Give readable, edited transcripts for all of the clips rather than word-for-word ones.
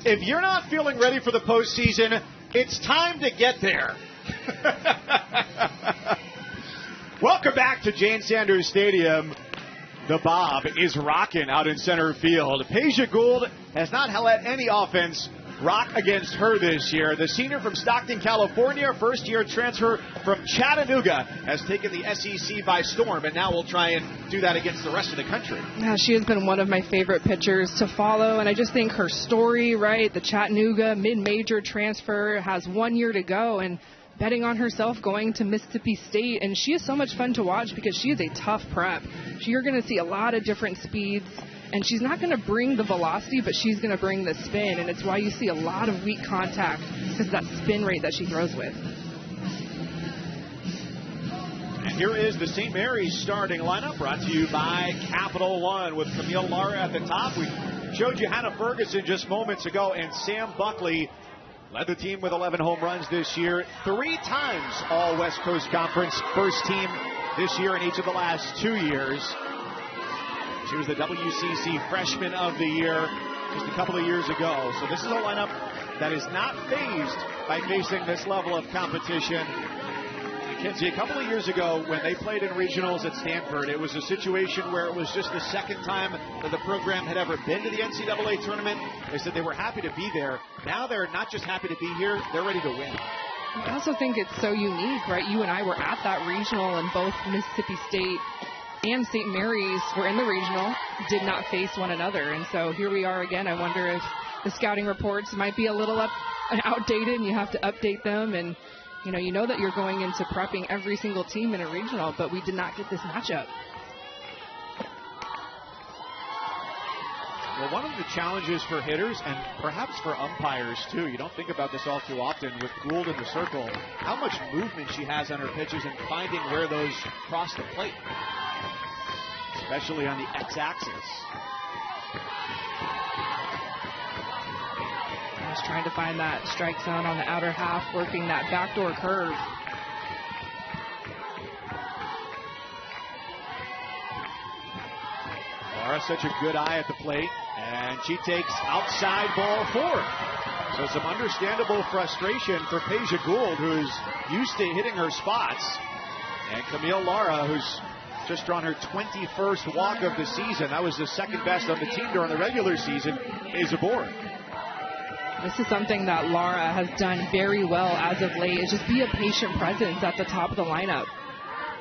if you're not feeling ready for the postseason, it's time to get there. Welcome back to Jane Sanders Stadium. The Bob is rocking out in center field. Peja Gould has not let any offense rock against her this year. The senior from Stockton, California, first-year transfer from Chattanooga, has taken the SEC by storm, and now we'll try and do that against the rest of the country. Yeah, she has been one of my favorite pitchers to follow, and I just think her story, right, the Chattanooga mid-major transfer, has 1 year to go, and betting on herself going to Mississippi State, and she is so much fun to watch because she is a tough prep. You're going to see a lot of different speeds, and she's not going to bring the velocity, but she's going to bring the spin, and it's why you see a lot of weak contact because of that spin rate that she throws with. And here is the St. Mary's starting lineup, brought to you by Capital One with Camille Lara at the top. We showed you Hannah Ferguson just moments ago, and Sam Buckley led the team with 11 home runs this year. 3 times all West Coast Conference first team this year in each of the last 2 years. She was the WCC Freshman of the Year just a couple of years ago. So this is a lineup that is not fazed by facing this level of competition. Mackenzie, a couple of years ago when they played in regionals at Stanford, it was a situation where it was just the second time that the program had ever been to the NCAA tournament. They said they were happy to be there. Now they're not just happy to be here, they're ready to win. I also think it's so unique, right? You and I were at that regional, and both Mississippi State and St. Mary's were in the regional, did not face one another. And so here we are again. I wonder if the scouting reports might be a little outdated and you have to update them. And you know that you're going into prepping every single team in a regional, but we did not get this matchup. Well, one of the challenges for hitters and perhaps for umpires too, you don't think about this all too often with Gould in the circle, how much movement she has on her pitches and finding where those cross the plate, especially on the X-axis. Just trying to find that strike zone on the outer half, working that backdoor curve. Laura, such a good eye at the plate, and she takes outside ball 4. So some understandable frustration for Peja Gould, who's used to hitting her spots, and Camille Lara, who's just drawn her 21st walk of the season. That was the second best on the team during the regular season, is aboard. This is something that Lara has done very well as of late, is just be a patient presence at the top of the lineup.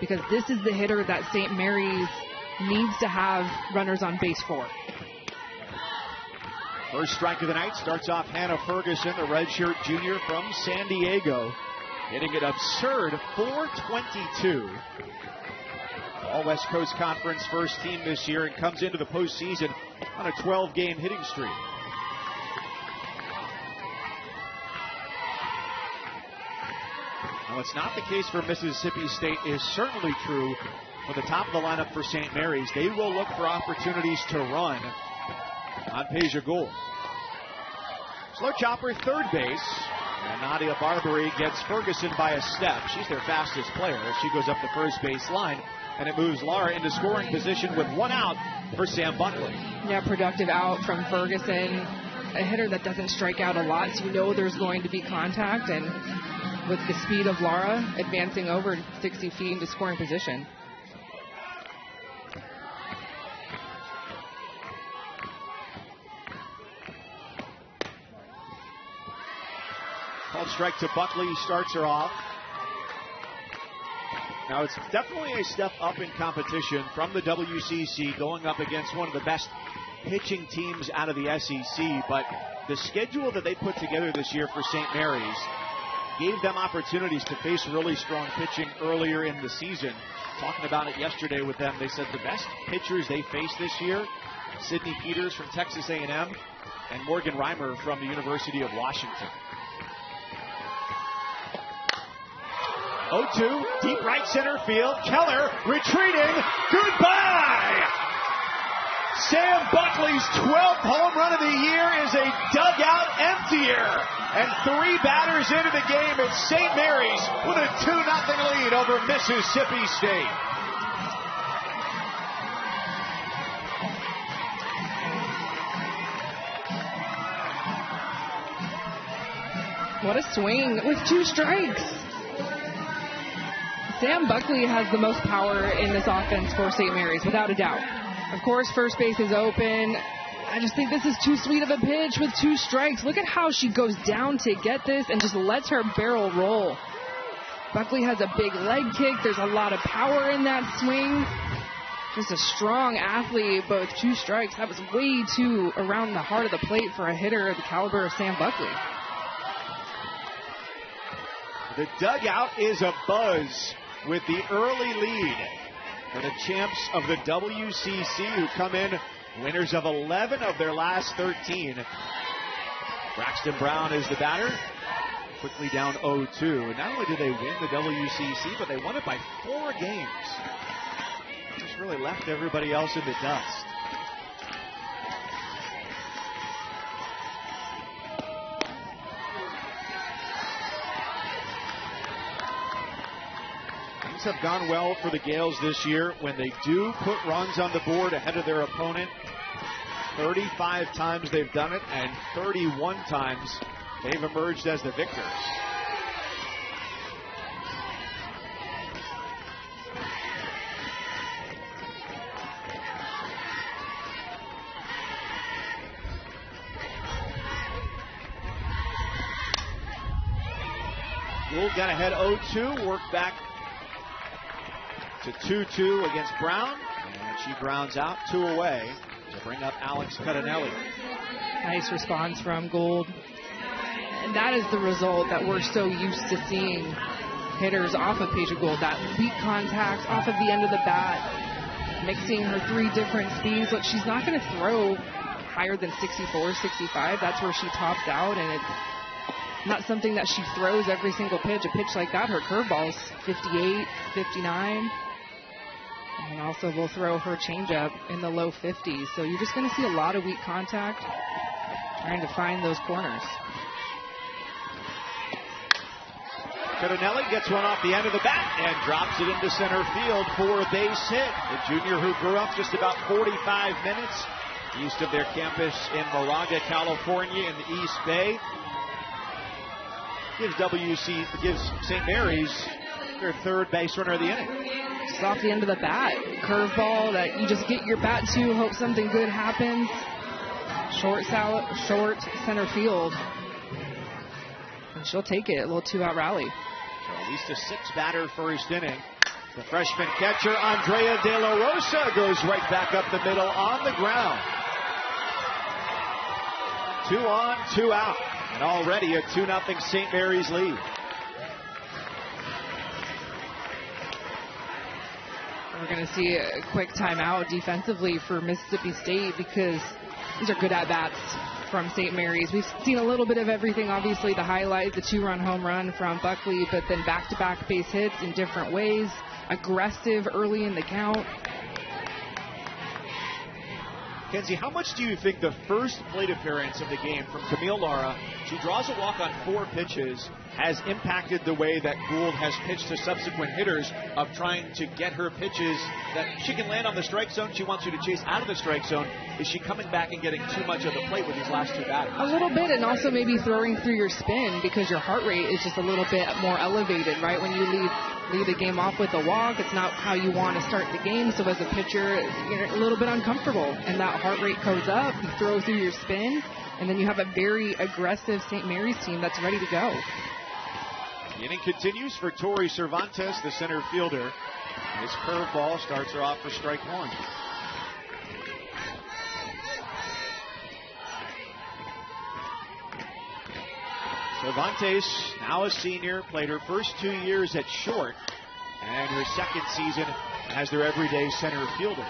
Because this is the hitter that St. Mary's needs to have runners on base for. First strike of the night starts off Hannah Ferguson, the redshirt junior from San Diego, hitting an absurd .422. All West Coast Conference first team this year, and comes into the postseason on a 12-game hitting streak. Now, what's not the case for Mississippi State is certainly true for the top of the lineup for St. Mary's. They will look for opportunities to run on Peja Gould. Slow chopper, third base. And Nadia Barbarie gets Ferguson by a step. She's their fastest player. She goes up the first base line, and it moves Lara into scoring position with 1 out for Sam Buckley. Yeah, productive out from Ferguson. A hitter that doesn't strike out a lot, so you know there's going to be contact. And with the speed of Lara, advancing over 60 feet into scoring position. Called strike to Buckley, starts her off. Now it's definitely a step up in competition from the WCC, going up against one of the best pitching teams out of the SEC, but the schedule that they put together this year for St. Mary's gave them opportunities to face really strong pitching earlier in the season. Talking about it yesterday with them, they said the best pitchers they faced this year, Sidney Peters from Texas A&M and Morgan Reimer from the University of Washington. 0-2, deep right center field. Keller retreating. Goodbye! Sam Buckley's 12th home run of the year is a dugout emptier. And 3 batters into the game, it's St. Mary's with a 2-0 lead over Mississippi State. What a swing with 2 strikes. Sam Buckley has the most power in this offense for St. Mary's, without a doubt. Of course, first base is open. I just think this is too sweet of a pitch with 2 strikes. Look at how she goes down to get this and just lets her barrel roll. Buckley has a big leg kick. There's a lot of power in that swing. Just a strong athlete, but with 2 strikes, that was way too around the heart of the plate for a hitter of the caliber of Sam Buckley. The dugout is abuzz with the early lead for the champs of the WCC, who come in winners of 11 of their last 13. Braxton Brown is the batter, quickly down 0-2. And not only did they win the WCC, but they won it by 4 games. Just really left everybody else in the dust. Things have gone well for the Gales this year when they do put runs on the board ahead of their opponent. 35 times they've done it, and 31 times they've emerged as the victors. Gould got ahead 0-2, worked back to 2-2 against Brown, and she grounds out 2 away to bring up Alex Cardinelli. Nice response from Gould. And that is the result that we're so used to seeing hitters off of Paige Gould. That weak contact off of the end of the bat, mixing her 3 different speeds. But she's not going to throw higher than 64, 65. That's where she tops out, and it's not something that she throws every single pitch. A pitch like that, her curveball's 58, 59. And also will throw her changeup in the low 50s. So you're just going to see a lot of weak contact, trying to find those corners. Cardinelli gets one off the end of the bat and drops it into center field for a base hit. The junior who grew up just about 45 minutes east of their campus in Moraga, California in the East Bay. Gives St. Mary's their 3rd base runner of the inning. Just off the end of the bat. Curveball that you just get your bat to, hope something good happens. Short center field. And she'll take it, a little 2-out rally. So at least a 6-batter first inning. The freshman catcher, Andrea De La Rosa, goes right back up the middle on the ground. 2 on, 2 out. And already a 2-0 St. Mary's lead. We're going to see a quick timeout defensively for Mississippi State, because these are good at-bats from St. Mary's. We've seen a little bit of everything. Obviously, the highlight, the 2-run home run from Buckley, but then back-to-back base hits in different ways. Aggressive early in the count. Kenzie, how much do you think the first plate appearance of the game from Camille Lara, she draws a walk on 4 pitches, has impacted the way that Gould has pitched to subsequent hitters of trying to get her pitches that she can land on the strike zone? She wants you to chase out of the strike zone. Is she coming back and getting too much of the plate with these last 2 batters? A little bit, and also maybe throwing through your spin, because your heart rate is just a little bit more elevated, right? When you lead the game off with a walk, it's not how you want to start the game. So as a pitcher, you're a little bit uncomfortable, and that heart rate goes up. You throw through your spin, and then you have a very aggressive St. Mary's team that's ready to go. The inning continues for Tori Cervantes, the center fielder. His curveball starts her off for strike 1. Cervantes, now a senior, played her first 2 years at short, and her second season as their everyday center fielder.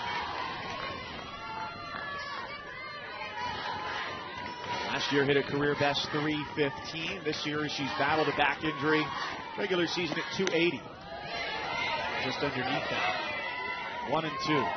Last year hit a career best .315. This year she's battled a back injury. Regular season at .280. Just underneath that. 1-2.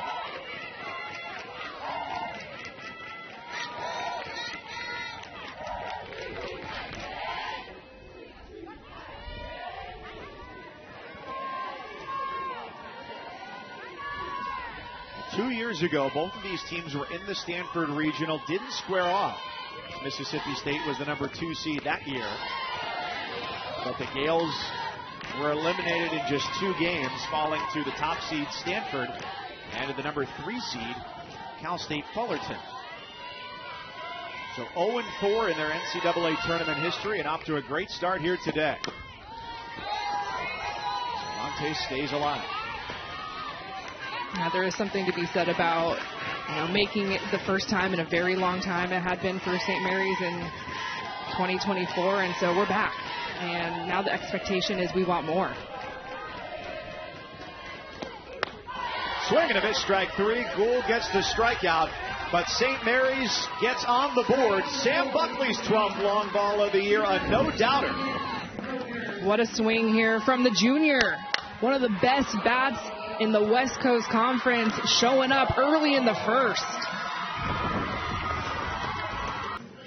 Two years ago, both of these teams were in the Stanford Regional, didn't square off. Mississippi State was the number 2 seed that year. But the Gales were eliminated in just 2 games, falling to the top seed Stanford and to the number 3 seed Cal State Fullerton. So 0-4 in their NCAA tournament history and off to a great start here today. Monte stays alive. There is something to be said about making it the first time in a very long time. It had been for St. Mary's in 2024, and so we're back. And now the expectation is we want more. Swing and a miss, strike 3. Gould gets the strikeout, but St. Mary's gets on the board. Sam Buckley's 12th long ball of the year, a no-doubter. What a swing here from the junior. One of the best bats in the West Coast Conference, showing up early in the first.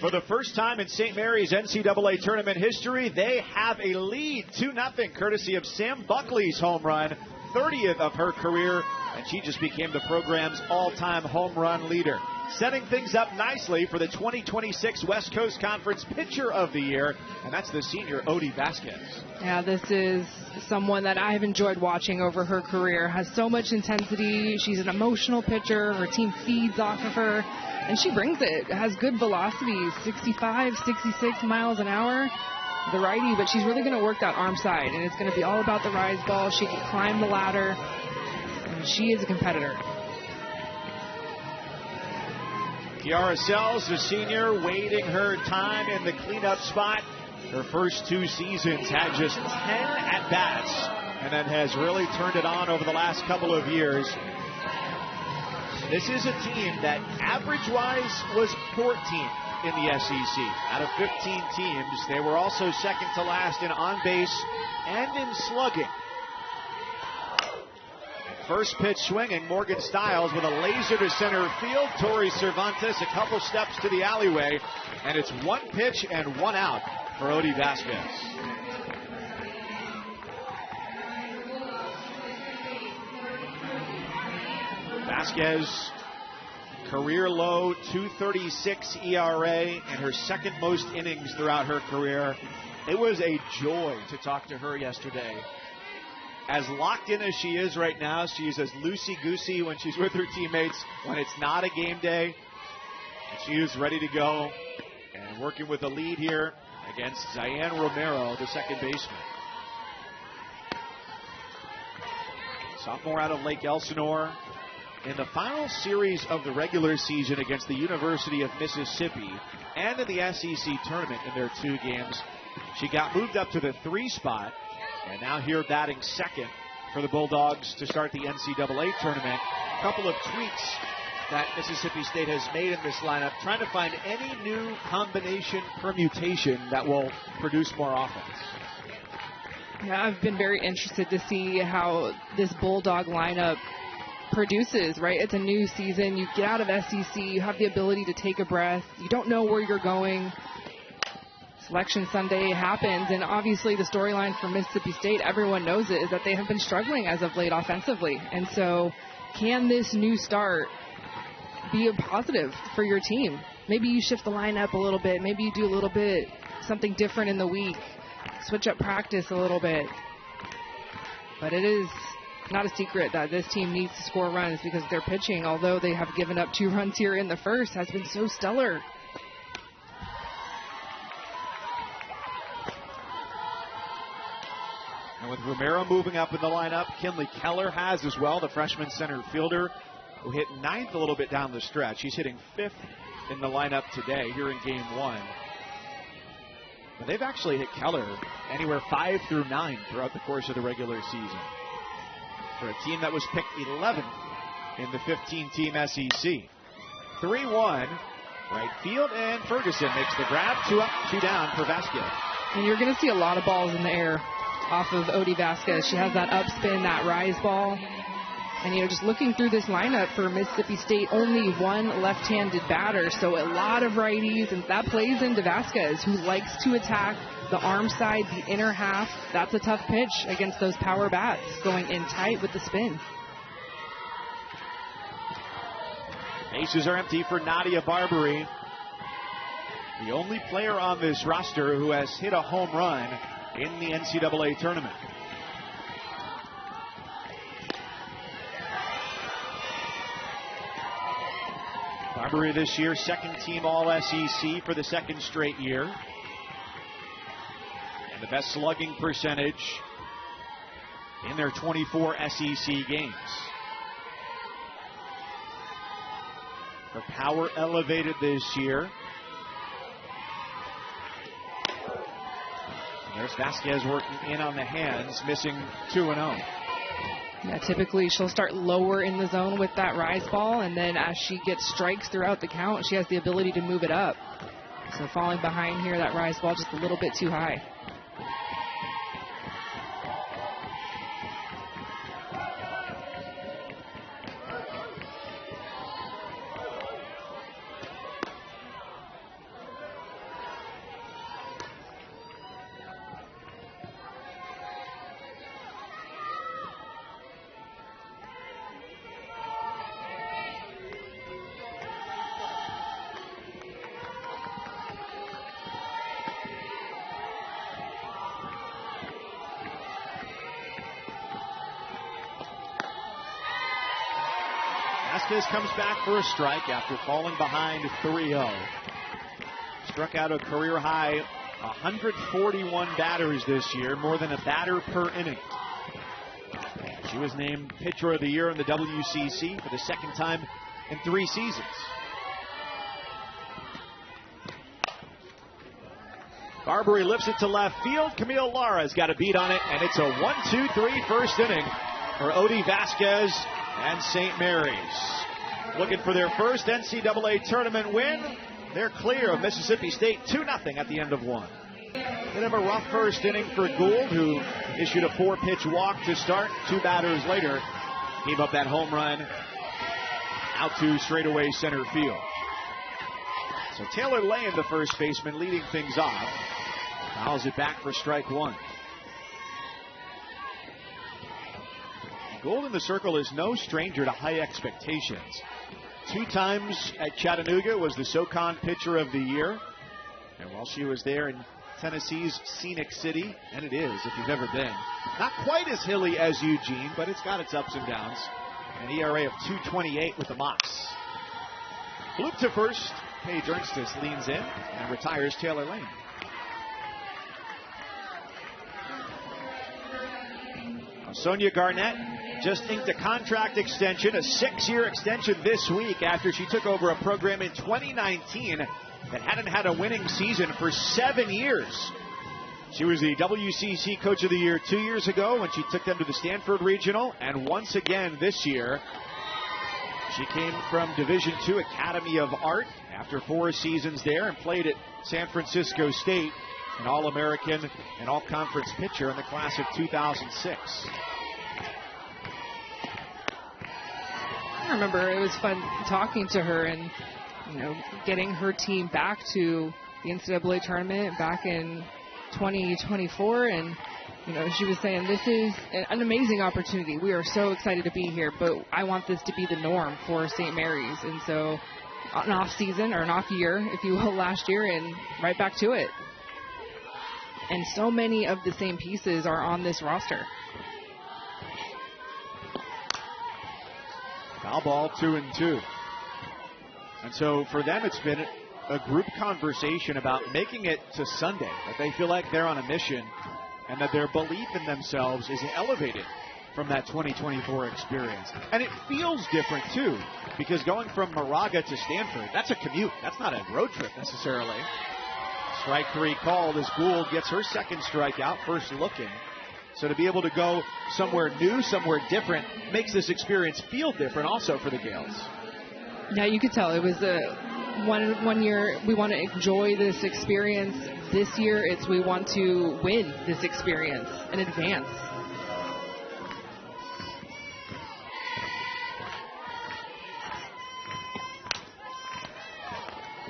For the first time in St. Mary's NCAA tournament history, they have a lead, 2-0, courtesy of Sam Buckley's home run, 30th of her career, and she just became the program's all-time home run leader. Setting things up nicely for the 2026 West Coast Conference Pitcher of the Year, and that's the senior Odie Vasquez. Yeah, this is someone that I've enjoyed watching over her career. Has so much intensity. She's an emotional pitcher. Her team feeds off of her, and she brings it. Has good velocities, 65, 66 miles an hour. The righty, but she's really going to work that arm side, and it's going to be all about the rise ball. She can climb the ladder, and she is a competitor. Kiara Sells, the senior, waiting her time in the cleanup spot. Her first 2 seasons had just 10 at-bats, and then has really turned it on over the last couple of years. This is a team that average-wise was 14th in the SEC. Out of 15 teams, they were also second to last in on-base and in slugging. First pitch swinging, Morgan Stiles with a laser to center field. Tori Cervantes a couple steps to the alleyway, and it's 1 pitch and 1 out for Odie Vasquez. Vasquez, career low 2.36 ERA and her second most innings throughout her career. It was a joy to talk to her yesterday. As locked in as she is right now, she's as loosey-goosey when she's with her teammates when it's not a game day. She is ready to go and working with a lead here against Zayan Romero, the second baseman. Sophomore out of Lake Elsinore. In the final series of the regular season against the University of Mississippi and in the SEC tournament in their 2 games, she got moved up to the 3 spot. And now here batting second for the Bulldogs to start the NCAA tournament. A couple of tweaks that Mississippi State has made in this lineup, trying to find any new combination permutation that will produce more offense. Yeah, I've been very interested to see how this Bulldog lineup produces, right? It's a new season. You get out of SEC, you have the ability to take a breath. You don't know where you're going. Selection Sunday happens, and obviously the storyline for Mississippi State, everyone knows it, is that they have been struggling as of late offensively. And so can this new start be a positive for your team? Maybe you shift the lineup a little bit. Maybe you do a little bit something different in the week. Switch up practice a little bit. But it is not a secret that this team needs to score runs because their pitching, although they have given up 2 runs here in the first, has been so stellar. And with Romero moving up in the lineup, Kinley Keller has as well, the freshman center fielder who hit 9th a little bit down the stretch. He's hitting 5th in the lineup today here in game 1. But they've actually hit Keller anywhere 5 through 9 throughout the course of the regular season. For a team that was picked 11th in the 15-team SEC. 3-1, right field, and Ferguson makes the grab. 2 up, 2 down for Vasquez. And you're going to see a lot of balls in the air off of Odie Vasquez. She has that upspin, that rise ball. And, just looking through this lineup for Mississippi State, only 1 left-handed batter. So a lot of righties, and that plays into Vasquez, who likes to attack the arm side, the inner half. That's a tough pitch against those power bats, going in tight with the spin. Bases are empty for Nadia Barbarie. The only player on this roster who has hit a home run in the NCAA tournament. Barbarie this year, second team All-SEC for the second straight year. And the best slugging percentage in their 24 SEC games. Her power elevated this year. And there's Vasquez working in on the hands, missing 2-0. Yeah, typically she'll start lower in the zone with that rise ball, and then as she gets strikes throughout the count, she has the ability to move it up. So falling behind here, that rise ball just a little bit too high. Vasquez comes back for a strike after falling behind 3-0. Struck out a career high 141 batters this year, more than a batter per inning. She was named Pitcher of the Year in the WCC for the second time in 3 seasons. Barbarie lifts it to left field. Camille Lara's got a beat on it, and it's a 1-2-3 first inning for Odie Vasquez and St. Mary's. Looking for their first NCAA tournament win. They're clear of Mississippi State 2-0 at the end of 1. Bit of a rough first inning for Gould, who issued a 4-pitch walk to start. 2 batters later, gave up that home run out to straightaway center field. So Taylor Lane, the first baseman, leading things off. Fouls it back for strike 1. Gould in the circle is no stranger to high expectations. 2 times at Chattanooga was the SoCon Pitcher of the Year. And while she was there in Tennessee's Scenic City, and it is if you've ever been, not quite as hilly as Eugene, but it's got its ups and downs. An ERA of 2.28 with the Mocs. Bloop to first. Paige Ernstis leans in and retires Taylor Lane. Sonia Garnett just inked a contract extension, a 6-year extension this week after she took over a program in 2019 that hadn't had a winning season for 7 years. She was the WCC Coach of the Year 2 years ago when she took them to the Stanford Regional, and once again this year. She came from Division II Academy of Art after 4 seasons there and played at San Francisco State, an All-American and All-Conference pitcher in the class of 2006. I remember it was fun talking to her and, getting her team back to the NCAA tournament back in 2024. And, she was saying this is an amazing opportunity. We are so excited to be here, but I want this to be the norm for St. Mary's. And so an off season, or an off year, if you will, last year, and right back to it. And so many of the same pieces are on this roster. Foul ball, 2-2. And so for them, it's been a group conversation about making it to Sunday, that they feel like they're on a mission and that their belief in themselves is elevated from that 2024 experience. And it feels different, too, because going from Moraga to Stanford, that's a commute. That's not a road trip necessarily. Strike 3 called as Gould gets her second strikeout, first looking. So to be able to go somewhere new, somewhere different, makes this experience feel different also for the Gales. Yeah, you could tell it was one year we want to enjoy this experience. This year it's we want to win this experience and advance.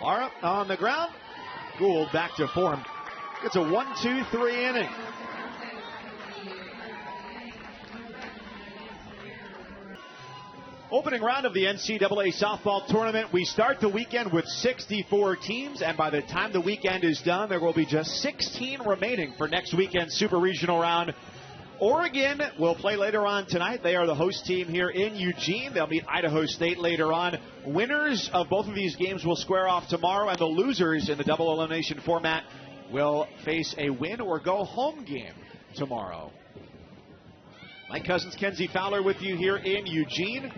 Lara on the ground. Gould back to form. It's a 1-2-3 inning. Opening round of the NCAA softball tournament. We start the weekend with 64 teams, and by the time the weekend is done, there will be just 16 remaining for next weekend's Super Regional round. Oregon will play later on tonight. They are the host team here in Eugene. They'll meet Idaho State later on. Winners of both of these games will square off tomorrow, and the losers in the double elimination format will face a win or go home game tomorrow. Mike Cousins, Kenzie Fowler with you here in Eugene.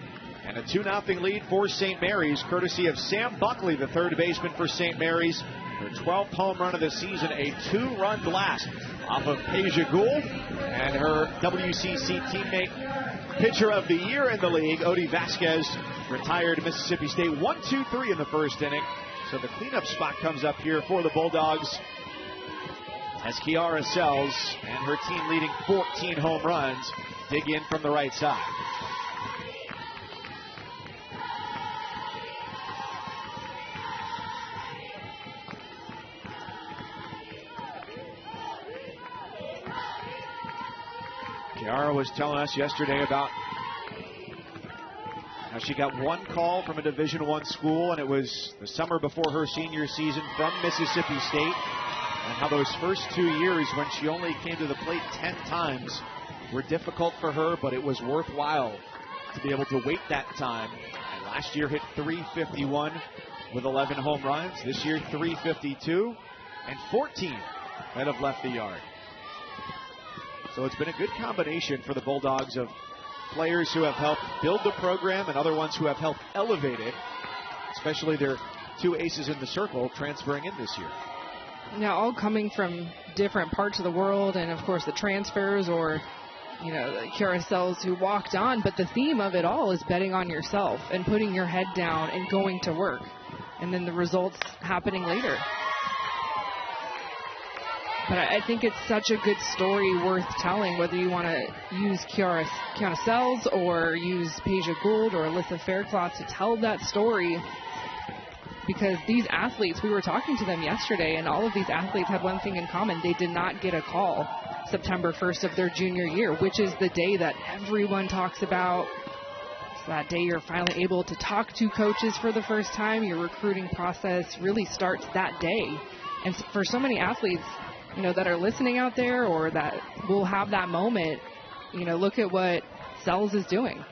And a 2-0 lead for St. Mary's, courtesy of Sam Buckley, the third baseman for St. Mary's. Her 12th home run of the season, a 2-run blast off of Peja Gould. And her WCC teammate, pitcher of the year in the league, Odie Vasquez, retired Mississippi State 1-2-3 in the first inning. So the cleanup spot comes up here for the Bulldogs as Kiara Sells and her team leading 14 home runs dig in from the right side. Kiara was telling us yesterday about how she got one call from a Division I school, and it was the summer before her senior season, from Mississippi State, and how those first 2 years, when she only came to the plate 10 times, were difficult for her, but it was worthwhile to be able to wait that time. And last year hit .351 with 11 home runs. This year .352 and 14 that have left the yard. So it's been a good combination for the Bulldogs of players who have helped build the program and other ones who have helped elevate it, especially their two aces in the circle transferring in this year. Now, all coming from different parts of the world, and of course the transfers, or the Kiara Sells who walked on, but the theme of it all is betting on yourself and putting your head down and going to work, and then the results happening later. But I think it's such a good story worth telling, whether you want to use Kiara Sells or use Peja Gould or Alyssa Faircloth to tell that story. Because these athletes, we were talking to them yesterday, and all of these athletes had one thing in common. They did not get a call September 1st of their junior year, which is the day that everyone talks about. It's that day you're finally able to talk to coaches for the first time. Your recruiting process really starts that day. And for so many athletes, that are listening out there, or that will have that moment, look at what Sells is doing.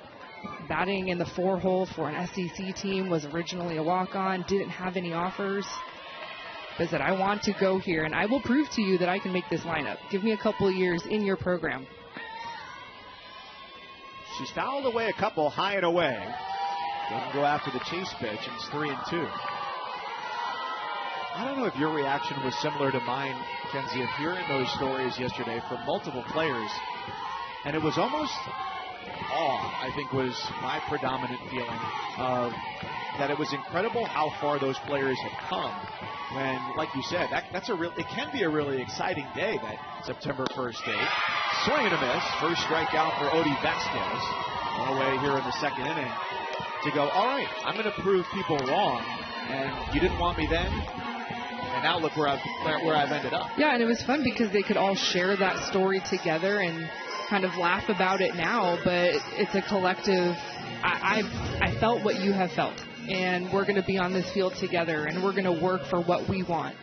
Batting in the 4-hole for an SEC team, was originally a walk-on, didn't have any offers, but said, I want to go here, and I will prove to you that I can make this lineup. Give me a couple of years in your program. She's fouled away a couple, high and away. Doesn't go after the chase pitch, and it's 3-2. I don't know if your reaction was similar to mine, Kenzie, of hearing those stories yesterday from multiple players. And it was almost awe, I think, was my predominant feeling of that. It was incredible how far those players have come. When, like you said, it can be a really exciting day, that September 1st day. Swing and a miss. First strikeout for Odie Vasquez. On the way here in the second inning to go, all right, I'm going to prove people wrong. And you didn't want me then. And now look where I've ended up. Yeah, and it was fun because they could all share that story together and kind of laugh about it now, but it's a collective. I felt what you have felt, and we're going to be on this field together, and we're going to work for what we want.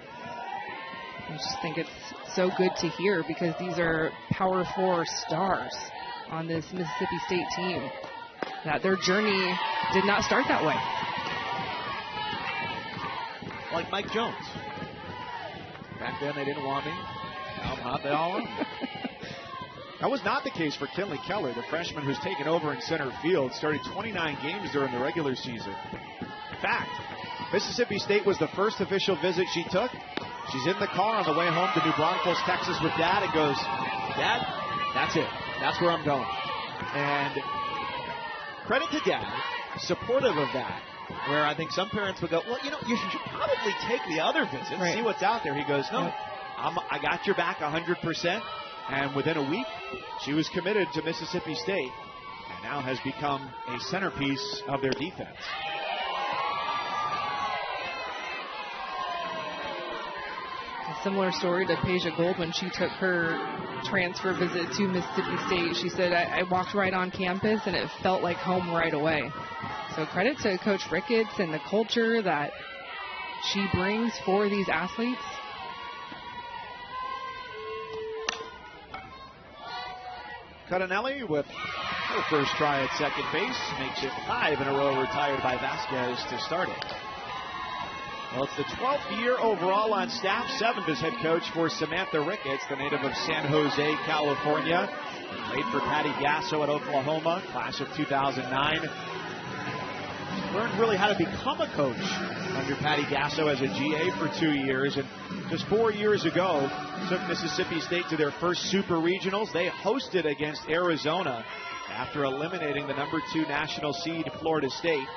I just think it's so good to hear, because these are Power 4 stars on this Mississippi State team, that their journey did not start that way. Like Mike Jones. Back then they didn't want me. Now they all want me. That was not the case for Kinley Keller, the freshman who's taken over in center field. Started 29 games during the regular season. In fact, Mississippi State was the first official visit she took. She's in the car on the way home to New Braunfels, Texas with Dad, and goes, Dad, that's it. That's where I'm going. And credit to Dad, supportive of that. Where I think some parents would go, well, you should probably take the other visit, right, see what's out there. He goes, no, I got your back 100%. And within a week, she was committed to Mississippi State and now has become a centerpiece of their defense. similar story to Peja Gould when she took her transfer visit to Mississippi State. She said, I walked right on campus and it felt like home right away. So credit to Coach Ricketts and the culture that she brings for these athletes. Cardinelli with her first try at second base makes it 5 in a row retired by Vasquez to start it. Well, it's the 12th year overall on staff, 7th as head coach for Samantha Ricketts, the native of San Jose, California. Played for Patty Gasso at Oklahoma, class of 2009. Learned really how to become a coach under Patty Gasso as a GA for 2 years. And just 4 years ago, took Mississippi State to their first Super Regionals. They hosted against Arizona after eliminating the number 2 national seed, Florida State.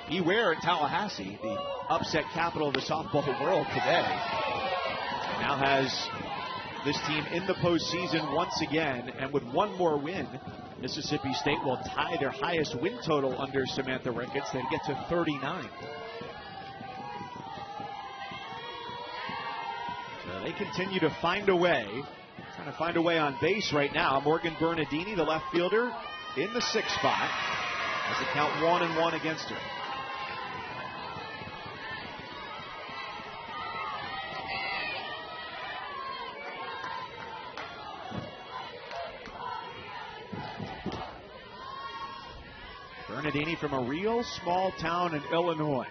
Beware Tallahassee, the upset capital of the softball world today. Now has this team in the postseason once again, and with one more win, Mississippi State will tie their highest win total under Samantha Ricketts. They get to 39. So they continue to find a way. Trying to find a way on base right now. Morgan Bernardini, the left fielder, in the 6th spot. As the count 1-1 against her. Bernardini from a real small town in Illinois.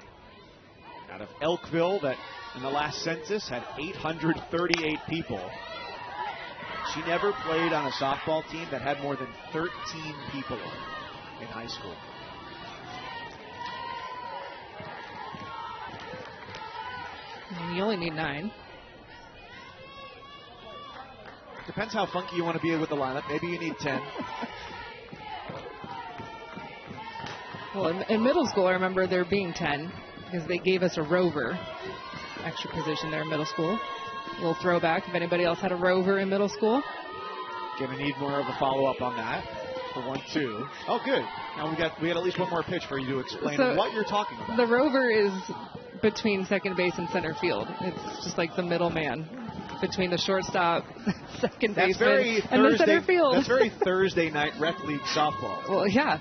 Out of Elkville, that in the last census had 838 people. She never played on a softball team that had more than 13 people in high school. You only need 9. Depends how funky you want to be with the lineup. Maybe you need 10. Well, in middle school, I remember there being 10 because they gave us a rover, extra position there in middle school. A little throwback if anybody else had a rover in middle school. Gonna need more of a follow-up on that for 1-2. Oh, good. Now we got at least one more pitch for you to explain what you're talking about. The rover is between second base and center field. It's just like the middleman between the shortstop, second baseman, and the center field. That's very Thursday night rec league softball. Well, yeah.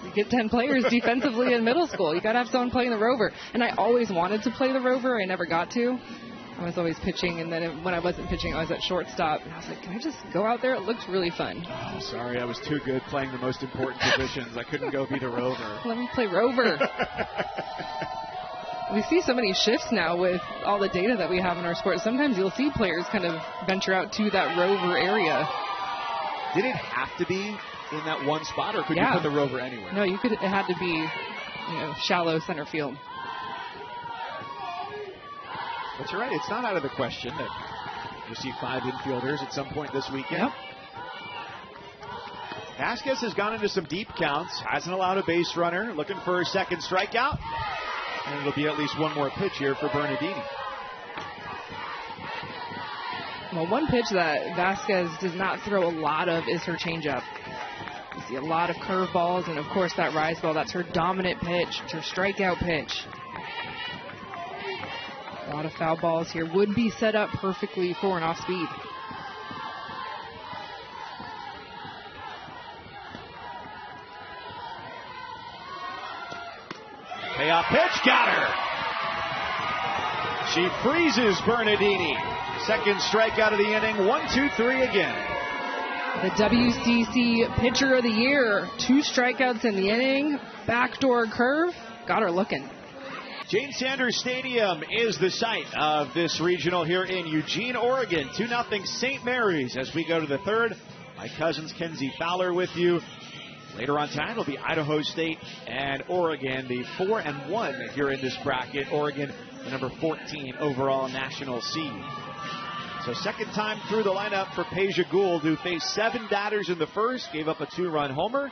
You get 10 players defensively in middle school. You got to have someone playing the rover. And I always wanted to play the rover. I never got to. I was always pitching, and then when I wasn't pitching, I was at shortstop. And I was like, can I just go out there? It looks really fun. Oh, sorry, I was too good playing the most important positions. I couldn't go be the rover. Let me play rover. We see so many shifts now with all the data that we have in our sport. Sometimes you'll see players kind of venture out to that rover area. Did it have to be in that one spot, or could you put the rover anywhere? No, you could. It had to be, shallow center field. But you're right. It's not out of the question that you see 5 infielders at some point this weekend. Yep. Vasquez has gone into some deep counts. Hasn't allowed a base runner. Looking for a second strikeout. And it'll be at least one more pitch here for Bernardini. Well, one pitch that Vasquez does not throw a lot of is her changeup. You see a lot of curveballs, and of course that rise ball. That's her dominant pitch. It's her strikeout pitch. A lot of foul balls here. Would be set up perfectly for an off speed. Payoff pitch, got her. She freezes Bernardini. Second strikeout of the inning. 1-2-3 again. The WCC Pitcher of the Year. 2 strikeouts in the inning. Backdoor curve. Got her looking. Jane Sanders Stadium is the site of this regional here in Eugene, Oregon. 2-0 St. Mary's as we go to the 3rd. My cousin's Kenzie Fowler with you. Later on tonight will be Idaho State and Oregon, the 4-1 here in this bracket. Oregon, the number 14 overall national seed. So second time through the lineup for Peja Gould, who faced 7 batters in the first, gave up a 2-run homer,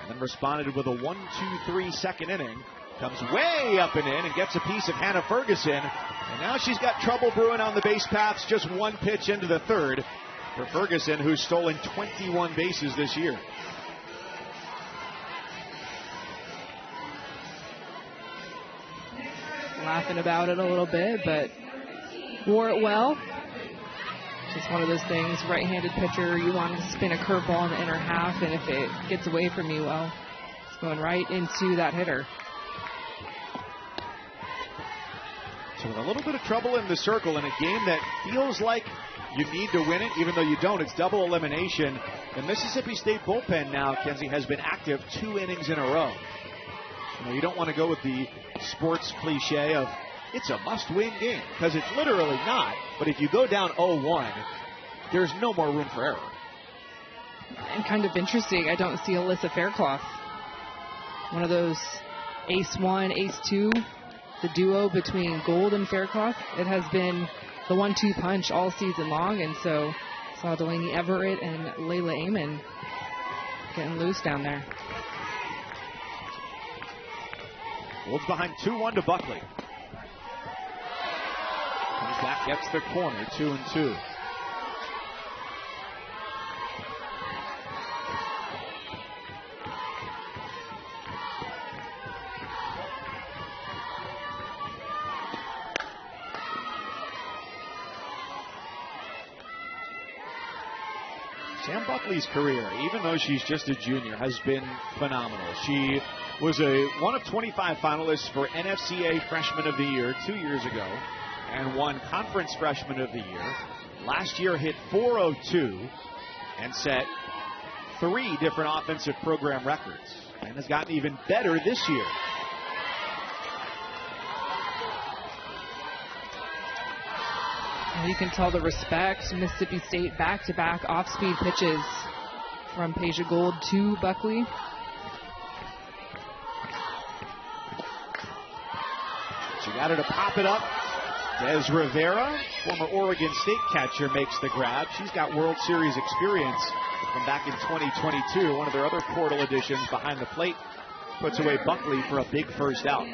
and then responded with a 1-2-3 second inning. Comes way up and in and gets a piece of Hannah Ferguson. And now she's got trouble brewing on the base paths. Just 1 pitch into the 3rd for Ferguson, who's stolen 21 bases this year. Laughing about it a little bit, but wore it well. Just one of those things, right-handed pitcher, you want to spin a curveball in the inner half, and if it gets away from you, well, it's going right into that hitter. So with a little bit of trouble in the circle in a game that feels like you need to win it, even though you don't. It's double elimination. The Mississippi State bullpen now, Kenzie, has been active 2 innings in a row. You don't want to go with the sports cliche of it's a must-win game, because it's literally not. But if you go down 0-1, there's no more room for error. And kind of interesting, I don't see Alyssa Faircloth. One of those ace-1, ace-2, the duo between Gould and Faircloth. It has been the 1-2 punch all season long, and so saw Delaney Everett and Layla Amon getting loose down there. Gould's behind 2-1 to Buckley. Comes back, gets the corner, 2-2. Sam Buckley's career, even though she's just a junior, has been phenomenal. She was one of 25 finalists for NFCA Freshman of the Year 2 years ago and won Conference Freshman of the Year. Last year hit .402 and set 3 different offensive program records and has gotten even better this year. You can tell the respect. Mississippi State back-to-back off-speed pitches from Peja Gould to Buckley. She got her to pop it up. Des Rivera, former Oregon State catcher, makes the grab. She's got World Series experience from back in 2022. One of their other portal additions behind the plate puts away Buckley for a big first out.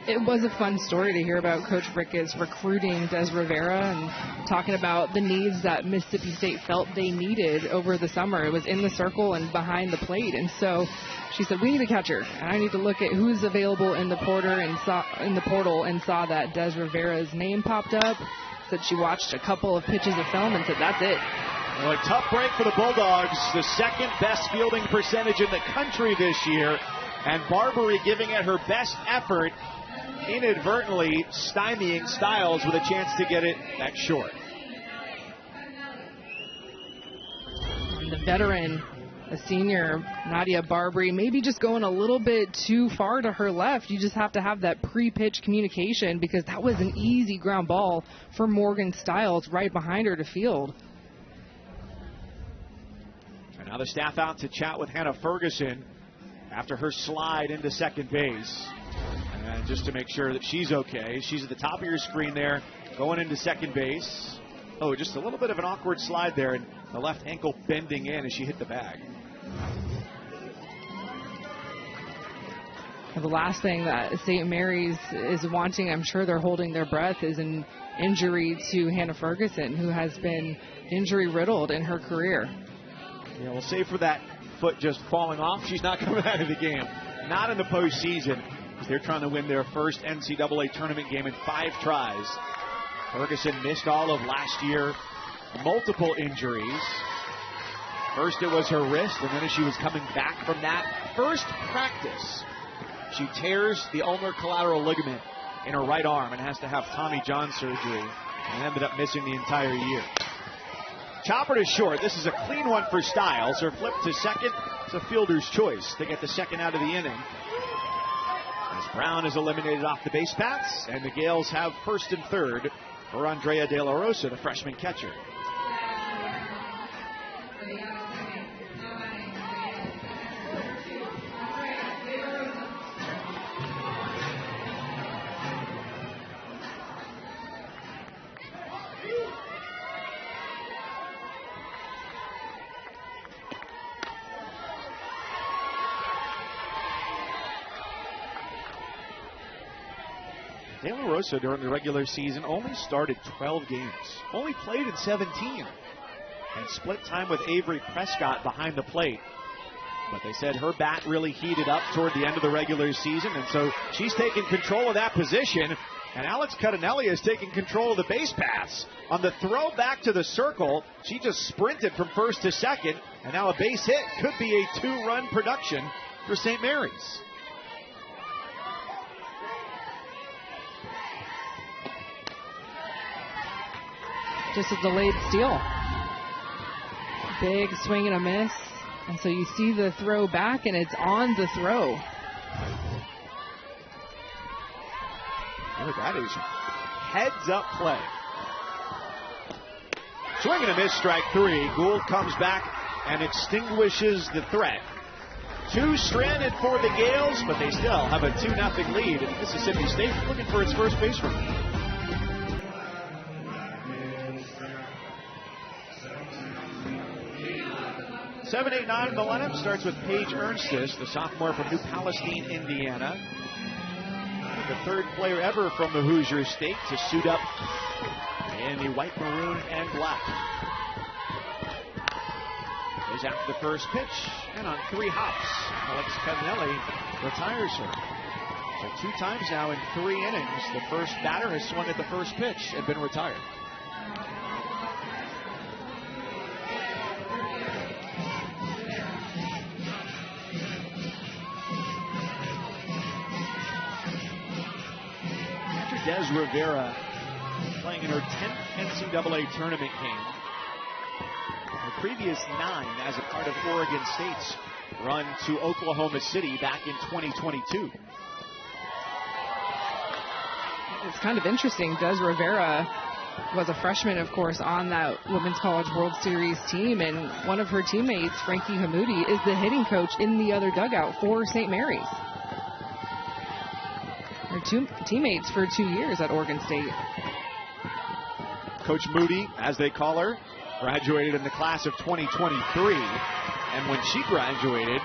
It was a fun story to hear about Coach Ricketts recruiting Des Rivera and talking about the needs that Mississippi State felt they needed over the summer. It was in the circle and behind the plate. And so she said, we need a catcher. And I need to look at who's available in the portal and saw that Des Rivera's name popped up. Said she watched a couple of pitches of film and said, that's it. Well, a tough break for the Bulldogs. The second best fielding percentage in the country this year. And Barbarie giving it her best effort, inadvertently stymieing Styles with a chance to get it at short. And the veteran, a senior, Nadia Barbarie, maybe just going a little bit too far to her left. You just have to have that pre-pitch communication, because that was an easy ground ball for Morgan Styles right behind her to field. And now the staff out to chat with Hannah Ferguson after her slide into second base. And just to make sure that she's okay. She's at the top of your screen there, going into second base. Oh, just a little bit of an awkward slide there, and the left ankle bending in as she hit the bag. The last thing that St. Mary's is wanting, I'm sure they're holding their breath, is an injury to Hannah Ferguson, who has been injury-riddled in her career. Yeah, we'll save for that foot just falling off. She's not coming out of the game. Not in the postseason. They're trying to win their first NCAA tournament game in 5 tries. Ferguson missed all of last year. Multiple injuries. First it was her wrist, and then as she was coming back from that first practice, she tears the ulnar collateral ligament in her right arm and has to have Tommy John surgery, and ended up missing the entire year. Chopper to short. This is a clean one for Styles. Her flip to second. It's a fielder's choice to get the second out of the inning. Brown is eliminated off the base paths, and the Gales have first and third for Andrea De La Rosa, the freshman catcher. De La Rosa during the regular season only started 12 games, only played in 17, and split time with Avery Prescott behind the plate. But they said her bat really heated up toward the end of the regular season, and so she's taken control of that position. And Alex Cudinelli is taking control of the base paths. On the throw back to the circle, she just sprinted from first to second, and now a base hit could be a 2-run production for St. Mary's. Just a delayed steal. Big swing and a miss. And so you see the throw back, and it's on the throw. Oh, that is heads-up play. Swing and a miss, strike 3. Gould comes back and extinguishes the threat. 2 stranded for the Gales, but they still have a 2-0 lead. And Mississippi State looking for its first base runner. Seven, 8, 9 in the lineup starts with Paige Ernstis, the sophomore from New Palestine, Indiana. The 3rd player ever from the Hoosier State to suit up in the white, maroon, and black. Goes after the first pitch, and on 3 hops, Alex Cudinelli retires her. So 2 times now in 3 innings, the first batter has swung at the first pitch and been retired. Des Rivera playing in her 10th NCAA tournament game. Her previous 9 as a part of Oregon State's run to Oklahoma City back in 2022. It's kind of interesting. Des Rivera was a freshman, of course, on that Women's College World Series team, and one of her teammates, Frankie Hamoudi, is the hitting coach in the other dugout for St. Mary's. Her 2 teammates for 2 years at Oregon State. Coach Moody, as they call her, graduated in the class of 2023. And when she graduated,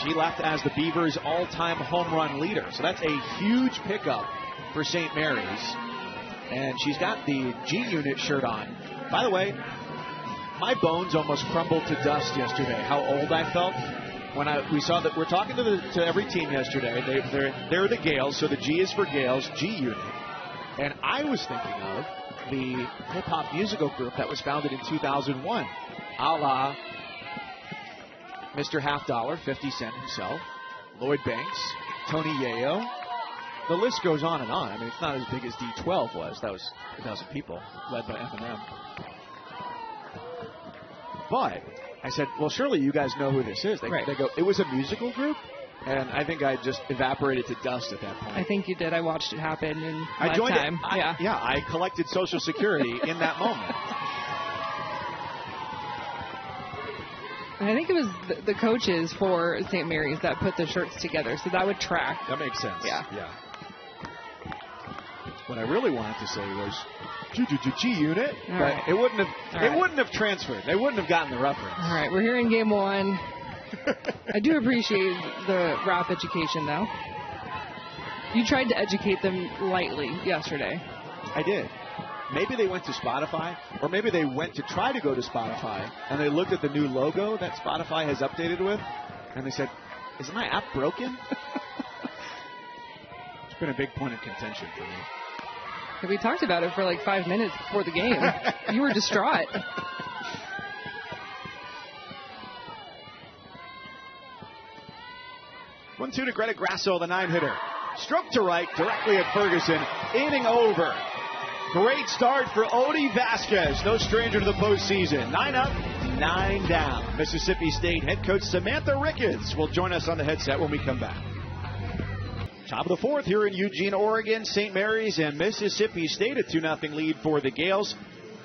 she left as the Beavers' all-time home run leader. So that's a huge pickup for St. Mary's. And she's got the G Unit shirt on. By the way, my bones almost crumbled to dust yesterday, how old I felt. When we saw that we're talking to every team yesterday. They're the Gales, so the G is for Gales, G Unit. And I was thinking of the hip-hop musical group that was founded in 2001, a la Mr. Half Dollar, 50 Cent himself, Lloyd Banks, Tony Yayo. The list goes on and on. I mean, it's not as big as D12 was. That was 1,000 people, led by Eminem. But I said, well, surely you guys know who this is. They go, it was a musical group? And I think I just evaporated to dust at that point. I think you did. I watched it happen in lifetime. I collected Social Security in that moment. I think it was the coaches for St. Mary's that put the shirts together, so that would track. That makes sense. Yeah. What I really wanted to say was G Unit, but it wouldn't have transferred. They wouldn't have gotten the reference. All right, we're here in game 1. I do appreciate the rap education, though. You tried to educate them lightly yesterday. I did. Maybe they went to Spotify, or maybe they went to try to go to Spotify, and they looked at the new logo that Spotify has updated with, and they said, is my app broken? It's been a big point of contention for me. We talked about it for like 5 minutes before the game. You were distraught. One-two to Greta Grasso, the 9-hitter. Stroke to right, directly at Ferguson. Inning over. Great start for Odie Vasquez. No stranger to the postseason. 9 up, 9 down. Mississippi State head coach Samantha Ricketts will join us on the headset when we come back. Top of the 4th here in Eugene, Oregon. St. Mary's and Mississippi State, a 2-0 lead for the Gales.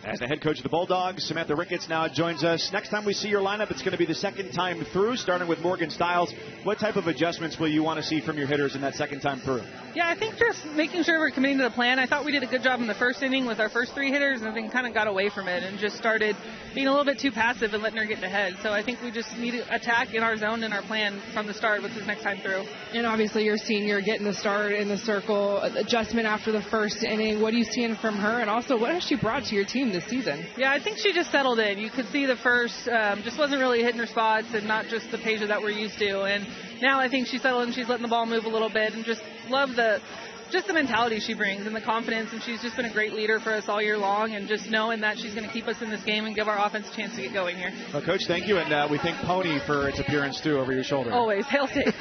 As the head coach of the Bulldogs, Samantha Ricketts now joins us. Next time we see your lineup, it's going to be the second time through, starting with Morgan Stiles. What type of adjustments will you want to see from your hitters in that second time through? Yeah, I think just making sure we're committing to the plan. I thought we did a good job in the first inning with our first 3 hitters, and then kind of got away from it and just started being a little bit too passive and letting her get ahead. So I think we just need to attack in our zone and our plan from the start with this next time through. And obviously your senior getting the start in the circle, adjustment after the first inning. What are you seeing from her? And also, what has she brought to your team this season. Yeah, I think she just settled in. You could see the first just wasn't really hitting her spots and not just the Peja that we're used to. And now I think she's settled in. She's letting the ball move a little bit and just love the mentality she brings and the confidence. And she's just been a great leader for us all year long. And just knowing that she's going to keep us in this game and give our offense a chance to get going here. Well, Coach, thank you. And we thank Pony for its appearance, too, over your shoulder. Always. Hail safe.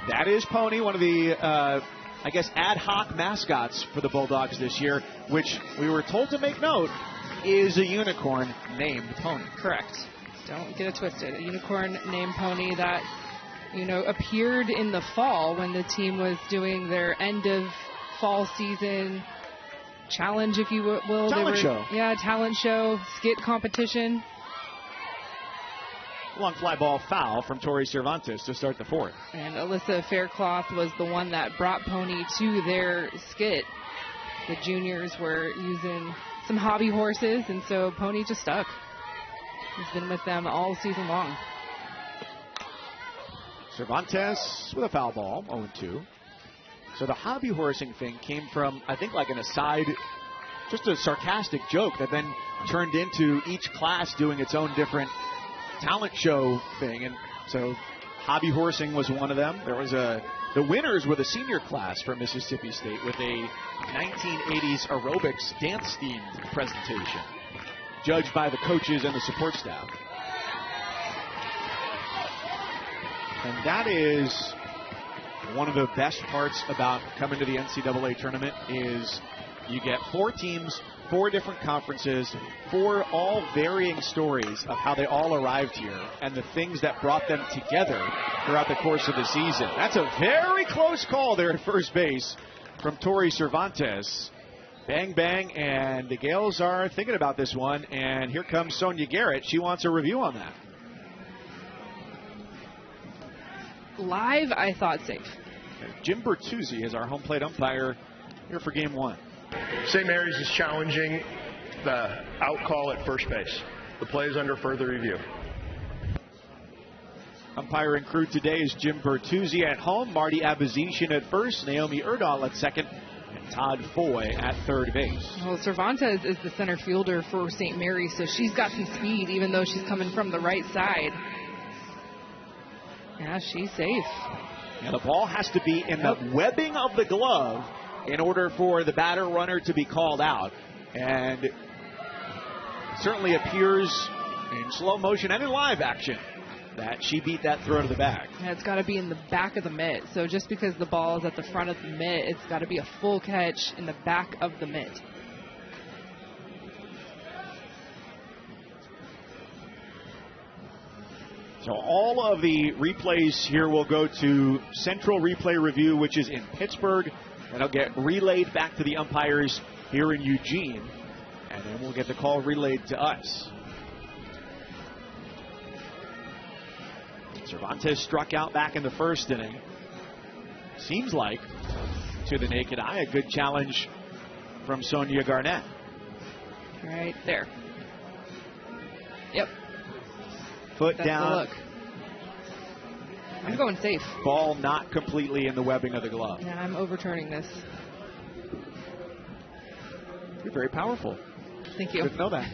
That is Pony, one of the, I guess, ad hoc mascots for the Bulldogs this year, which we were told to make note is a unicorn named Pony. Correct. Don't get it twisted. A unicorn named Pony that, appeared in the fall when the team was doing their end of fall season challenge, if you will. Talent show. Yeah, talent show, skit competition. Long fly ball foul from Tori Cervantes to start the fourth. And Alyssa Faircloth was the one that brought Pony to their skit. The juniors were using some hobby horses, and so Pony just stuck. He's been with them all season long. Cervantes with a foul ball, 0-2. So the hobby horsing thing came from, I think, like an aside, just a sarcastic joke that then turned into each class doing its own different talent show thing. And so hobby horsing was one of them. There was the winners were the senior class from Mississippi State with a 1980s aerobics dance themed presentation, judged by the coaches and the support staff. And that is one of the best parts about coming to the NCAA tournament is you get 4 teams, 4 different conferences, 4 all varying stories of how they all arrived here and the things that brought them together throughout the course of the season. That's a very close call there at first base from Tori Cervantes. Bang, bang, and the Gales are thinking about this one, and here comes Sonia Garrett. She wants a review on that. Live, I thought safe. Jim Bertuzzi is our home plate umpire here for game 1. St. Mary's is challenging the out call at first base. The play is under further review. Umpiring crew today is Jim Bertuzzi at home, Marty Abazishan at first, Naomi Erdahl at second, and Todd Foy at third base. Well, Cervantes is the center fielder for St. Mary's, so she's got some speed even though she's coming from the right side. Yeah, she's safe. And the ball has to be in the webbing of the glove in order for the batter runner to be called out. And it certainly appears in slow motion and in live action that she beat that throw to the bag. Yeah, it's got to be in the back of the mitt. So just because the ball is at the front of the mitt, it's got to be a full catch in the back of the mitt. So all of the replays here will go to Central Replay Review, which is in Pittsburgh, and it'll get relayed back to the umpires here in Eugene, and then we'll get the call relayed to us. Cervantes struck out back in the first inning. Seems like, to the naked eye, a good challenge from Sonia Garnett. Right there. Yep. Foot That's down. the look. I'm going safe. Ball not completely in the webbing of the glove. Yeah, I'm overturning this. You're very powerful. Thank you. Didn't know that.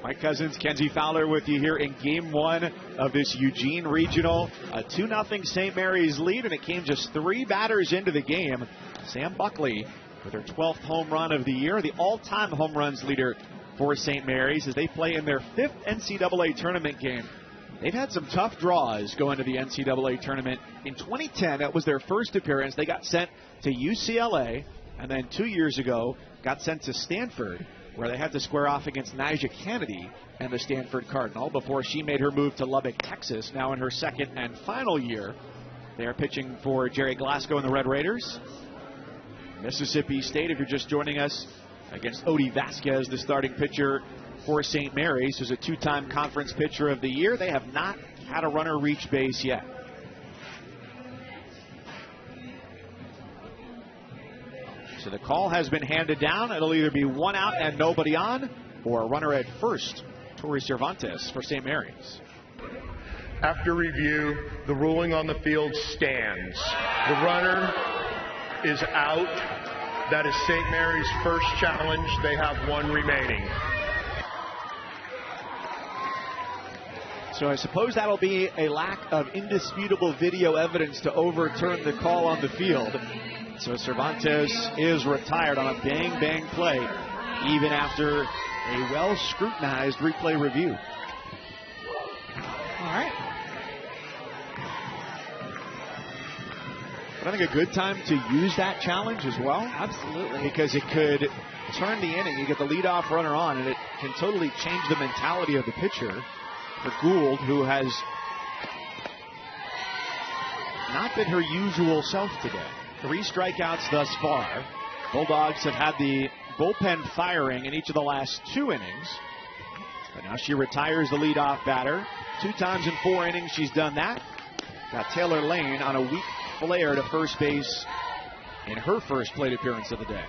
Mike Cousins, Kenzie Fowler with you here in Game 1 of this Eugene Regional. A 2-0 St. Mary's lead, and it came just 3 batters into the game. Sam Buckley with her 12th home run of the year, the all-time home runs leader for St. Mary's as they play in their 5th NCAA tournament game. They've had some tough draws going to the NCAA tournament. In 2010, that was their first appearance. They got sent to UCLA, and then 2 years ago got sent to Stanford, where they had to square off against Nyjah Kennedy and the Stanford Cardinal before she made her move to Lubbock, Texas, now in her second and final year. They are pitching for Jerry Glasgow and the Red Raiders. Mississippi State, if you're just joining us, against Odie Vasquez, the starting pitcher for St. Mary's, who's a 2-time conference pitcher of the year. They have not had a runner reach base yet. So the call has been handed down. It'll either be 1 out and nobody on, or a runner at first, Tori Cervantes for St. Mary's. After review, the ruling on the field stands. The runner is out. That is St. Mary's first challenge. They have one remaining. So I suppose that'll be a lack of indisputable video evidence to overturn the call on the field. So Cervantes is retired on a bang-bang play, even after a well-scrutinized replay review. All right. But I think a good time to use that challenge as well. Absolutely. Because it could turn the inning. You get the leadoff runner on, and it can totally change the mentality of the pitcher. For Gould, who has not been her usual self today. 3 strikeouts thus far. Bulldogs have had the bullpen firing in each of the last 2 innings. But now she retires the leadoff batter. 2 times in 4 innings she's done that. Got Taylor Lane on a weak flare to first base in her first plate appearance of the day.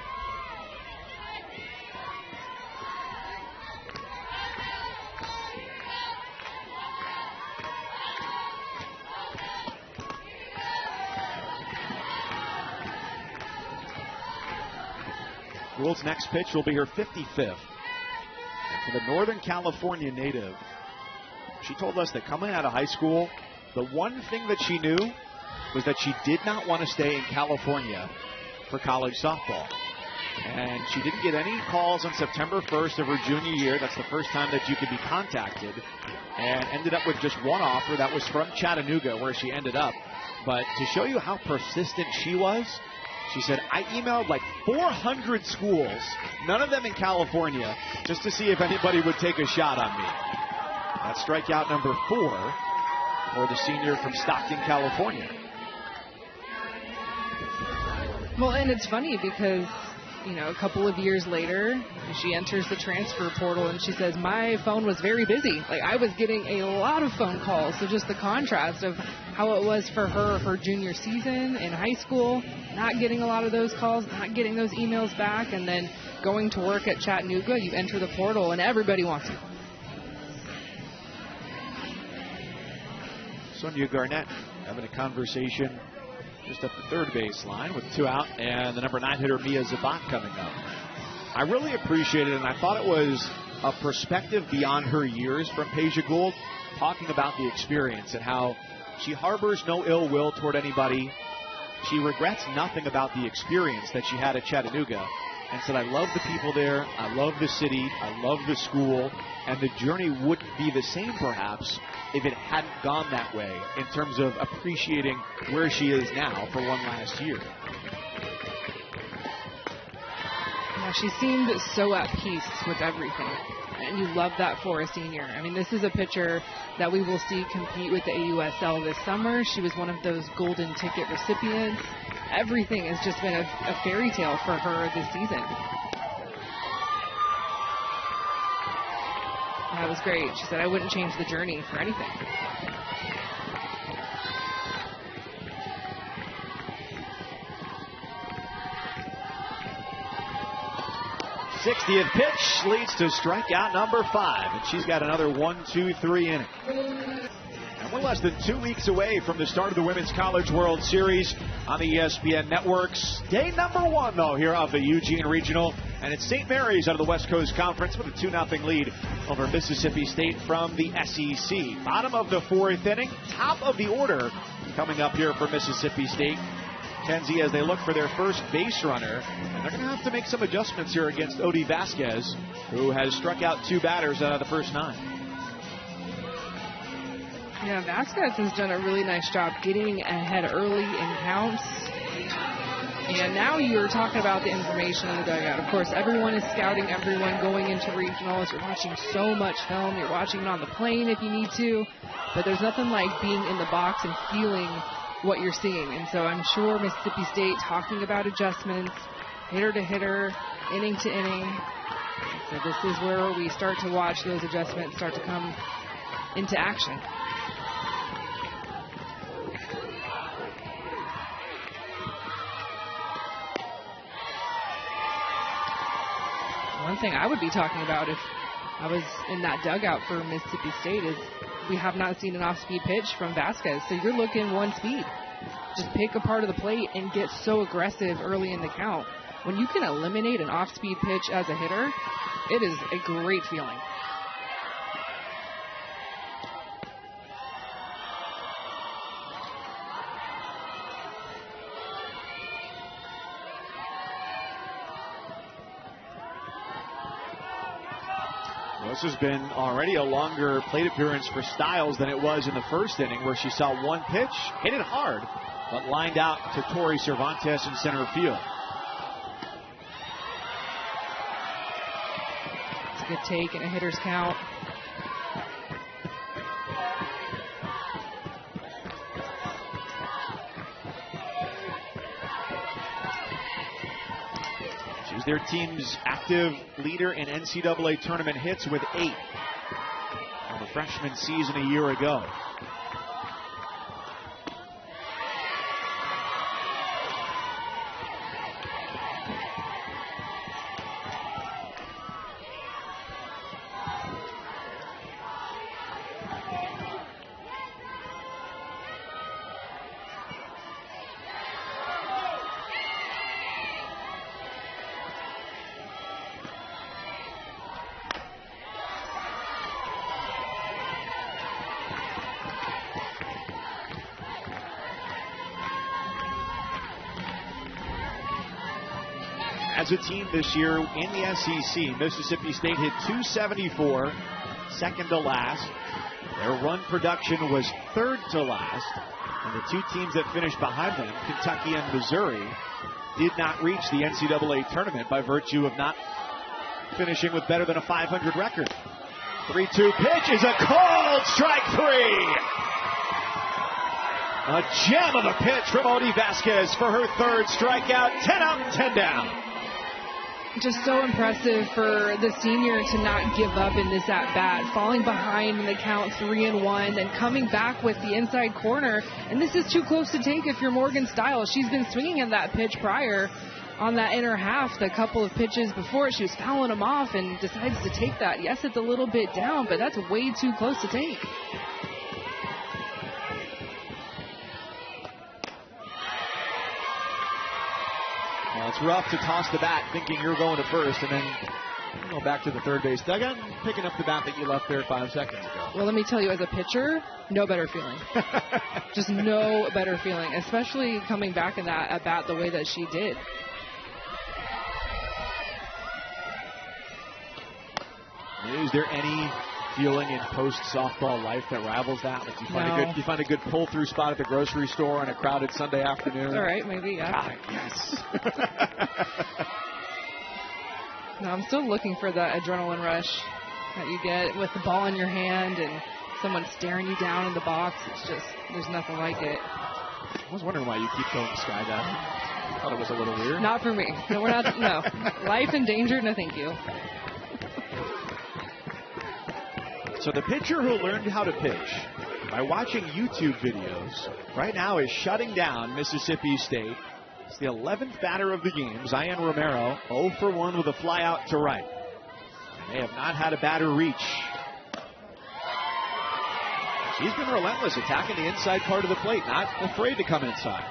Gould's next pitch will be her 55th. And for the Northern California native, she told us that coming out of high school, the one thing that she knew was that she did not want to stay in California for college softball. And she didn't get any calls on September 1st of her junior year. That's the first time that you could be contacted. And ended up with just one offer. That was from Chattanooga, where she ended up. But to show you how persistent she was, she said, I emailed like 400 schools, none of them in California, just to see if anybody would take a shot on me. That's strikeout number 4 for the senior from Stockton, California. Well, and it's funny because, you know, a couple of years later, she enters the transfer portal and she says, my phone was very busy. Like, I was getting a lot of phone calls. So just the contrast of how it was for her junior season in high school, not getting a lot of those calls, not getting those emails back, and then going to work at Chattanooga, you enter the portal and everybody wants you. Sonia Garnett having a conversation just up the third baseline with 2 out, and the number 9 hitter Mia Zabat coming up. I really appreciated it, and I thought it was a perspective beyond her years from Peja Gould, talking about the experience and how she harbors no ill will toward anybody. She regrets nothing about the experience that she had at Chattanooga, and said, I love the people there, I love the city, I love the school, and the journey wouldn't be the same perhaps if it hadn't gone that way in terms of appreciating where she is now for one last year. Yeah, she seemed so at peace with everything, and you love that for a senior. I mean, this is a pitcher that we will see compete with the AUSL this summer. She was one of those golden ticket recipients. Everything has just been a fairy tale for her this season. That was great. She said, I wouldn't change the journey for anything. '60th pitch leads to strikeout number 5, and she's got another 1-2-3 inning. And we're less than 2 weeks away from the start of the Women's College World Series on the ESPN networks. Day number 1, though, here of the Eugene Regional, and it's St. Mary's out of the West Coast Conference with a 2-0 lead over Mississippi State from the SEC. Bottom of the 4th inning, top of the order coming up here for Mississippi State. Kenzie, as they look for their first base runner, and they're going to have to make some adjustments here against Odie Vasquez, who has struck out 2 batters out of the first 9. Yeah, Vasquez has done a really nice job getting ahead early in counts. And now you're talking about the information in the dugout. Of course, everyone is scouting everyone going into regionals. You're watching so much film. You're watching it on the plane if you need to. But there's nothing like being in the box and feeling what you're seeing. And so I'm sure Mississippi State talking about adjustments, hitter to hitter, inning to inning. So this is where we start to watch those adjustments start to come into action. One thing I would be talking about if I was in that dugout for Mississippi State is we have not seen an off-speed pitch from Vasquez. So you're looking one speed. Just pick a part of the plate and get so aggressive early in the count. when you can eliminate an off-speed pitch as a hitter, it is a great feeling. This has been already a longer plate appearance for Stiles than it was in the first inning, where she saw one pitch, hit it hard, but lined out to Tori Cervantes in center field. It's a good take and a hitter's count. She's their team's active leader in NCAA tournament hits with 8 on the freshman season a year ago. As a team this year in the SEC, Mississippi State hit .274, second to last. Their run production was third to last. And the two teams that finished behind them, Kentucky and Missouri, did not reach the NCAA tournament by virtue of not finishing with better than a 500 record. 3-2 pitch is a called strike 3. A gem of a pitch from Odie Vasquez for her third strikeout. 10 up, 10 down. Just so impressive for the senior to not give up in this at-bat, falling behind in the count 3-1, and coming back with the inside corner. And this is too close to take if you're Morgan Stiles. She's been swinging at that pitch prior on that inner half. The couple of pitches before, she was fouling them off and decides to take that. Yes, it's a little bit down, but that's way too close to take. Well, it's rough to toss the bat thinking you're going to first and then go back to the third base dugout and picking up the bat that you left there 5 seconds ago. Well, let me tell you, as a pitcher, no better feeling. Just no better feeling, especially coming back in that at bat the way that she did. Is there any feeling in post-softball life that rivals that? Like you find a good pull-through spot at the grocery store on a crowded Sunday afternoon. All right, maybe, yeah. God, yes. No, I'm still looking for that adrenaline rush that you get with the ball in your hand and someone staring you down in the box. It's just, there's nothing like it. I was wondering why you keep going skydiving. Thought it was a little weird. Not for me. No, we're not. No. Life in danger, no thank you. So the pitcher who learned how to pitch by watching YouTube videos right now is shutting down Mississippi State. It's the 11th batter of the game, Zion Romero, 0 for 1 with a fly out to right. And they have not had a batter reach. She's been relentless, attacking the inside part of the plate, not afraid to come inside.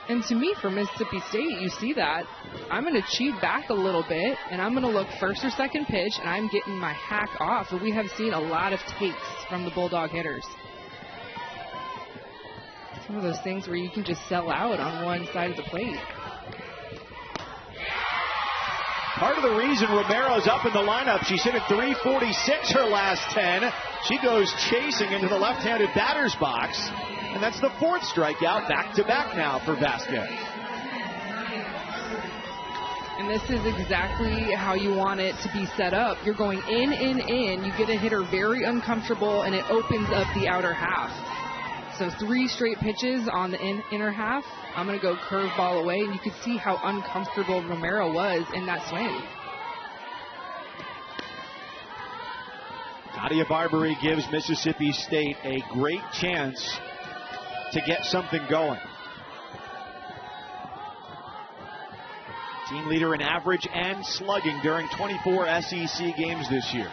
And to me, for Mississippi State, you see that. I'm going to cheat back a little bit, and I'm going to look first or second pitch, and I'm getting my hack off. And we have seen a lot of takes from the Bulldog hitters. It's one of those things where you can just sell out on one side of the plate. Part of the reason Romero's up in the lineup, she's hit at .346 her last 10. She goes chasing into the left-handed batter's box. And that's the fourth strikeout back-to-back now for Vasquez. And this is exactly how you want it to be set up. You're going in. You get a hitter very uncomfortable, and it opens up the outer half. So 3 straight pitches on the inner half. I'm going to go curveball away, and you can see how uncomfortable Romero was in that swing. Nadia Barbarie gives Mississippi State a great chance to get something going. Team leader in average and slugging during 24 SEC games this year.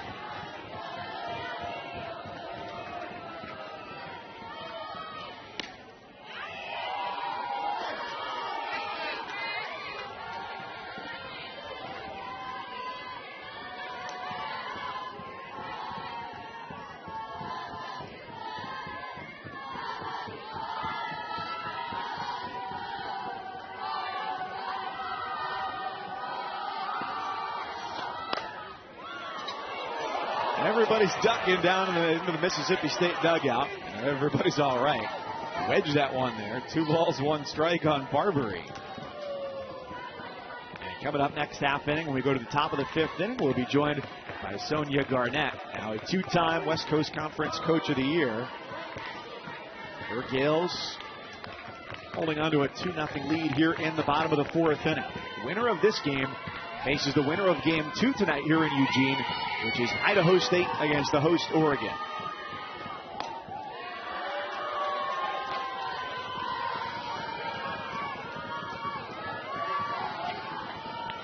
Everybody's ducking down into the Mississippi State dugout. Everybody's all right. Wedge that one there. 2 balls, 1 strike on Barbarie. And coming up next half inning, when we go to the top of the 5th inning, we'll be joined by Sonia Garnett, now a 2-time West Coast Conference Coach of the Year. Her Gales holding on to a 2-0 lead here in the bottom of the 4th inning. The winner of this game faces the winner of Game 2 tonight here in Eugene, which is Idaho State against the host Oregon.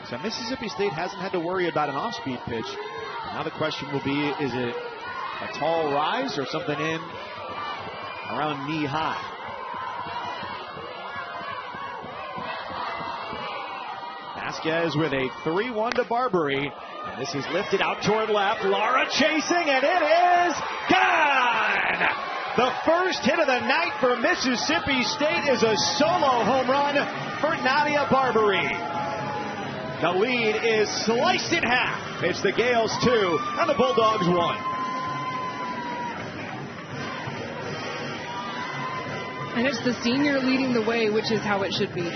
So Mississippi State hasn't had to worry about an off-speed pitch. Now the question will be, is it a tall rise or something in around knee high? Vasquez with a 3-1 to Barbarie. And this is lifted out toward left. Lara chasing, and it is gone! The first hit of the night for Mississippi State is a solo home run for Nadia Barbarie. The lead is sliced in half. It's the Gales 2 and the Bulldogs 1. And it's the senior leading the way, which is how it should be.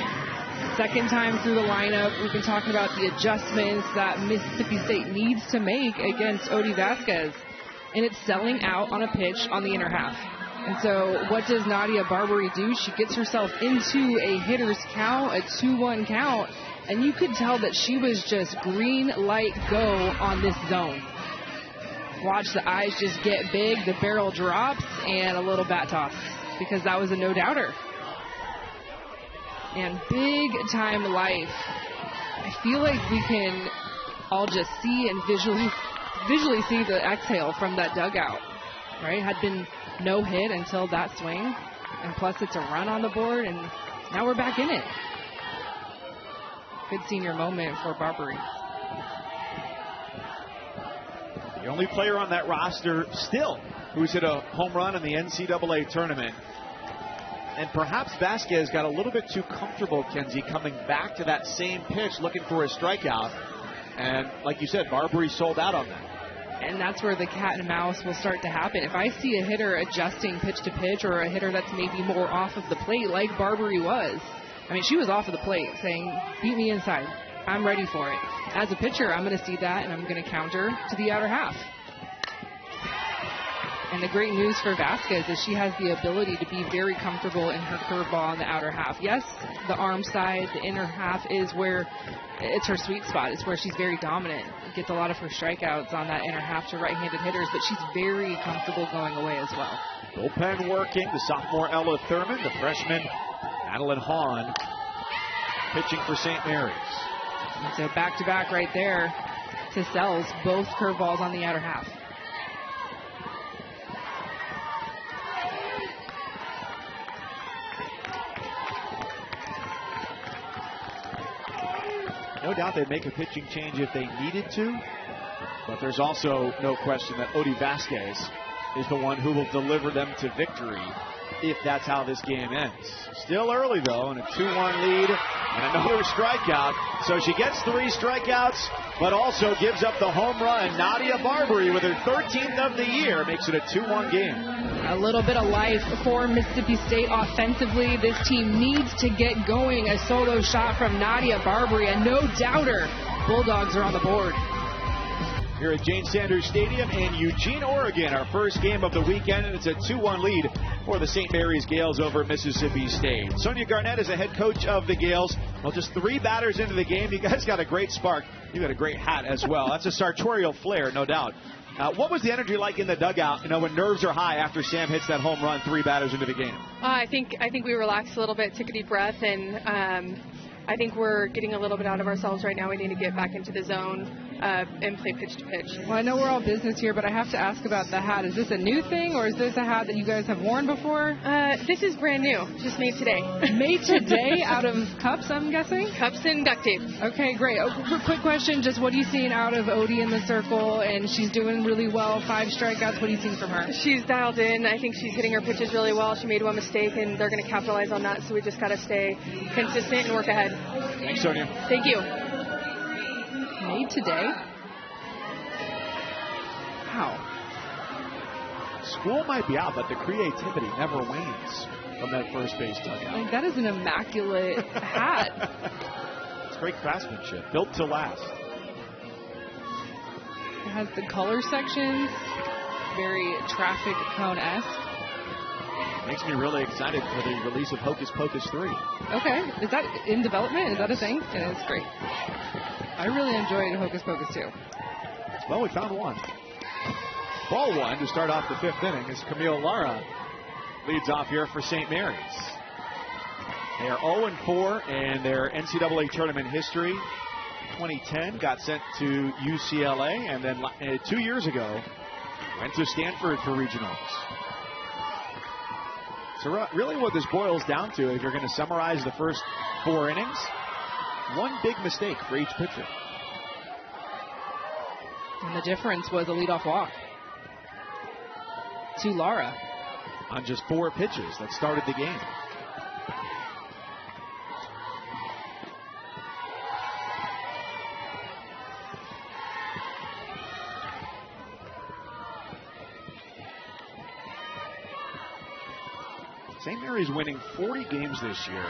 Second time through the lineup. We've been talking about the adjustments that Mississippi State needs to make against Odie Vasquez. And it's selling out on a pitch on the inner half. And so what does Nadia Barbarie do? She gets herself into a hitter's count, a 2-1 count. And you could tell that she was just green light go on this zone. Watch the eyes just get big, the barrel drops, and a little bat toss, because that was a no-doubter. And big time life. I feel like we can all just see and visually see the exhale from that dugout, right? Had been no hit until that swing, and plus it's a run on the board, and now we're back in it. Good senior moment for Barbarie. The only player on that roster still who's hit a home run in the NCAA tournament. And perhaps Vasquez got a little bit too comfortable, Kenzie, coming back to that same pitch looking for a strikeout. And like you said, Barbarie sold out on that. And that's where the cat and mouse will start to happen. If I see a hitter adjusting pitch to pitch, or a hitter that's maybe more off of the plate like Barbarie was, I mean, she was off of the plate saying, beat me inside. I'm ready for it. As a pitcher, I'm going to see that, and I'm going to counter to the outer half. And the great news for Vasquez is she has the ability to be very comfortable in her curveball in the outer half. Yes, the arm side, the inner half is where it's her sweet spot. It's where she's very dominant. Gets a lot of her strikeouts on that inner half to right-handed hitters, but she's very comfortable going away as well. Bullpen working. The sophomore Ella Thurman, the freshman Madeline Hahn pitching for St. Mary's. And so back-to-back right there to Sells, both curveballs on the outer half. No doubt they'd make a pitching change if they needed to, but there's also no question that Odie Vasquez is the one who will deliver them to victory if that's how this game ends. Still early, though, and a 2-1 lead and another strikeout. So she gets 3 strikeouts, but also gives up the home run. Nadia Barbarie with her 13th of the year makes it a 2-1 game. A little bit of life for Mississippi State offensively. This team needs to get going. A solo shot from Nadia Barbarie, a no-doubter. Bulldogs are on the board. Here at Jane Sanders Stadium in Eugene, Oregon, our first game of the weekend, and it's a 2-1 lead for the St. Mary's Gales over Mississippi State. Sonia Garnett is the head coach of the Gales. Well, just 3 batters into the game. You guys got a great spark. You got a great hat as well. That's a sartorial flair, no doubt. What was the energy like in the dugout, when nerves are high after Sam hits that home run 3 batters into the game? I think we relaxed a little bit, took a deep breath, and I think we're getting a little bit out of ourselves right now. We need to get back into the zone and play pitch to pitch. Well, I know we're all business here, but I have to ask about the hat. Is this a new thing, or is this a hat that you guys have worn before? This is brand new, just made today. Made today out of cups, I'm guessing? Cups and duct tape. Okay, great. Quick question, just what are you seeing out of Odie in the circle? And she's doing really well, 5 strikeouts. What are you seeing from her? She's dialed in. I think she's hitting her pitches really well. She made one mistake, and they're going to capitalize on that, so we just got to stay consistent and work ahead. Thanks, Sonia. Thank you. Made today. Wow. School might be out, but the creativity never wanes from that first base dugout. Like, that is an immaculate hat. It's great craftsmanship, built to last. It has the color sections, very traffic cone-esque. Makes me really excited for the release of Hocus Pocus 3. Okay, is that in development? Is that a thing? It is great. I really enjoyed Hocus Pocus 2. Well, we found one. Ball one to start off the 5th inning as Camille Lara leads off here for St. Mary's. They are 0-4 in their NCAA tournament history. 2010 got sent to UCLA, and then 2 years ago went to Stanford for regionals. So really what this boils down to, if you're going to summarize the first 4 innings, one big mistake for each pitcher. And the difference was a leadoff walk to Lara. On just 4 pitches that started the game. St. Mary's winning 40 games this year.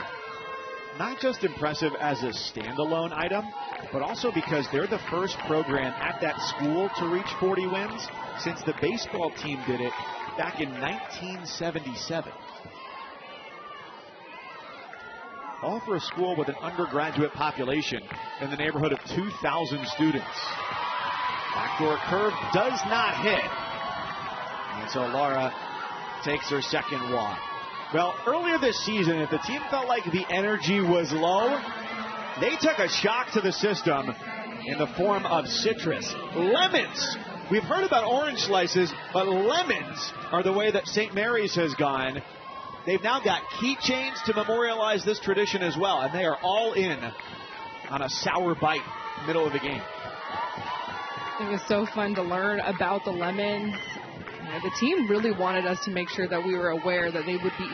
Not just impressive as a standalone item, but also because they're the first program at that school to reach 40 wins since the baseball team did it back in 1977. All for a school with an undergraduate population in the neighborhood of 2,000 students. Backdoor curve does not hit. And so Lara takes her second walk. Well, earlier this season, if the team felt like the energy was low, they took a shock to the system in the form of citrus. Lemons. We've heard about orange slices, but lemons are the way that St. Mary's has gone. They've now got keychains to memorialize this tradition as well, and they are all in on a sour bite middle of the game. It was so fun to learn about the lemons. The team really wanted us to make sure that we were aware that they would be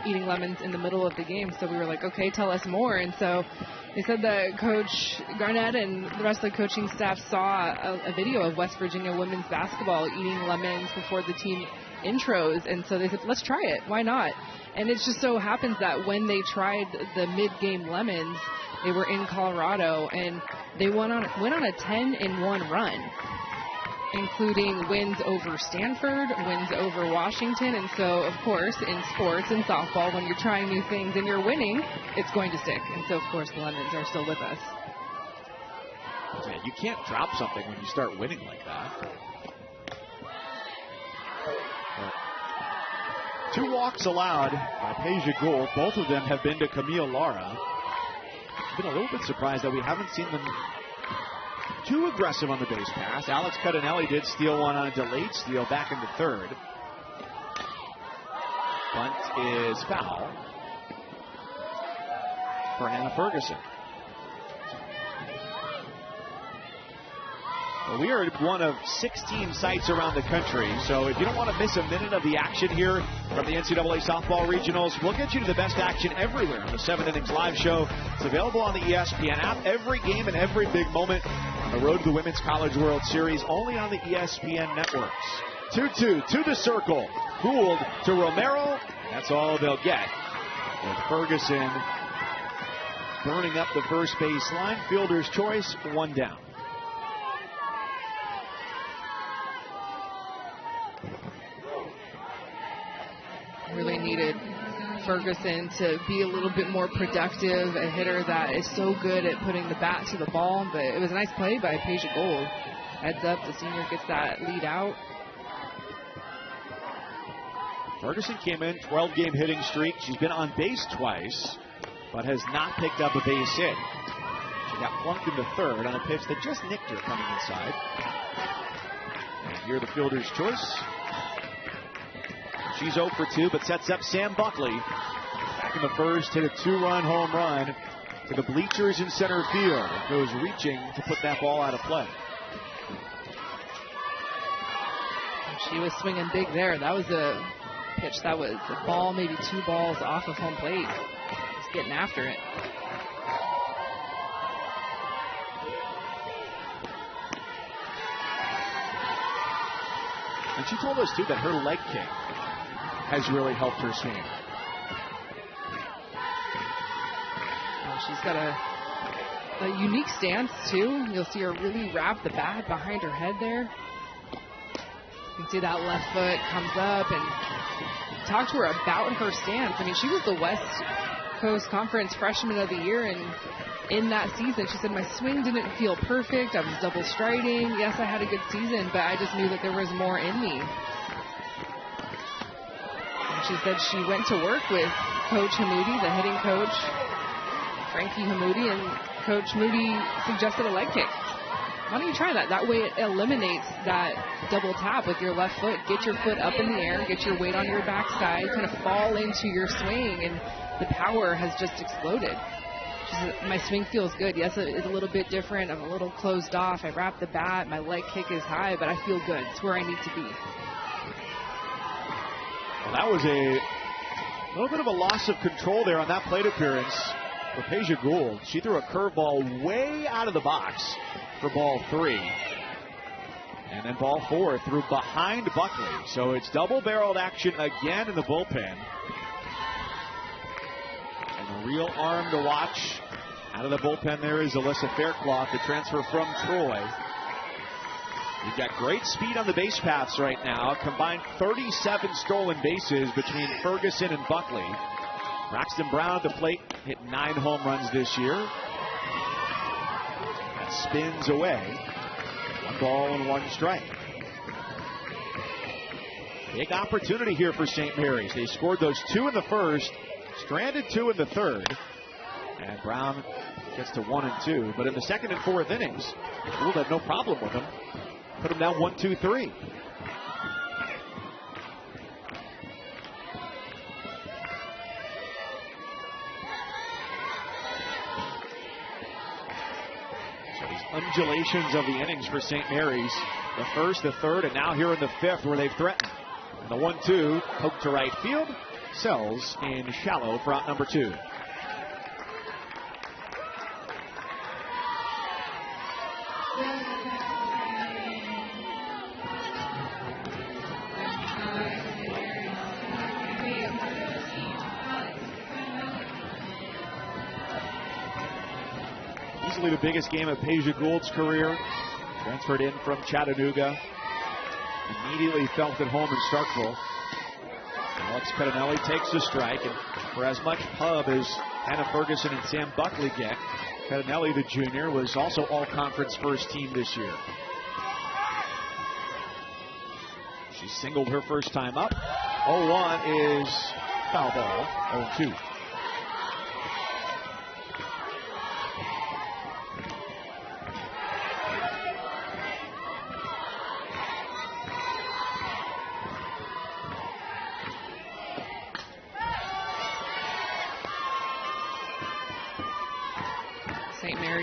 eating lemons in the middle of the game. So we were like, okay, tell us more. And so they said that Coach Garnett and the rest of the coaching staff saw a video of West Virginia women's basketball eating lemons before the team intros. And so they said, let's try it. Why not? And it just so happens that when they tried the mid-game lemons, they were in Colorado, and they went on a 10-1 run, including wins over Stanford, wins over Washington. And so, of course, in sports and softball, when you're trying new things and you're winning, it's going to stick. And so, of course, the lemons are still with us. Yeah, you can't drop something when you start winning like that. 2 walks allowed by Peja Gould. Both of them have been to Camille Lara. I've been a little bit surprised that we haven't seen them too aggressive on the base pass. Alex Cudinelli did steal one on a delayed steal back in the 3rd. Bunt is foul for Hannah Ferguson. Well, we are at one of 16 sites around the country, so if you don't want to miss a minute of the action here from the NCAA softball regionals, we'll get you to the best action everywhere on the 7 Innings Live Show. It's available on the ESPN app. Every game and every big moment on the road to the Women's College World Series, only on the ESPN networks. 2-2 to the circle. Gould to Romero. That's all they'll get. With Ferguson burning up the first base line. Fielder's choice, 1 down. Really needed Ferguson to be a little bit more productive, a hitter that is so good at putting the bat to the ball. But it was a nice play by Peja Gould. Heads up, the senior gets that lead out. Ferguson came in, 12-game hitting streak. She's been on base twice, but has not picked up a base hit. She got plunked in the 3rd on a pitch that just nicked her coming inside. And here the fielder's choice. She's 0 for 2, but sets up Sam Buckley. Back in the 1st, hit a 2-run home run to the bleachers in center field. It goes reaching to put that ball out of play. She was swinging big there. That was a pitch that was a ball, maybe 2 balls off of home plate. Just getting after it. And she told us, too, that her leg kick has really helped her swing. She's got a unique stance, too. You'll see her really wrap the bat behind her head there. You can see that left foot comes up, and talk to her about her stance. I mean, she was the West Coast Conference Freshman of the Year, and in that season, she said, my swing didn't feel perfect. I was double striding. Yes, I had a good season, but I just knew that there was more in me. And she said she went to work with Coach Hamoudi, the hitting coach, Frankie Hamoudi, and Coach Moody suggested a leg kick. Why don't you try that? That way it eliminates that double tap with your left foot. Get your foot up in the air, get your weight on your backside, kind of fall into your swing, and the power has just exploded. She said, my swing feels good. Yes, it's a little bit different. I'm a little closed off. I wrap the bat. My leg kick is high, but I feel good. It's where I need to be. Well, that was a little bit of a loss of control there on that plate appearance for Peja Gould. She threw a curveball way out of the box for ball 3. And then ball 4 threw behind Buckley. So it's double-barreled action again in the bullpen. And a real arm to watch out of the bullpen there is Alyssa Faircloth, the transfer from Troy. You've got great speed on the base paths right now. Combined 37 stolen bases between Ferguson and Buckley. Braxton Brown at the plate hit 9 home runs this year. That spins away. 1 ball and 1 strike. Big opportunity here for St. Mary's. They scored those 2 in the first, stranded 2 in the third, and Brown gets to 1 and 2. But in the second and fourth innings, Gould had no problem with him. Put him down 1-2-3. Undulations of the innings for St. Mary's. The first, the third, and now here in the fifth where they've threatened. And the 1-2, hook to right field. Sells in shallow for out number 2. The biggest game of Peja Gould's career. Transferred in from Chattanooga. Immediately felt at home in Starkville. Alex Pettinelli takes the strike, and for as much pub as Hannah Ferguson and Sam Buckley get, Pettinelli, the junior, was also all-conference first team this year. She singled her first time up. 0-1 is foul ball. 0-2.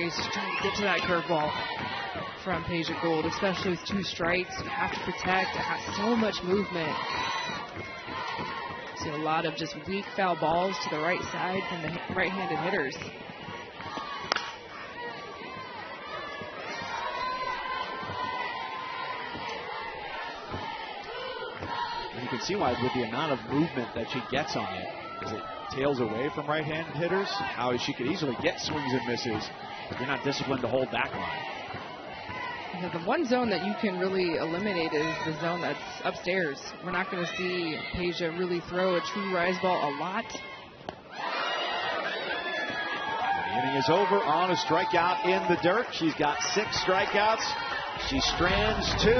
Just trying to get to that curveball from Peja Gould, especially with 2 strikes. You have to protect. It has so much movement. See a lot of just weak foul balls to the right side from the right-handed hitters. And you can see why with the amount of movement that she gets on it, as it tails away from right-handed hitters, how she could easily get swings and misses if you're not disciplined to hold back line. Yeah, the one zone that you can really eliminate is the zone that's upstairs. We're not going to see Peja really throw a true rise ball a lot. The inning is over on a strikeout in the dirt. She's got 6 strikeouts. She strands 2.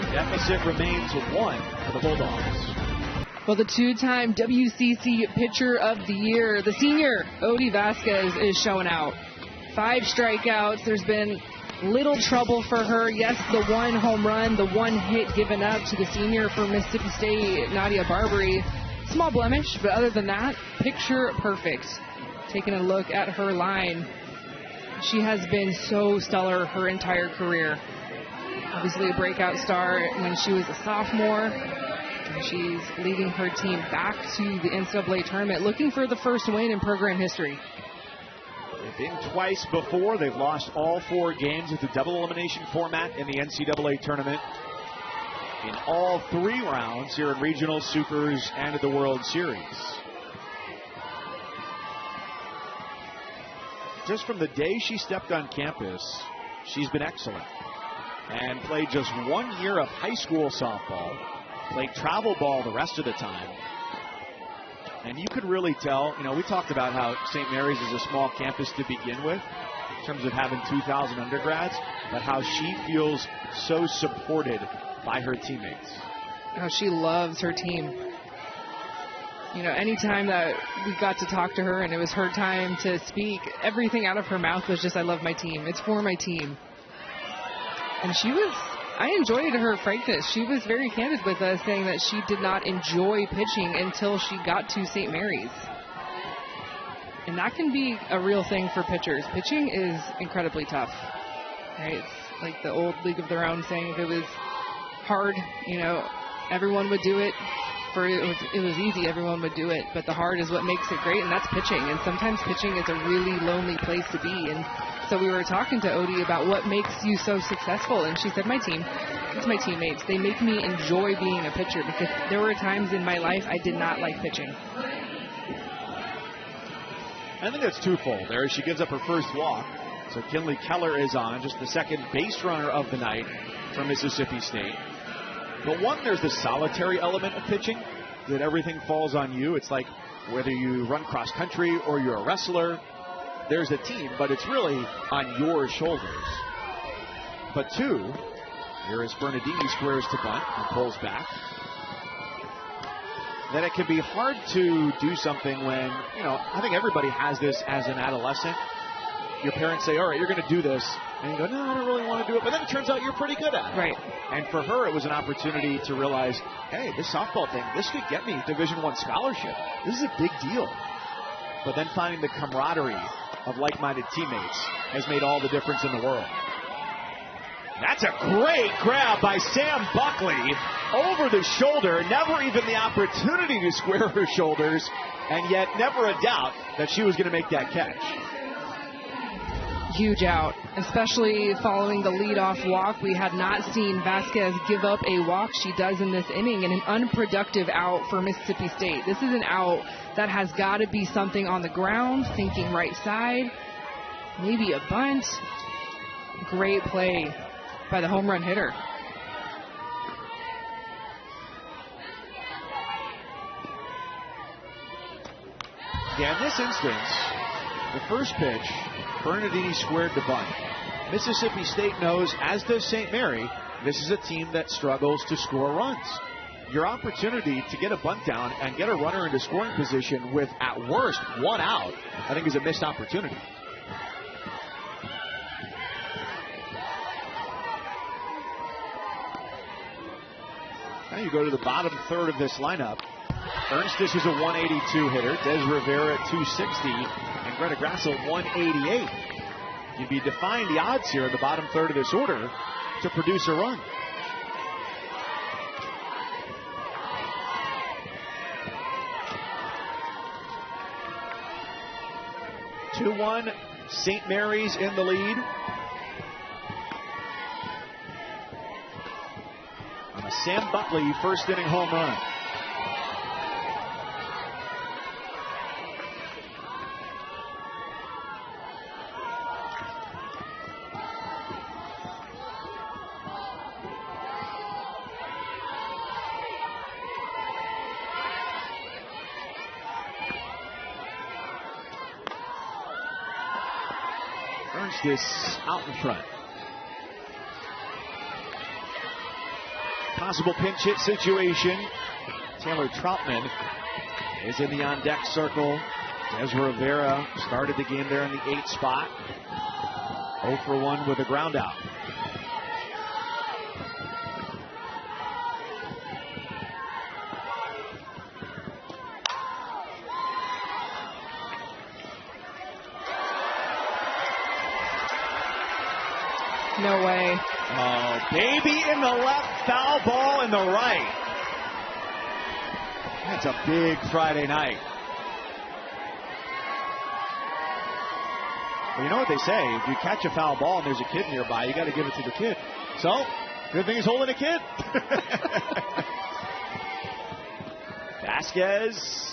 The deficit remains 1 for the Bulldogs. Well, the 2-time WCC Pitcher of the Year, the senior, Odie Vasquez, is showing out. 5 strikeouts. There's been little trouble for her. Yes, the 1 home run, the 1 hit given up to the senior for Mississippi State, Nadia Barbarie. Small blemish, but other than that, picture perfect. Taking a look at her line, she has been so stellar her entire career. Obviously a breakout star when she was a sophomore. And she's leading her team back to the NCAA tournament, looking for the first win in program history. They've been twice before. They've lost all 4 games with the double elimination format in the NCAA tournament. in all 3 rounds here in Regional, Supers, and at the World Series. Just from the day she stepped on campus, she's been excellent. And played just 1 year of high school softball, played travel ball the rest of the time. And you could really tell, we talked about how St. Mary's is a small campus to begin with, in terms of having 2,000 undergrads, but how she feels so supported by her teammates. How she loves her team. Anytime that we got to talk to her and it was her time to speak, everything out of her mouth was just, I love my team. It's for my team. And I enjoyed her frankness. She was very candid with us, saying that she did not enjoy pitching until she got to St. Mary's. And that can be a real thing for pitchers. Pitching is incredibly tough. Right? It's like the old League of Their Own saying, if it was hard, everyone would do it. It was easy, everyone would do it. But the hard is what makes it great, and that's pitching. And sometimes pitching is a really lonely place to be. And so we were talking to Odie about what makes you so successful. And she said, my team. It's my teammates. They make me enjoy being a pitcher, because there were times in my life I did not like pitching. I think that's twofold. There, she gives up her first walk. So Kinley Keller is on, just the second base runner of the night from Mississippi State. But one, there's the solitary element of pitching, that everything falls on you. It's like whether you run cross country or you're a wrestler, there's a team, but it's really on your shoulders. But 2, here is Bernardini squares to bunt and pulls back. Then it can be hard to do something when, I think everybody has this as an adolescent. Your parents say, all right, you're going to do this. And you go, no, I don't really want to do it. But then it turns out you're pretty good at it. Right. And for her, it was an opportunity to realize, hey, this softball thing, this could get me Division I scholarship. This is a big deal. But then finding the camaraderie of like-minded teammates has made all the difference in the world. That's a great grab by Sam Buckley over the shoulder. Never even the opportunity to square her shoulders, and yet never a doubt that she was going to make that catch. Huge out, especially following the leadoff walk. We had not seen Vasquez give up a walk. She does in this inning, and an unproductive out for Mississippi State. This is an out that has got to be something on the ground, thinking right side, maybe a bunt. Great play by the home run hitter. Yeah, in this instance, the first pitch, Bernardini squared the bunt. Mississippi State knows, as does St. Mary, this is a team that struggles to score runs. Your opportunity to get a bunt down and get a runner into scoring position with, at worst, 1 out, I think is a missed opportunity. Now you go to the bottom third of this lineup. Ernstis is a 182 hitter, Des Rivera at 260, and Greta Grasso 188. You'd be defying the odds here in the bottom third of this order to produce a run. (2-1), St. Mary's in the lead. On a Sam Buckley first inning home run. Ernstis out in front. Possible pinch hit situation. Taylor Troutman is in the on-deck circle. Des Rivera started the game there in the 8th spot. 0 for 1 with a ground out. No way. Oh, baby in the left, foul ball in the right. That's a big Friday night. Well, you know what they say, if you catch a foul ball and there's a kid nearby, you got to give it to the kid. So, Good thing he's holding a kid. Vasquez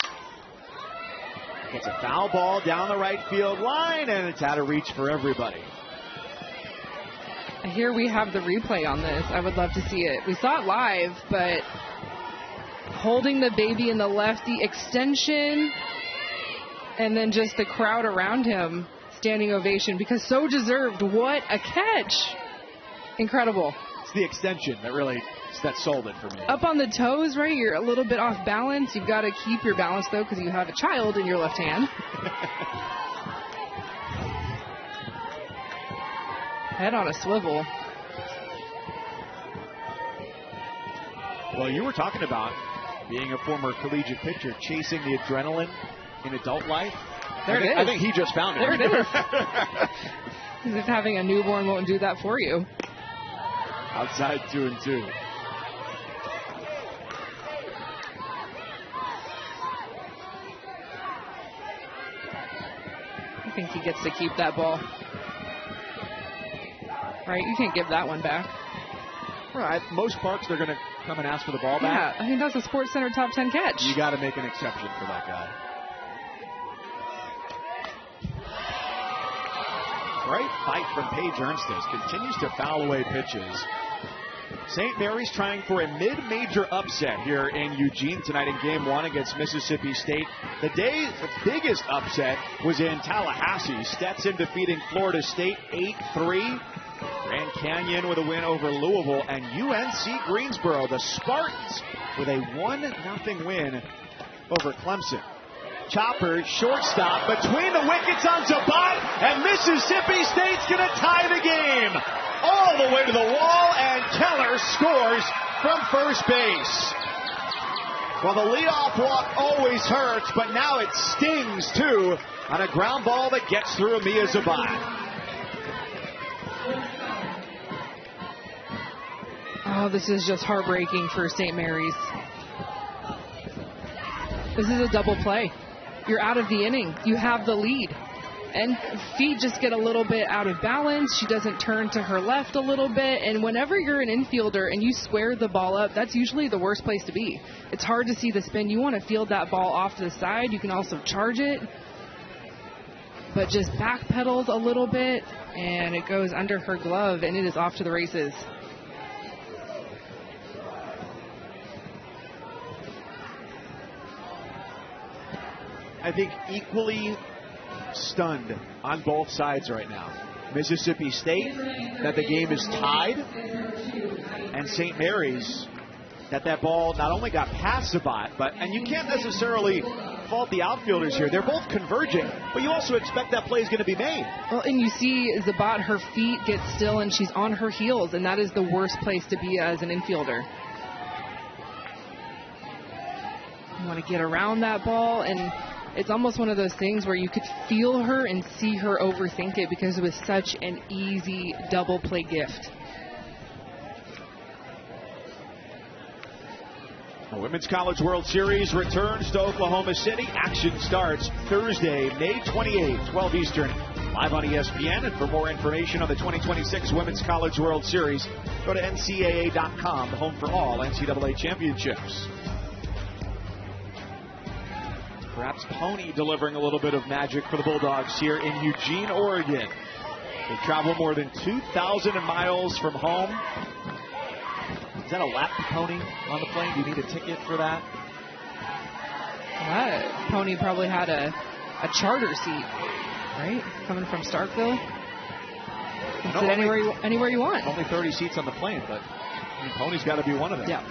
gets a foul ball down the right field line, and it's out of reach for everybody. Here we have the replay on this. I would love to see it. We saw it live, but holding the baby in the lefty extension, and then just the crowd around him, standing ovation, because so deserved. What a catch. Incredible. It's the extension that sold it for me. Up on the toes, right? You're a little bit off balance. You've got to keep your balance, though, because you have a child in your left hand. Head on a swivel. Well, you were talking about being a former collegiate pitcher, chasing the adrenaline in adult life. There it is. I think he just found it. There it is. As if having a newborn won't do that for you. Outside 2-2. I think he gets to keep that ball. Right? You can't give that one back. Right. Most parks, they're going to come and ask for the ball back. Yeah, I mean, that's a Sports Center top 10 catch. You got to make an exception for that guy. Great fight from Paige Ernstes. Continues to foul away pitches. St. Mary's trying for a mid-major upset here in Eugene tonight in Game 1 against Mississippi State. The day's biggest upset was in Tallahassee. Stetson defeating Florida State 8-3. Grand Canyon with a win over Louisville, and UNC Greensboro, the Spartans, with a 1-0 win over Clemson. Chopper, shortstop, between the wickets on Zabat, and Mississippi State's going to tie the game. All the way to the wall, and Keller scores from first base. Well, the leadoff walk always hurts, but now it stings, too, on a ground ball that gets through Amia Zabat. Oh, this is just heartbreaking for St. Mary's. This is a double play. You're out of the inning. You have the lead. And feet just get a little bit out of balance. She doesn't turn to her left a little bit. And whenever you're an infielder and you square the ball up, that's usually the worst place to be. It's hard to see the spin. You want to field that ball off to the side. You can also charge it. But just backpedaled a little bit, and it goes under her glove, and it is off to the races. I think equally stunned on both sides right now. Mississippi State, that the game is tied, and St. Mary's, that ball not only got past Zabat, and you can't necessarily fault the outfielders here. They're both converging, but you also expect that play is going to be made. Well, and you see Zabat, her feet get still, and she's on her heels, and that is the worst place to be as an infielder. You want to get around that ball, and it's almost one of those things where you could feel her and see her overthink it because it was such an easy double play gift. The Women's College World Series returns to Oklahoma City. Action starts Thursday, May 28th, 12 Eastern, live on ESPN. And for more information on the 2026 Women's College World Series, go to NCAA.com, the home for all NCAA championships. Perhaps Pony delivering a little bit of magic for the Bulldogs here in Eugene, Oregon. They travel more than 2,000 miles from home. Is that a lap Pony on the plane? Do you need a ticket for that? Pony probably had a charter seat, right? Coming from Starkville. You can sit anywhere you want. Only 30 seats on the plane, but Pony's got to be one of them. Yeah.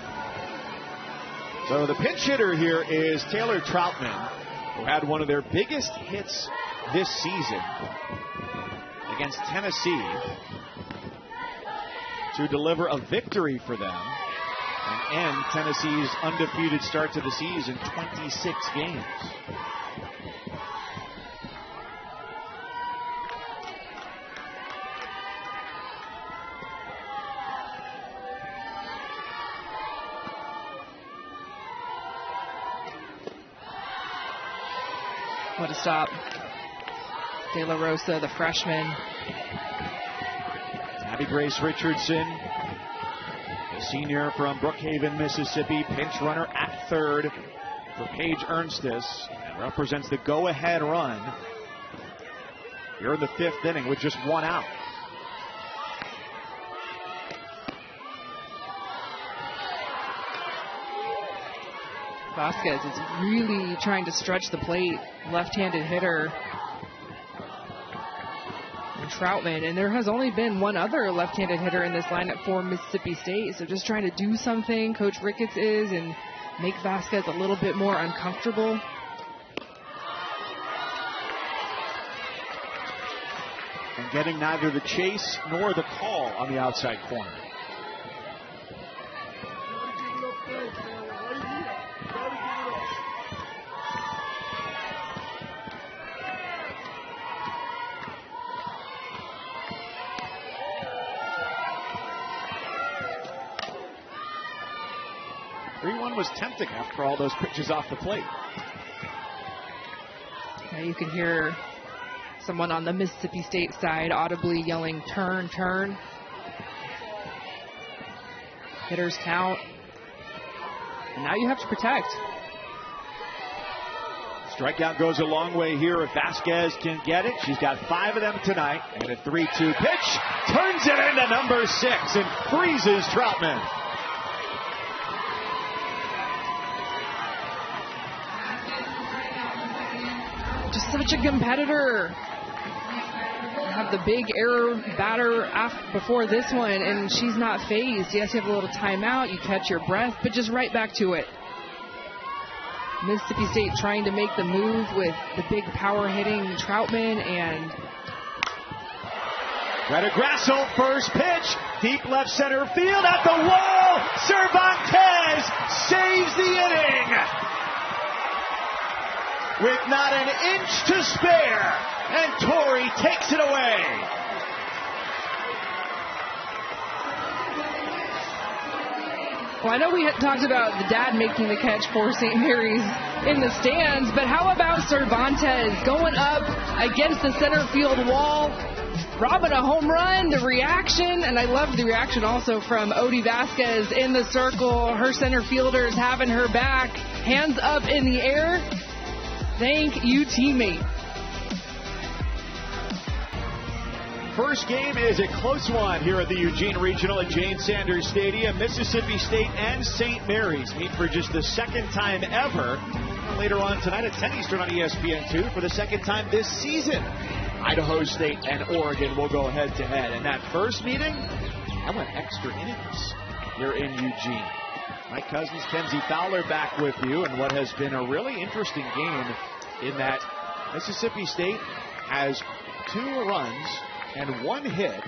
So the pinch hitter here is Taylor Troutman, who had one of their biggest hits this season against Tennessee to deliver a victory for them and end Tennessee's undefeated start to the season, 26 games. What a stop. De La Rosa, the freshman. Abby Grace Richardson Senior from Brookhaven, Mississippi, pinch runner at third for Paige Ernstis, and represents the go-ahead run here in the 5th inning with just 1 out. Vasquez is really trying to stretch the plate, left-handed hitter. And Troutman, and there has only been one other left-handed hitter in this lineup for Mississippi State, so just trying to do something, Coach Ricketts is, and make Vasquez a little bit more uncomfortable. And getting neither the chase nor the call on the outside corner. Was tempting after all those pitches off the plate. Now you can hear someone on the Mississippi State side audibly yelling, "Turn, turn." Hitters count. And now you have to protect. Strikeout goes a long way here if Vasquez can get it. She's got 5 of them tonight. And a 3-2 pitch turns it into number 6 and freezes Troutman. Just such a competitor. Have the big error batter before this one, and she's not phased. Yes, you have a little timeout, you catch your breath, but just right back to it. Mississippi State trying to make the move with the big power hitting Troutman, and Greta Grasso, first pitch, deep left center field at the wall. Cervantes saves the inning with not an inch to spare, and Torrey takes it away. Well, I know we had talked about the dad making the catch for St. Mary's in the stands, but how about Cervantes going up against the center field wall, robbing a home run, the reaction, and I love the reaction also from Odie Vasquez in the circle, her center fielders having her back, hands up in the air. Thank you, teammate. First game is a close one here at the Eugene Regional at Jane Sanders Stadium. Mississippi State and St. Mary's meet for just the second time ever. And later on tonight at 10 Eastern on ESPN2 for the second time this season. Idaho State and Oregon will go head-to-head. And that first meeting, I went extra innings here in Eugene. Mike Cousins, Kenzie Fowler back with you, and what has been a really interesting game in that Mississippi State has 2 runs and 1 hit,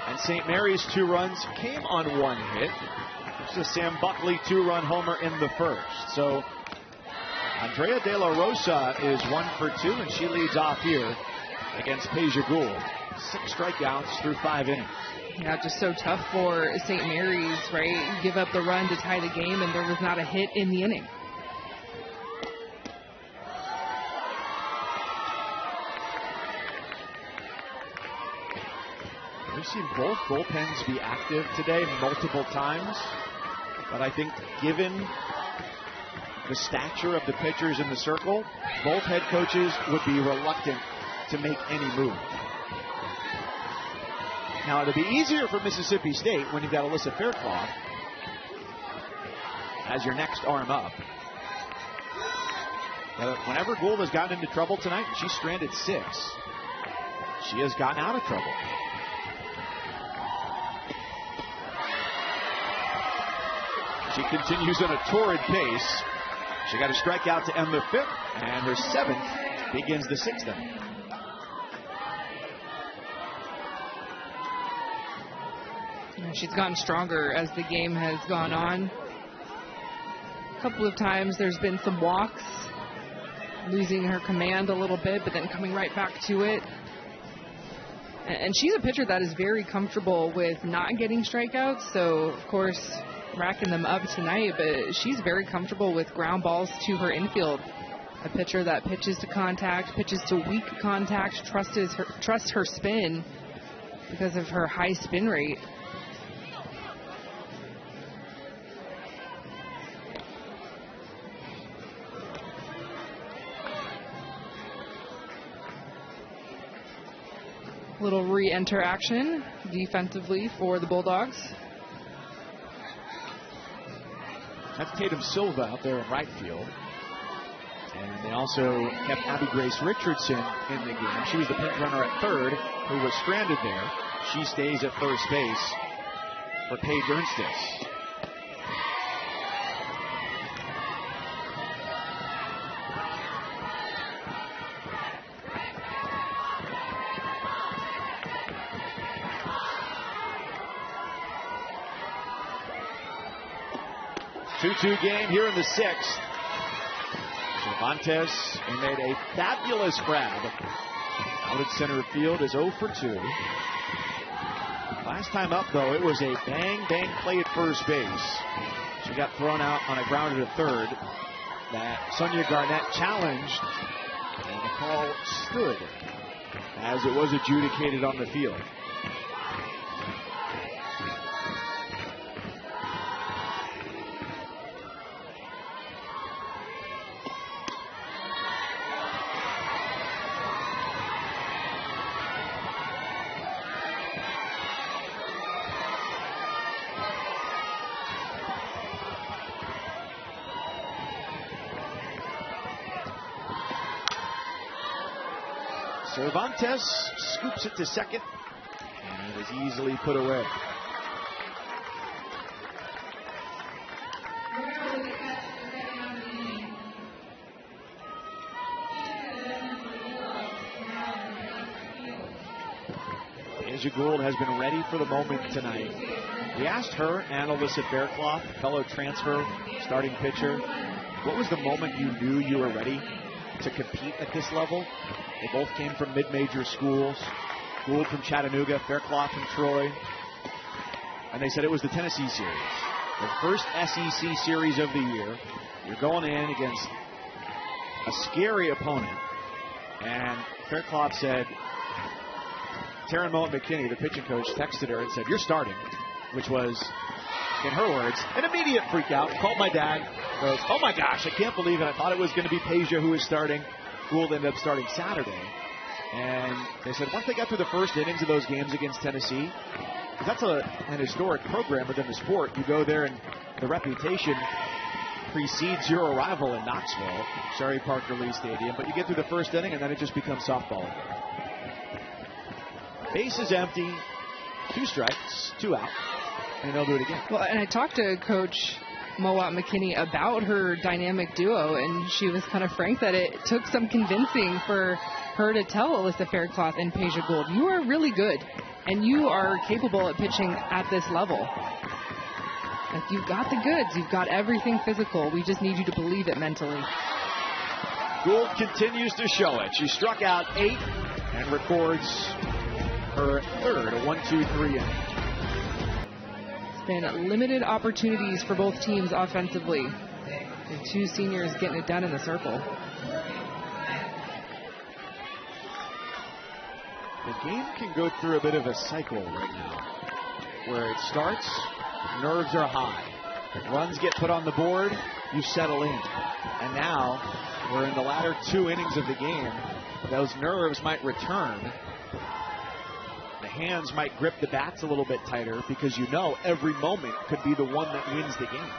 and St. Mary's 2 runs came on 1 hit. It's a Sam Buckley 2-run homer in the first. So Andrea De La Rosa is 1 for 2, and she leads off here against Peja Gould. 6 strikeouts through 5 innings. Yeah, just so tough for St. Mary's, right? Give up the run to tie the game, and there was not a hit in the inning. We've seen both bullpens be active today multiple times, but I think given the stature of the pitchers in the circle, both head coaches would be reluctant to make any move. Now, it'll be easier for Mississippi State when you've got Alyssa Faircloth as your next arm up. Whenever Gould has gotten into trouble tonight, and she's stranded 6, she has gotten out of trouble. She continues on a torrid pace. She got a strikeout to end the 5th, and her 7th begins the 6th inning. She's gotten stronger as the game has gone on. A couple of times there's been some walks, losing her command a little bit, but then coming right back to it. And she's a pitcher that is very comfortable with not getting strikeouts, so of course racking them up tonight, but she's very comfortable with ground balls to her infield. A pitcher that pitches to contact, pitches to weak contact, trusts her spin because of her high spin rate. Little re-enter action defensively for the Bulldogs. That's Tatum Silva out there in right field. And they also kept Abby Grace Richardson in the game. She was the pinch runner at third, who was stranded there. She stays at first base for Paige Ernstis. Two-two game here in the sixth. Cervantes made a fabulous grab out at center field, is 0 for 2. Last time up, though, it was a bang play at first base. She got thrown out on a grounder to third that Sonia Garnett challenged, and the call stood as it was adjudicated on the field. Cervantes scoops it to second, and it is easily put away. Asia Gould has been ready for the moment tonight. We asked her and Alyssa Faircloth, fellow transfer starting pitcher, what was the moment you knew you were ready to compete at this level? They both came from mid-major schools. Gould from Chattanooga, Faircloth from Troy. And they said it was the Tennessee series. The first SEC series of the year. You're going in against a scary opponent. And Faircloth said, Taryn Mullen-McKinney, the pitching coach, texted her and said, "You're starting," which was, in her words, an immediate freak out. Called my dad, goes, "Oh my gosh, I can't believe it. I thought it was going to be Peja who was starting." Gould ended up starting Saturday. And they said once they got through the first innings of those games against Tennessee, because that's an historic program within the sport. You go there and the reputation precedes your arrival in Knoxville, Sherry Parker Lee Stadium, but you get through the first inning and then it just becomes softball again. Base is empty, 2 strikes, 2 out, and they'll do it again. Well, and I talked to Coach Mowat McKinney about her dynamic duo, and she was kind of frank that it took some convincing for her to tell Alyssa Faircloth and Peja Gould, you are really good, and you are capable at pitching at this level. Like, you've got the goods, you've got everything physical, we just need you to believe it mentally. Gould continues to show it. She struck out 8 and records her third, a 1-2-3 inning. Been limited opportunities for both teams offensively. The 2 seniors getting it done in the circle. The game can go through a bit of a cycle right now, where it starts, nerves are high. Runs get put on the board, you settle in. And now, we're in the latter 2 innings of the game. Those nerves might return. The hands might grip the bats a little bit tighter because you know every moment could be the one that wins the game.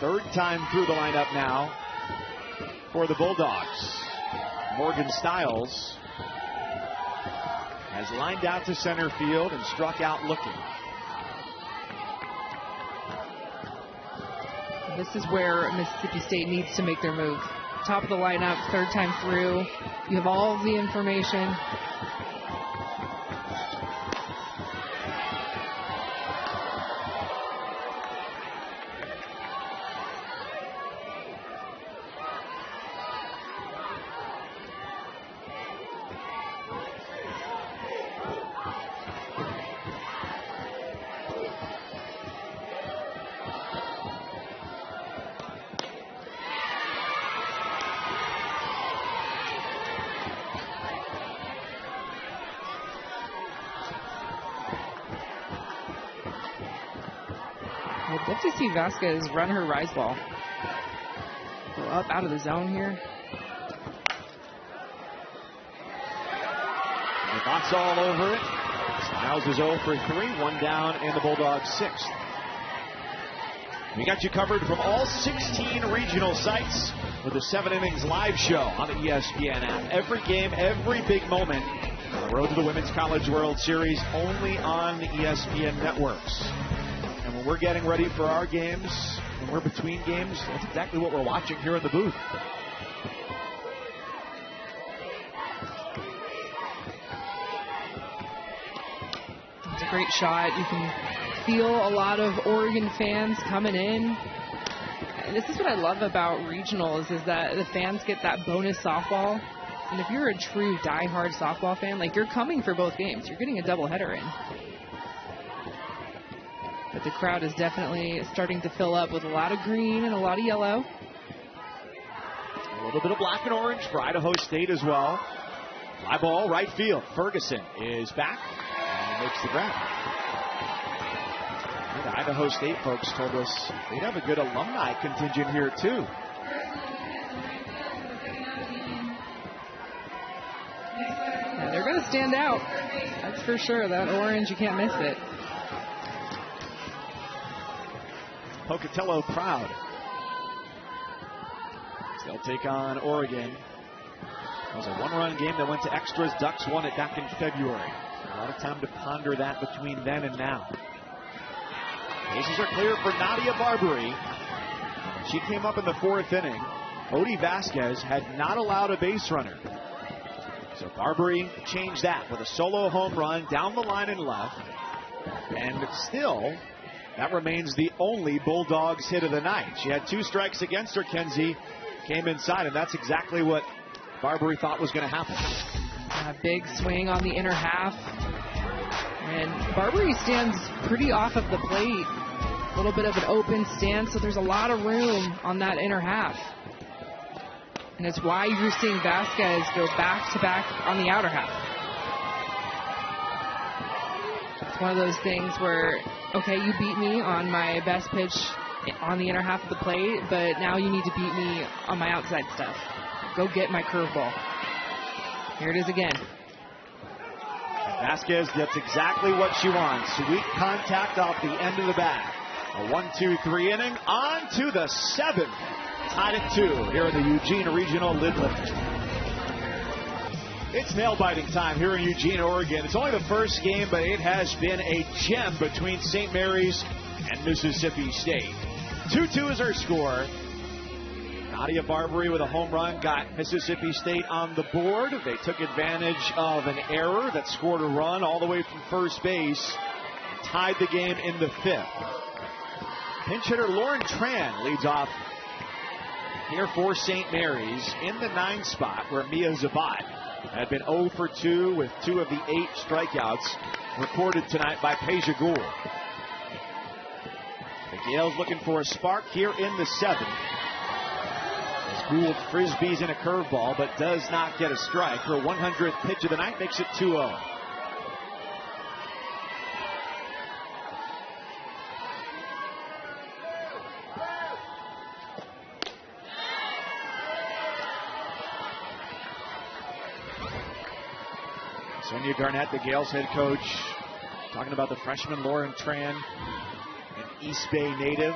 Third time through the lineup now for the Bulldogs. Morgan Stiles has lined out to center field and struck out looking. This is where Mississippi State needs to make their move. Top of the lineup, third time through. You have all of the information. I'd love to see Vasquez run her rise ball. Go up out of the zone here. Knots all over it. Styles is 0 for 3, 1 down in the Bulldogs' 6th. We got you covered from all 16 regional sites with the 7 Innings live show on the ESPN app. Every game, every big moment on the road to the Women's College World Series, only on the ESPN networks. And when we're getting ready for our games, when we're between games, that's exactly what we're watching here in the booth. It's a great shot. You can feel a lot of Oregon fans coming in. And this is what I love about regionals, is that the fans get that bonus softball. And if you're a true diehard softball fan, like, you're coming for both games. You're getting a doubleheader in. But the crowd is definitely starting to fill up with a lot of green and a lot of yellow. A little bit of black and orange for Idaho State as well. Fly ball, right field. Ferguson is back and makes the grab. The Idaho State folks told us they'd have a good alumni contingent here, too. Yeah, they're going to stand out. That's for sure. That orange, you can't miss it. Pocatello proud. They'll take on Oregon. It was a one-run game that went to extras. Ducks won it back in February. A lot of time to ponder that between then and now. Bases are clear for Nadia Barbarie. She came up in the 4th inning. Odie Vasquez had not allowed a base runner. So Barbarie changed that with a solo home run down the line and left. And still, that remains the only Bulldogs hit of the night. She had 2 strikes against her. Kenzie came inside, and that's exactly what Barbarie thought was going to happen. A big swing on the inner half. And Barbarie stands pretty off of the plate. A little bit of an open stance, so there's a lot of room on that inner half. And it's why you're seeing Vasquez go back-to-back on the outer half. It's one of those things where, okay, you beat me on my best pitch on the inner half of the plate, but now you need to beat me on my outside stuff. Go get my curveball. Here it is again. Vasquez gets exactly what she wants. Sweet contact off the end of the bat. A 1-2-3 inning. On to the 7th. Tied at 2 here in the Eugene Regional Lid Lift. It's nail-biting time here in Eugene, Oregon. It's only the first game, but it has been a gem between St. Mary's and Mississippi State. 2-2 is our score. Nadia Barbarie with a home run got Mississippi State on the board. They took advantage of an error that scored a run all the way from first base. Tied the game in the 5th. Pinch hitter Lauren Tran leads off here for St. Mary's in the 9 spot, where Mia Zabat had been 0 for 2 with 2 of the 8 strikeouts recorded tonight by Peja Gould. The Gales looking for a spark here in the 7th. As Gould frisbees in a curveball, but does not get a strike. Her 100th pitch of the night makes it 2-0. Sonia Garnett, the Gales head coach, talking about the freshman Lauren Tran, an East Bay native.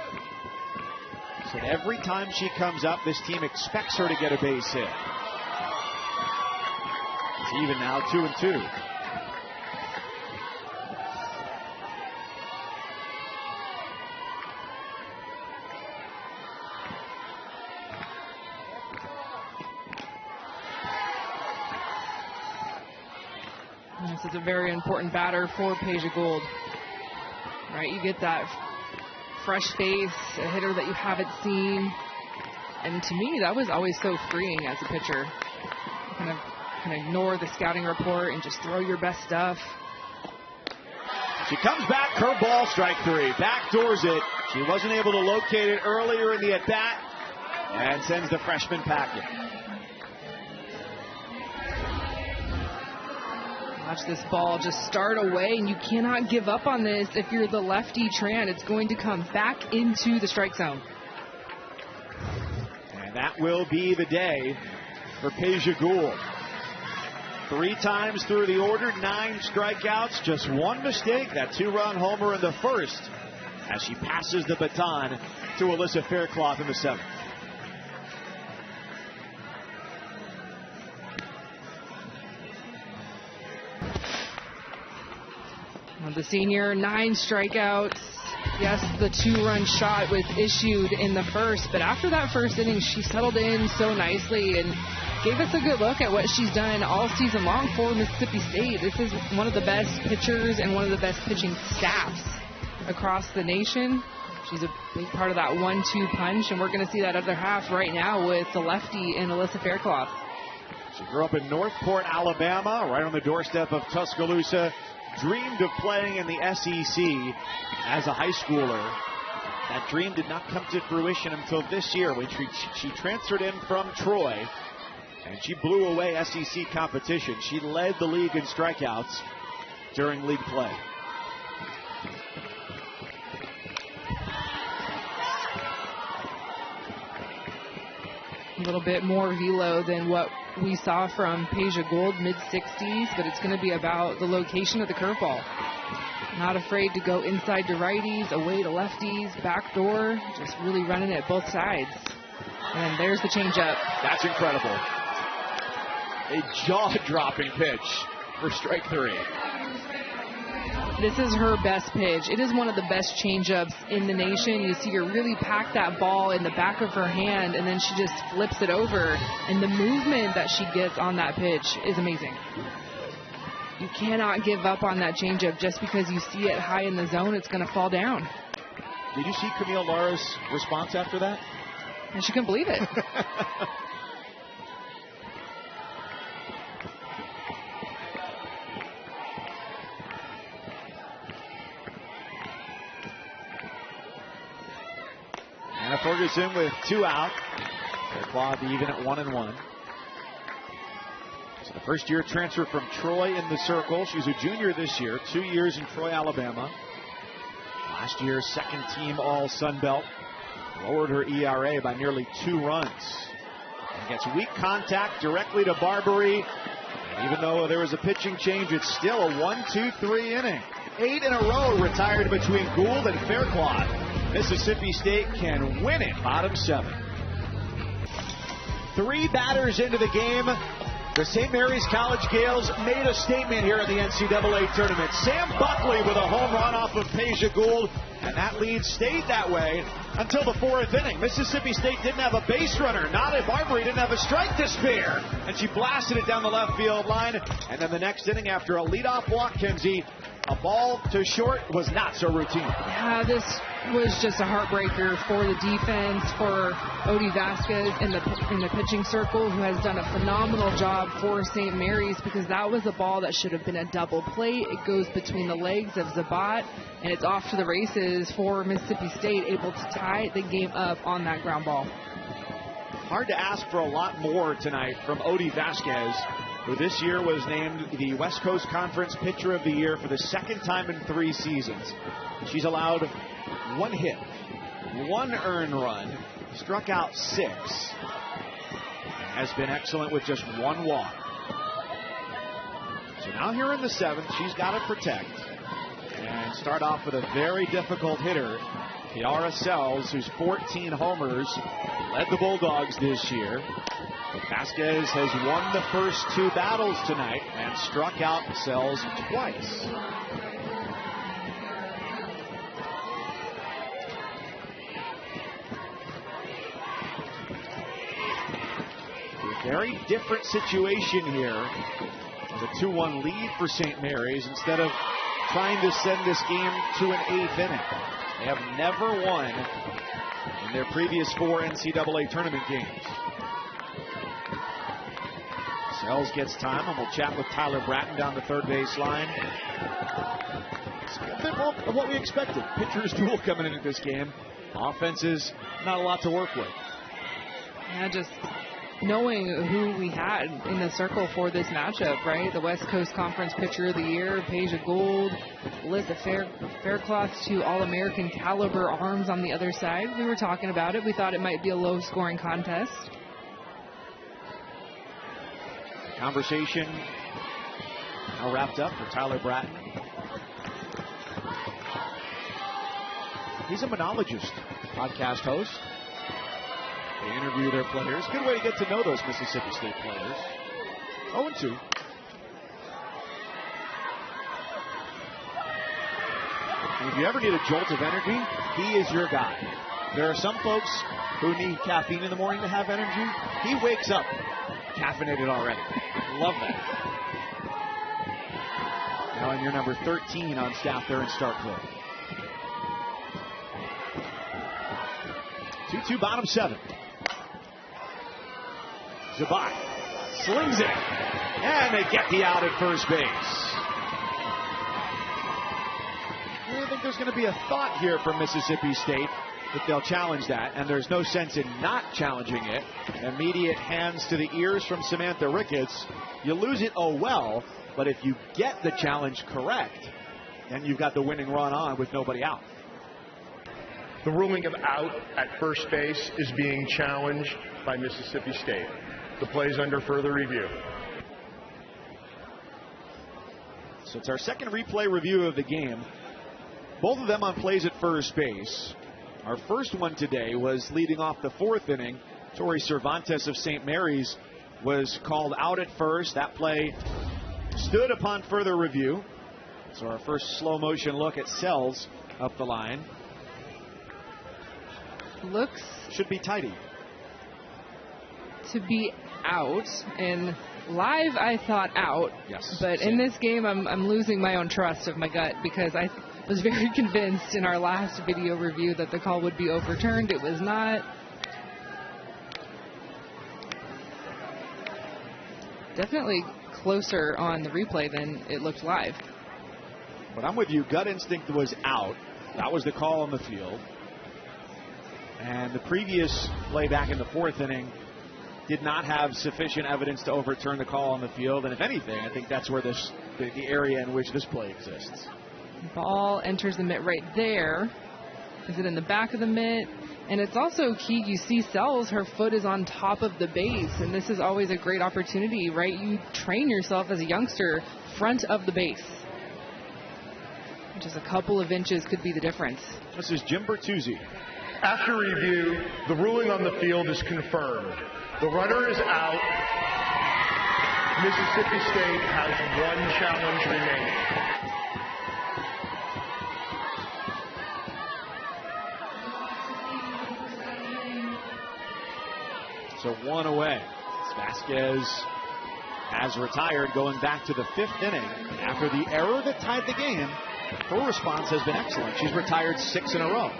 Said every time she comes up, this team expects her to get a base hit. It's even now, 2-2. This is a very important batter for Peja Gould. Right, you get that fresh face, a hitter that you haven't seen. And to me, that was always so freeing as a pitcher. You kind of ignore the scouting report and just throw your best stuff. She comes back, curveball, strike 3. Backdoors it. She wasn't able to locate it earlier in the at-bat and sends the freshman packing. Watch this ball just start away, and you cannot give up on this. If you're the lefty Tran, it's going to come back into the strike zone. And that will be the day for Peja Gould. 3 times through the order, 9 strikeouts, just 1 mistake, that 2-run homer in the first, as she passes the baton to Alyssa Faircloth in the 7th. The senior, 9 strikeouts. Yes, the 2-run shot was issued in the first, but after that first inning, she settled in so nicely and gave us a good look at what she's done all season long for Mississippi State. This is one of the best pitchers and one of the best pitching staffs across the nation. She's a big part of that 1-2 punch, and we're going to see that other half right now with the lefty in Alyssa Faircloth. She grew up in Northport, Alabama, right on the doorstep of Tuscaloosa. Dreamed of playing in the SEC as a high schooler. That dream did not come to fruition until this year when she transferred in from Troy, and she blew away SEC competition. She led the league in strikeouts during league play. A little bit more velo than what we saw from Peja Gould, mid-60s, but it's going to be about the location of the curveball. Not afraid to go inside to righties, away to lefties, backdoor, just really running it both sides. And there's the changeup. That's incredible. A jaw-dropping pitch for strike 3. This is her best pitch. It is one of the best changeups in the nation. You see her really pack that ball in the back of her hand, and then she just flips it over. And the movement that she gets on that pitch is amazing. You cannot give up on that changeup just because you see it high in the zone. It's going to fall down. Did you see Camille Lara's response after that? And she couldn't believe it. Anna Ferguson with 2 out. Faircloth even at 1-1. So the first-year transfer from Troy in the circle. She's a junior this year, 2 years in Troy, Alabama. Last year, second-team All-Sun Belt. Lowered her ERA by nearly 2 runs. And gets weak contact directly to Barbarie. And even though there was a pitching change, it's still a 1-2-3 inning. 8 in a row retired between Gould and Faircloth. Mississippi State can win it, bottom 7. 3 batters into the game. The St. Mary's College Gales made a statement here in the NCAA tournament. Sam Buckley with a home run off of Peja Gould, and that lead stayed that way until the 4th inning. Mississippi State didn't have a base runner. Nada Barbarie didn't have a strike to spare, and she blasted it down the left field line. And then the next inning, after a leadoff walk, Kenzie, a ball to short was not so routine. Yeah, this was just a heartbreaker for the defense, for Odie Vasquez in the pitching circle, who has done a phenomenal job for St. Mary's, because that was a ball that should have been a double play. It goes between the legs of Zabat, and it's off to the races for Mississippi State, able to tie the game up on that ground ball. Hard to ask for a lot more tonight from Odie Vasquez, who this year was named the West Coast Conference Pitcher of the Year for the 2nd time in 3 seasons. She's allowed 1 hit, 1 earned run, struck out 6, has been excellent with just 1 walk. So now here in the 7th, she's got to protect and start off with a very difficult hitter, Kiara Sells, who's 14 homers, led the Bulldogs this year. Vasquez has won the first 2 battles tonight and struck out Sells twice. A very different situation here. The 2-1 lead for St. Mary's instead of trying to send this game to an 8th inning. They have never won in their previous 4 NCAA tournament games. Sells gets time, and we'll chat with Tyler Bratton down the third base line. It's a bit more of what we expected. Pitcher's duel coming into this game. Offenses, not a lot to work with. Yeah, just knowing who we had in the circle for this matchup, right? The West Coast Conference Pitcher of the Year, Peja Gould, Alyssa Faircloth, 2 All-American caliber arms on the other side. We were talking about it. We thought it might be a low-scoring contest. Conversation Now wrapped up for Tyler Bratton. He's a monologist, podcast host. They interview their players. Good way to get to know those Mississippi State players. 0-2. And if you ever need a jolt of energy, he is your guy. There are some folks who need caffeine in the morning to have energy. He wakes up caffeinated already. Love that. Now in your number 13 on staff there in Starkville. 2-2 bottom 7. Zabat slings it. And they get the out at first base. I really think there's going to be a thought here from Mississippi State that they'll challenge that, and there's no sense in not challenging it. Immediate hands to the ears from Samantha Ricketts. You lose it, oh well, but if you get the challenge correct, then you've got the winning run on with nobody out. The ruling of out at first base is being challenged by Mississippi State. The play's under further review. So it's our second replay review of the game. Both of them on plays at first base. Our first one today was leading off the 4th inning. Tori Cervantes of St. Mary's was called out at first. That play stood upon further review. So our first slow motion look at Sells up the line. Looks should be tidy to be out, and live I thought out. Yes. But in this game I'm losing my own trust of my gut, because I was very convinced in our last video review that the call would be overturned. It was not. Definitely closer on the replay than it looked live. But I'm with you. Gut instinct was out. That was the call on the field. And the previous play back in the 4th inning did not have sufficient evidence to overturn the call on the field. And if anything, I think that's where the area in which this play exists. Ball enters the mitt right there. Is it in the back of the mitt? And it's also key, you see Sells, her foot is on top of the base, and this is always a great opportunity, right? You train yourself as a youngster front of the base. Just a couple of inches could be the difference. This is Jim Bertuzzi. After review, the ruling on the field is confirmed. The runner is out. Mississippi State has one challenge remaining. So one away. Vasquez has retired, going back to the 5th inning. After the error that tied the game, her response has been excellent. She's retired 6 in a row.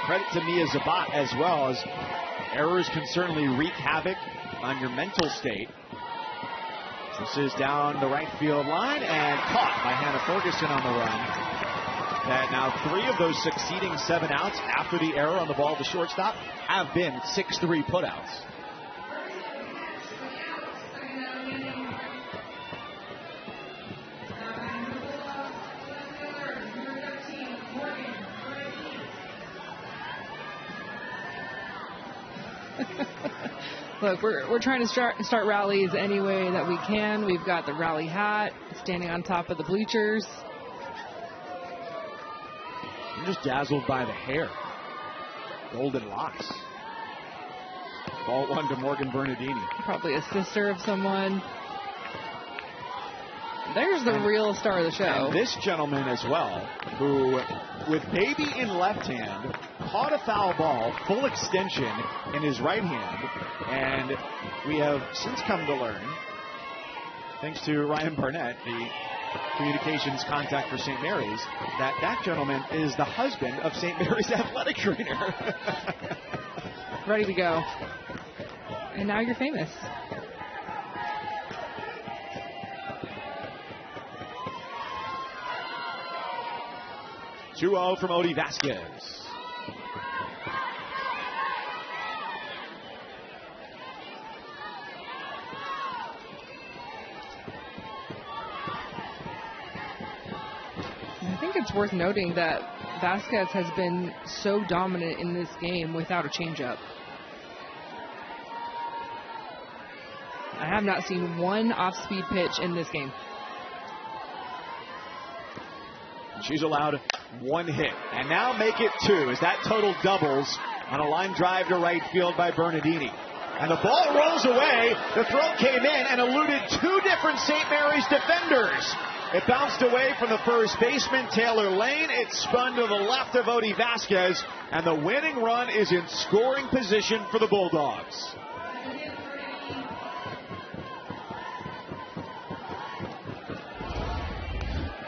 Credit to Mia Zabat as well, as errors can certainly wreak havoc on your mental state. This is down the right field line and caught by Hannah Ferguson on the run. And now 3 of those succeeding 7 outs after the error on the ball of the shortstop have been 6-3 putouts. Look, we're trying to start rallies any way that we can. We've got the rally hat standing on top of the bleachers. I'm just dazzled by the hair. Golden locks. Ball 1 to Morgan Bernardini. Probably a sister of someone. There's the real star of the show. And this gentleman as well, who, with baby in left hand, caught a foul ball, full extension in his right hand. And we have since come to learn, thanks to Ryan Barnett, the communications contact for St. Mary's, that gentleman is the husband of St. Mary's athletic trainer. Ready to go. And now you're famous. (2-0) from Odie Vasquez. I think it's worth noting that Vasquez has been so dominant in this game without a changeup. I have not seen one off-speed pitch in this game. She's allowed one hit, and now make it two as that total doubles on a line drive to right field by Bernardini. And the ball rolls away. The throw came in and eluded two different St. Mary's defenders. It bounced away from the first baseman, Taylor Lane. It spun to the left of Odie Vasquez, and the winning run is in scoring position for the Bulldogs.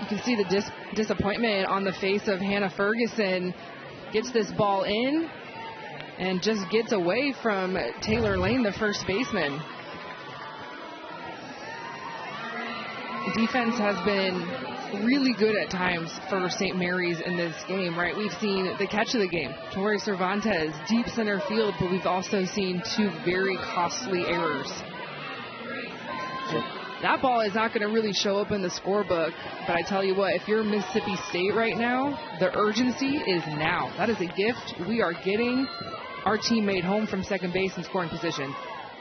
You can see the disappointment on the face of Hannah Ferguson. Gets this ball in and just gets away from Taylor Lane, the first baseman. Defense has been really good at times for St. Mary's in this game, right? We've seen the catch of the game, Tori Cervantes, deep center field, but we've also seen two very costly errors. So that ball is not going to really show up in the scorebook, but I tell you what, if you're Mississippi State right now, the urgency is now. That is a gift we are getting our teammate home from second base in scoring position.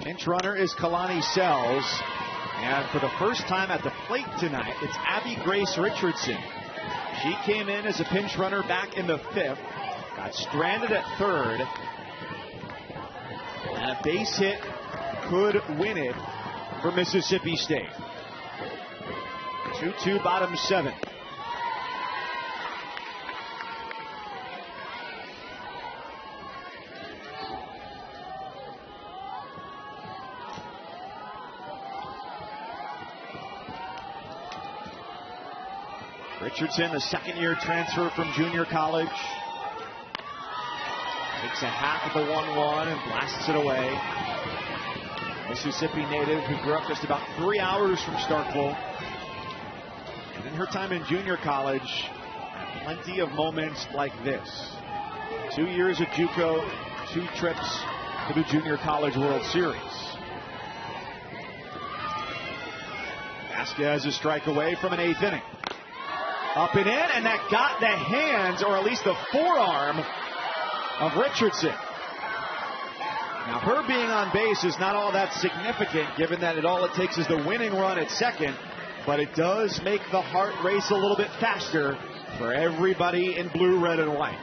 Pinch runner is Kalani Sells. And for the first time at the plate tonight, it's Abby Grace Richardson. She came in as a pinch runner back in the fifth, got stranded at third, and a base hit could win it for Mississippi State. 2-2 bottom seven. Richardson, the second-year transfer from junior college. Takes a half of the 1-1 and blasts it away. Mississippi native who grew up just about 3 hours from Starkville. And in her time in junior college, plenty of moments like this. 2 years at JUCO, 2 trips to the Junior College World Series. Vasquez a strike away from an eighth inning. Up and in, and that got the hands, or at least the forearm, of Richardson. Now, her being on base is not all that significant, given that all it takes is the winning run at second, but it does make the heart race a little bit faster for everybody in blue, red, and white.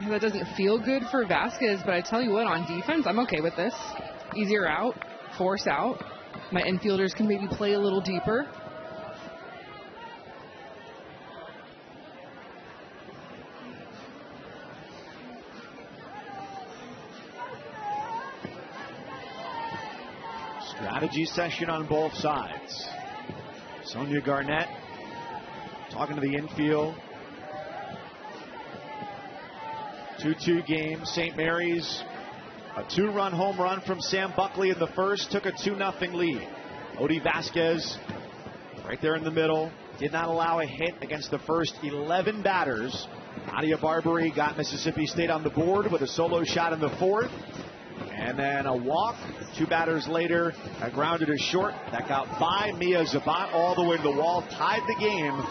That doesn't feel good for Vasquez, but I tell you what, on defense, I'm okay with this. Easier out, force out. My infielders can maybe play a little deeper. Strategy session on both sides. Sonia Garnett talking to the infield. 2-2 game. St. Mary's, a 2-run home run from Sam Buckley in the first, took a 2-0 lead. Odie Vasquez right there in the middle. Did not allow a hit against the first 11 batters. Nadia Barbarie got Mississippi State on the board with a solo shot in the fourth. And then a walk. 2 batters later, a grounder to short. That got by Mia Zabat all the way to the wall. Tied the game.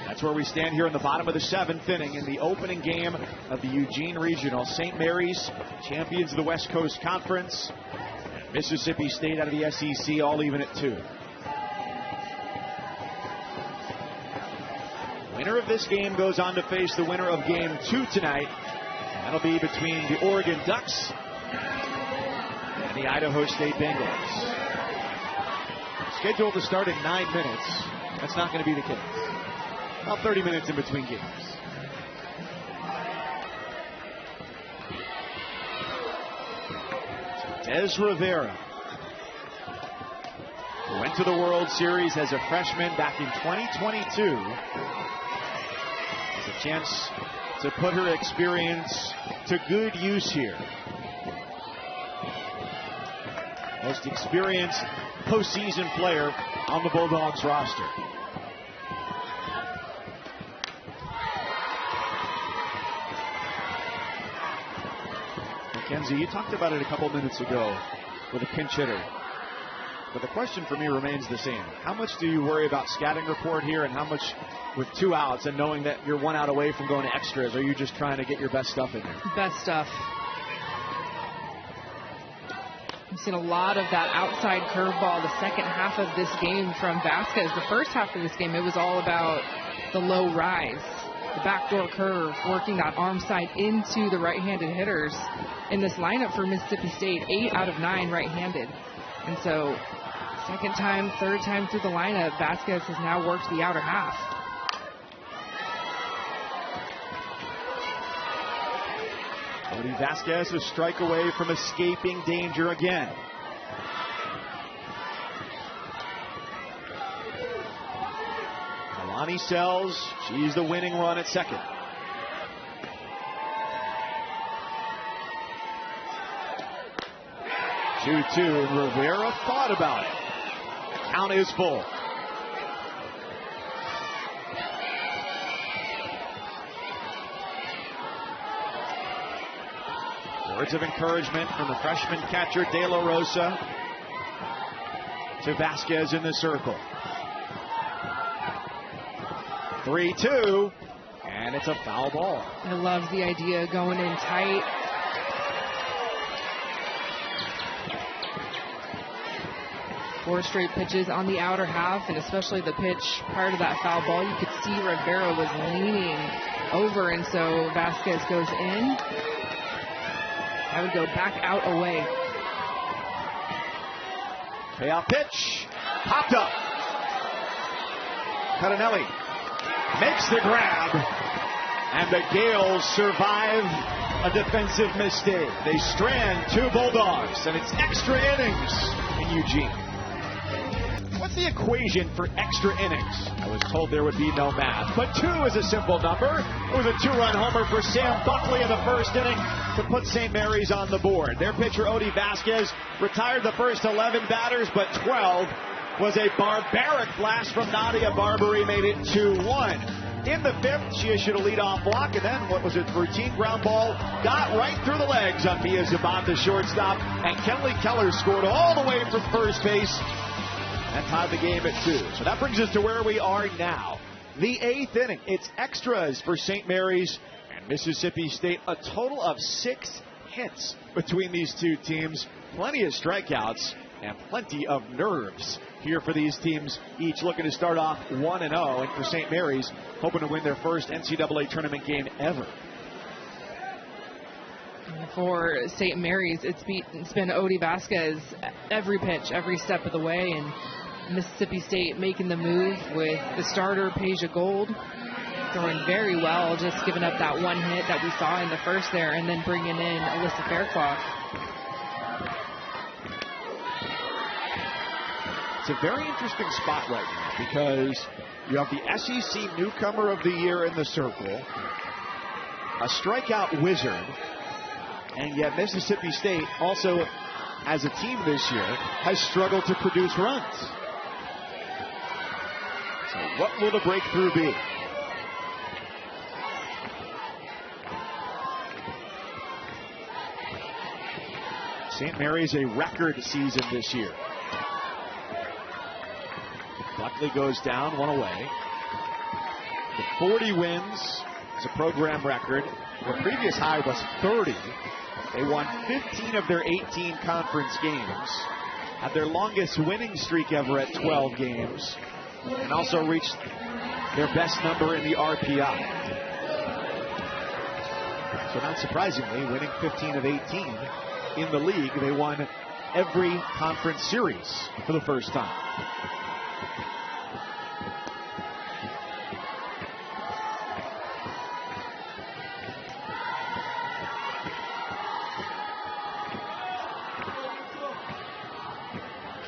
That's where we stand here in the bottom of the 7th inning in the opening game of the Eugene Regional. St. Mary's, champions of the West Coast Conference. Mississippi State out of the SEC, all even at 2. Winner of this game goes on to face the winner of game 2 tonight. That'll be between the Oregon Ducks and the Idaho State Bengals. Scheduled to start in 9 minutes. That's not going to be the case. About 30 minutes in between games. So Des Rivera, who went to the World Series as a freshman back in 2022, has a chance to put her experience to good use here. Most experienced postseason player on the Bulldogs roster. Mackenzie, you talked about it a couple minutes ago with a pinch hitter. But the question for me remains the same. How much do you worry about scouting report here, and how much with 2 outs and knowing that you're 1 out away from going to extras? Are you just trying to get your best stuff in there? Best stuff. We've seen a lot of that outside curveball the second half of this game from Vasquez. The first half of this game, it was all about the low rise, the backdoor curve, working that arm side into the right-handed hitters. In this lineup for Mississippi State, 8 out of 9 right-handed. And so, second time, third time through the lineup, Vasquez has now worked the outer half. Cody Vasquez a strike away from escaping danger again. Alani Sells, she's the winning run at second. Two-two, and Rivera thought about it. Count is full. Words of encouragement from the freshman catcher De La Rosa to Vasquez in the circle. 3-2, and it's a foul ball. I love the idea going in tight. Four straight pitches on the outer half, and especially the pitch prior to that foul ball, you could see Rivera was leaning over, and so Vasquez goes in. I would go back out away. Payoff pitch, popped up. Cardinelli makes the grab, and the Gales survive a defensive mistake. They strand 2 Bulldogs, and it's extra innings in Eugene. What's the equation for extra innings? I was told there would be no math, but 2 is a simple number. It was a 2-run homer for Sam Buckley in the first inning to put St. Mary's on the board. Their pitcher, Odi Vasquez, retired the first 11 batters, but 12 was a barbaric blast from Nadia Barbarie, made it 2-1. In the 5th, she issued a leadoff block, and then what was it, routine ground ball, got right through the legs on Pia Zabat, the shortstop, and Kenley Keller scored all the way from first base and tied the game at 2. So that brings us to where we are now. The 8th inning. It's extras for St. Mary's and Mississippi State. A total of 6 hits between these two teams. Plenty of strikeouts and plenty of nerves here for these teams, each looking to start off 1-0. And for St. Mary's, hoping to win their first NCAA tournament game ever. For St. Mary's, it's been Odi Vasquez every pitch, every step of the way, and Mississippi State making the move with the starter, Peja Gould, throwing very well, just giving up that 1 hit that we saw in the first there, and then bringing in Alyssa Fairclough. It's a very interesting spot right now because you have the SEC Newcomer of the Year in the circle, a strikeout wizard, and yet Mississippi State also, as a team this year, has struggled to produce runs. So what will the breakthrough be? St. Mary's a record season this year. Buckley goes down, 1 away. The 40 wins. It's a program record. The previous high was 30. They won 15 of their 18 conference games, had their longest winning streak ever at 12 games, and also reached their best number in the RPI. So not surprisingly, winning 15 of 18 in the league, they won every conference series for the first time.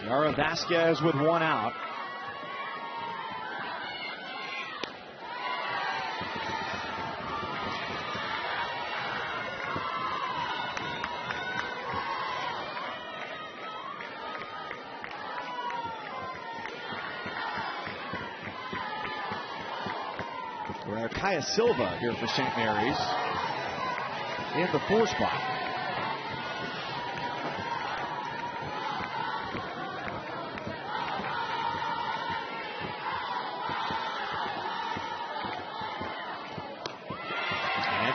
Yara Vasquez with 1 out. We're Kaya Silva here for St. Mary's in the 4 spot.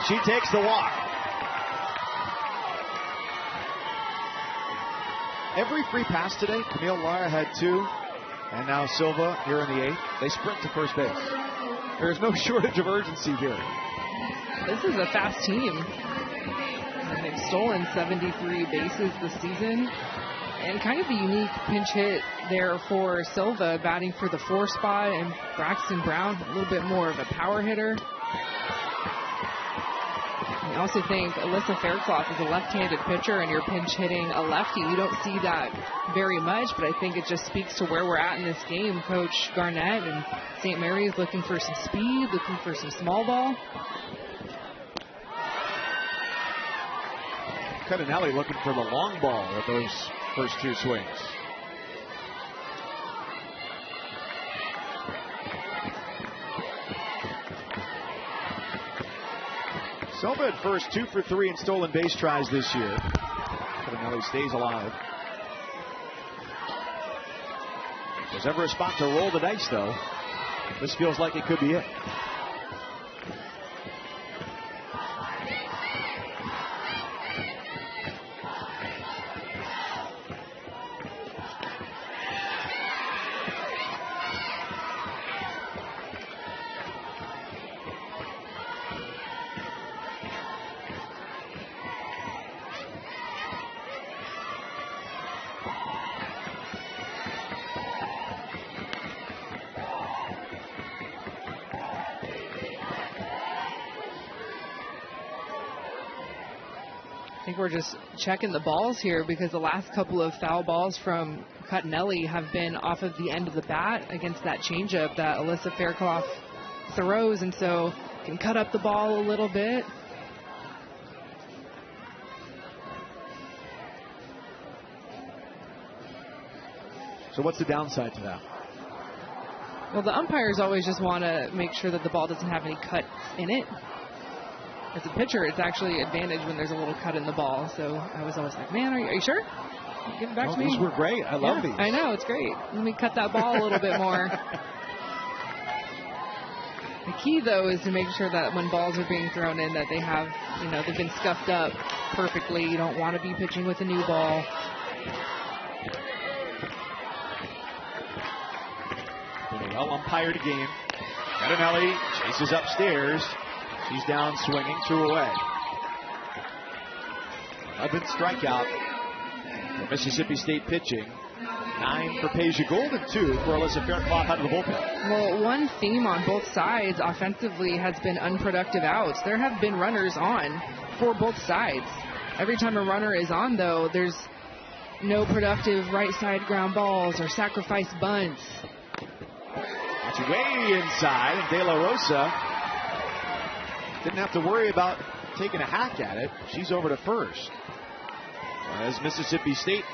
And she takes the walk. Every free pass today, Camille Lara had 2. And now Silva here in the 8th. They sprint to first base. There's no shortage of urgency here. This is a fast team. And they've stolen 73 bases this season. And kind of a unique pinch hit there for Silva, batting for the 4 spot, and Braxton Brown, a little bit more of a power hitter. I also think Alyssa Faircloth is a left-handed pitcher, and you're pinch hitting a lefty. You don't see that very much, but I think it just speaks to where we're at in this game. Coach Garnett and St. Mary's looking for some speed, looking for some small ball. Cardinelli looking for the long ball with those first 2 swings. Silva at first, 2 for 3 in stolen base tries this year. Cardinelli stays alive. If there's ever a spot to roll the dice, though, this feels like it could be it. I think we're just checking the balls here because the last couple of foul balls from Cardinelli have been off of the end of the bat against that changeup that Alyssa Faircloth throws, and so can cut up the ball a little bit. So what's the downside to that? Well, the umpires always just want to make sure that the ball doesn't have any cuts in it. As a pitcher, it's actually an advantage when there's a little cut in the ball. So I was always like, man, are you sure? Give it back to me. These were great. I love these. I know, it's great. Let me cut that ball a little bit more. The key, though, is to make sure that when balls are being thrown in that they have, they've been scuffed up perfectly. You don't want to be pitching with a new ball. In a well-umpired game, Cardinelli chases upstairs. She's down swinging, 2 away. 11th strikeout for Mississippi State pitching. 9 for Peja Gould and 2 for Alyssa Faircloth out of the bullpen. Well, one theme on both sides offensively has been unproductive outs. There have been runners on for both sides. Every time a runner is on, though, there's no productive right side ground balls or sacrifice bunts. That's way inside, and De La Rosa didn't have to worry about taking a hack at it. She's over to first. As Mississippi State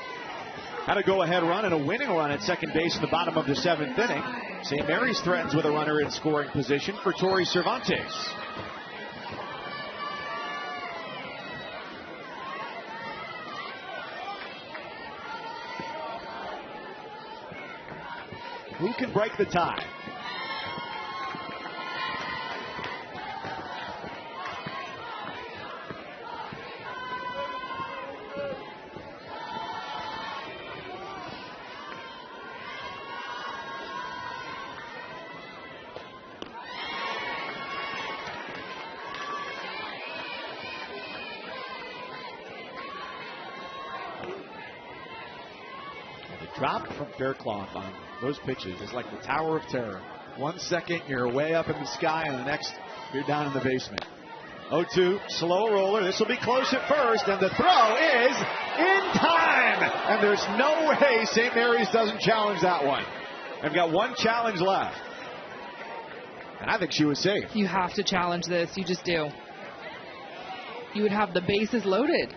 had a go-ahead run and a winning run at second base in the bottom of the 7th inning. St. Mary's threatens with a runner in scoring position for Tori Cervantes. Who can break the tie? Drop from Faircloth on those pitches is like the Tower of Terror. 1 second, you're way up in the sky, and the next, you're down in the basement. 0-2, slow roller. This will be close at first, and the throw is in time. And there's no way St. Mary's doesn't challenge that one. They've got 1 challenge left. And I think she was safe. You have to challenge this. You just do. You would have the bases loaded.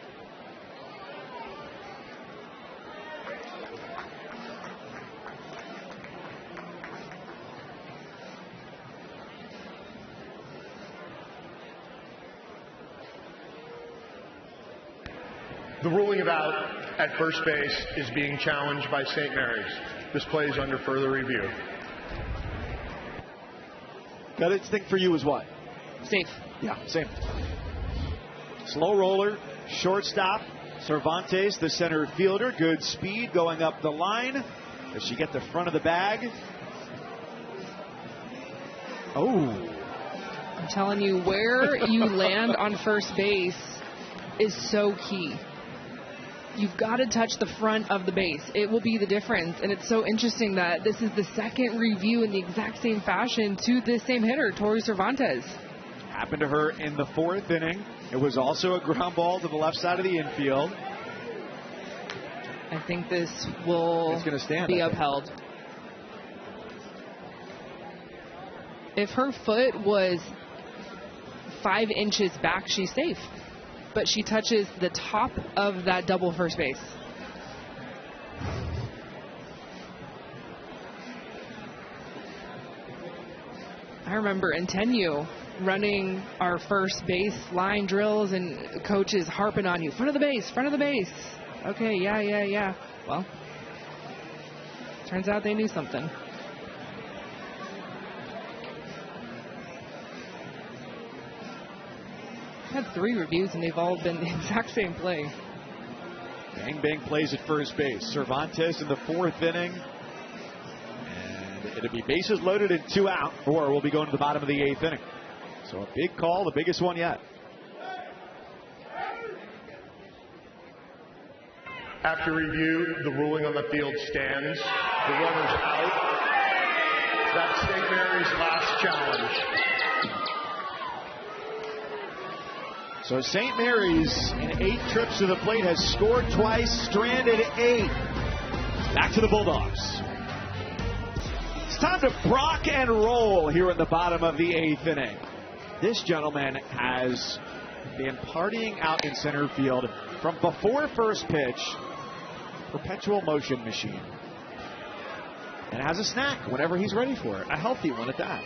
The ruling of out at first base is being challenged by St. Mary's. This play is under further review. Gut instinct for you is what? Safe. Yeah, same. slow roller, shortstop. Cervantes, the center fielder, good speed going up the line. Does she get the front of the bag? Oh. I'm telling you, where you land on first base is so key. You've got to touch the front of the base. It will be the difference. And it's so interesting that this is the second review in the exact same fashion to this same hitter, Tori Cervantes. Happened to her in the 4th inning. It was also a ground ball to the left side of the infield. I think this will be upheld. If her foot was 5 inches back, she's safe. But she touches the top of that double first base. I remember in 10U running our first base line drills and coaches harping on you. Front of the base, front of the base. Okay, yeah. Well, turns out they knew something. I've had 3 reviews and they've all been the exact same play. Bang Bang plays at first base. Cervantes in the 4th inning. And it'll be bases loaded and 2 out, or we'll be going to the bottom of the 8th inning. So a big call, the biggest one yet. After review, the ruling on the field stands. The runner's out. That's St. Mary's last challenge. So St. Mary's in 8 trips to the plate has scored twice, stranded 8. Back to the Bulldogs. It's time to rock and roll here in the bottom of the 8th inning. This gentleman has been partying out in center field from before first pitch. Perpetual motion machine. And has a snack whenever he's ready for it. A healthy one at that.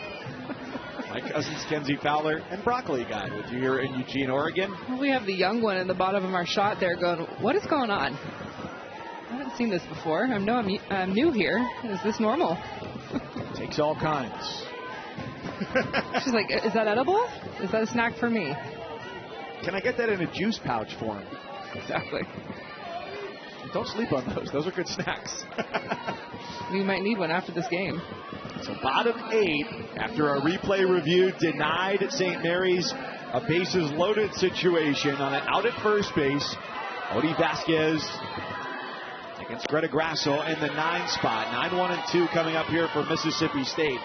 My cousins Kenzie Fowler and Broccoli Guy with you here in Eugene, Oregon. Well, we have the young one in the bottom of our shot there going, what is going on? I haven't seen this before. I'm new here. Is this normal? Takes all kinds. She's like, is that edible? Is that a snack for me? Can I get that in a juice pouch form? Exactly. Don't sleep on those. Those are good snacks. We might need one after this game. So bottom 8, after a replay review, denied St. Mary's a bases loaded situation on an out at first base. Odie Vasquez against Greta Grasso in the 9 spot. 9-1-2 coming up here for Mississippi State.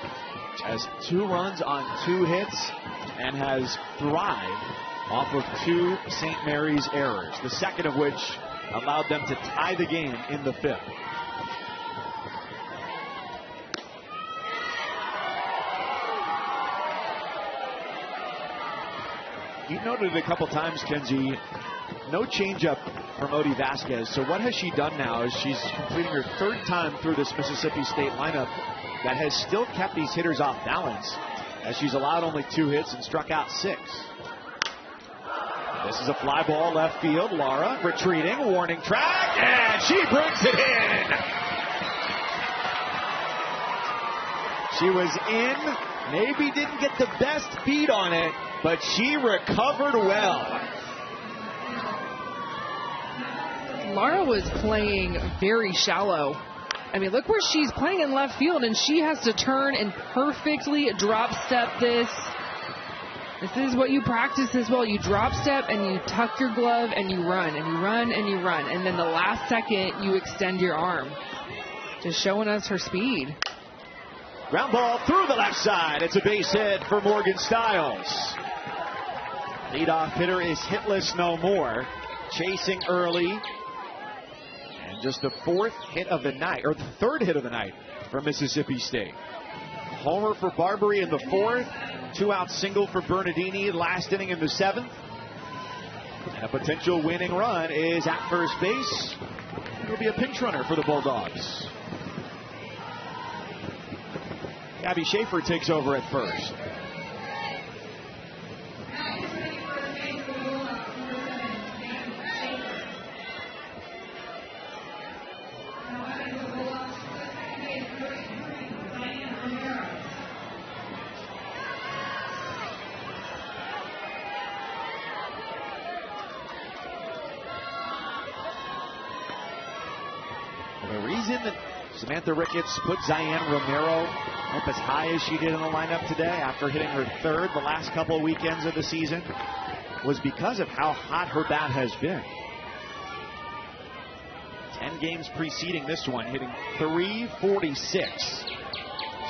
Has 2 runs on 2 hits and has thrived off of 2 St. Mary's errors. The second of which allowed them to tie the game in the 5th. You noted it a couple times, Kenzie, no changeup from Odie Vasquez. So what has she done now is she's completing her 3rd time through this Mississippi State lineup that has still kept these hitters off balance, as she's allowed only 2 hits and struck out 6. This is a fly ball left field. Lara retreating, warning track, and she brings it in. She was in, maybe didn't get the best beat on it, but she recovered well. Lara was playing very shallow. I mean, look where she's playing in left field, and she has to turn and perfectly drop step this. This is what you practice as well. You drop step and you tuck your glove and you run and you run and you run. And then the last second, you extend your arm. Just showing us her speed. Ground ball through the left side. It's a base hit for Morgan Stiles. Leadoff hitter is hitless no more. Chasing early. And just the 4th hit of the night, or the 3rd hit of the night for Mississippi State. Homer for Barbarie in the 4th. 2-out single for Bernardini last inning in the 7th. And a potential winning run is at first base. It'll be a pinch runner for the Bulldogs. Gabby Schaefer takes over at first. The reason that Samantha Ricketts put Ziane Romero up as high as she did in the lineup today after hitting her third the last couple of weekends of the season was because of how hot her bat has been. 10 games preceding this one, hitting .346.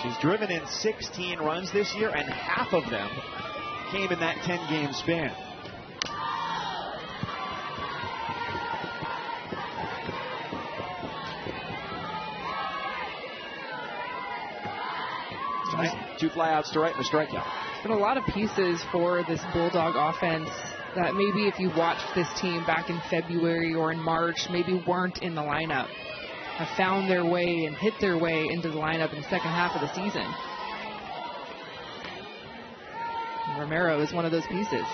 She's driven in 16 runs this year, and half of them came in that 10-game span. Two flyouts to right and a strikeout. There's been a lot of pieces for this Bulldog offense that maybe if you watched this team back in February or in March, maybe weren't in the lineup, have found their way and hit their way into the lineup in the second half of the season. And Romero is one of those pieces.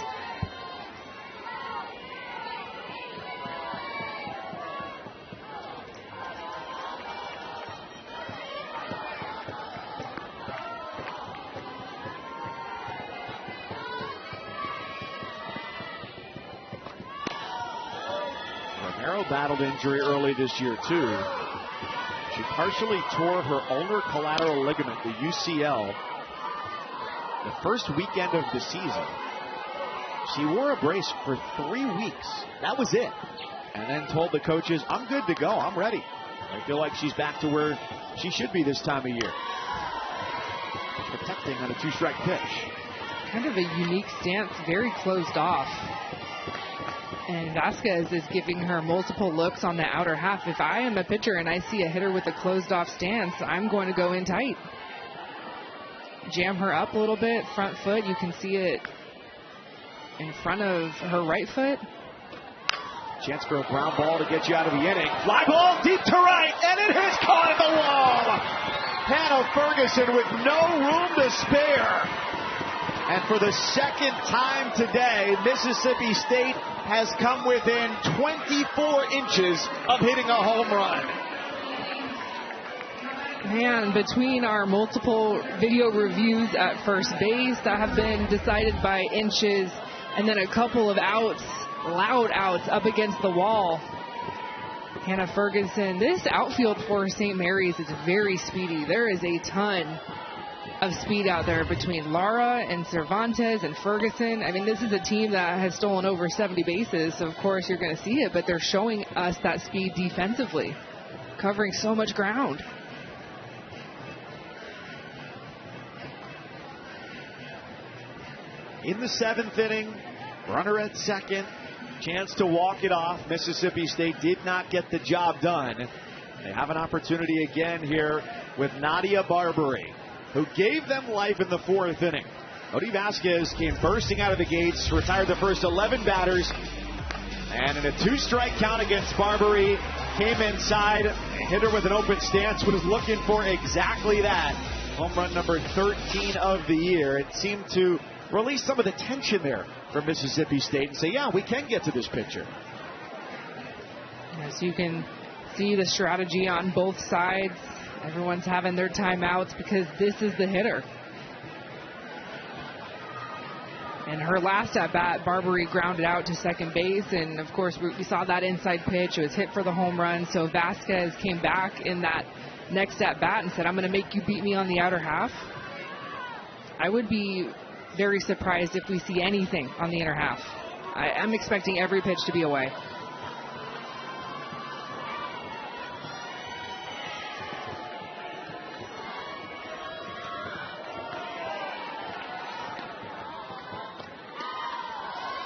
Battled injury early this year too. She partially tore her ulnar collateral ligament, the UCL, the first weekend of the season. She wore a brace for 3 weeks. That was it. And then told the coaches, I'm good to go. I'm ready. I feel like she's back to where she should be this time of year. Protecting on a 2-strike pitch. Kind of a unique stance, very closed off. And Vasquez is giving her multiple looks on the outer half. If I am a pitcher and I see a hitter with a closed-off stance, I'm going to go in tight. Jam her up a little bit, front foot. You can see it in front of her right foot. Chance for a ground ball to get you out of the inning. Fly ball deep to right, and it has caught the wall. Hannah Ferguson with no room to spare. And for the second time today, Mississippi State has come within 24 inches of hitting a home run. Man, between our multiple video reviews at first base that have been decided by inches, and then a couple of outs, loud outs up against the wall. Hannah Ferguson, this outfield for St. Mary's is very speedy. There is a ton of speed out there between Lara and Cervantes and Ferguson. I mean, this is a team that has stolen over 70 bases, so of course you're going to see it, but they're showing us that speed defensively, covering so much ground. In the 7th inning, runner at second, chance to walk it off. Mississippi State did not get the job done. They have an opportunity again here with Nadia Barbarie, who gave them life in the 4th inning. Odie Vasquez came bursting out of the gates, retired the first 11 batters, and in a 2-strike count against Barbarie, came inside, hit her with an open stance, was looking for exactly that. Home run number 13 of the year. It seemed to release some of the tension there for Mississippi State and say, yeah, we can get to this pitcher. As you can see the strategy on both sides. Everyone's having their timeouts because this is the hitter. And her last at-bat, Barbarie grounded out to second base, and of course we saw that inside pitch. It was hit for the home run, so Vasquez came back in that next at-bat and said, I'm going to make you beat me on the outer half. I would be very surprised if we see anything on the inner half. I'm expecting every pitch to be away.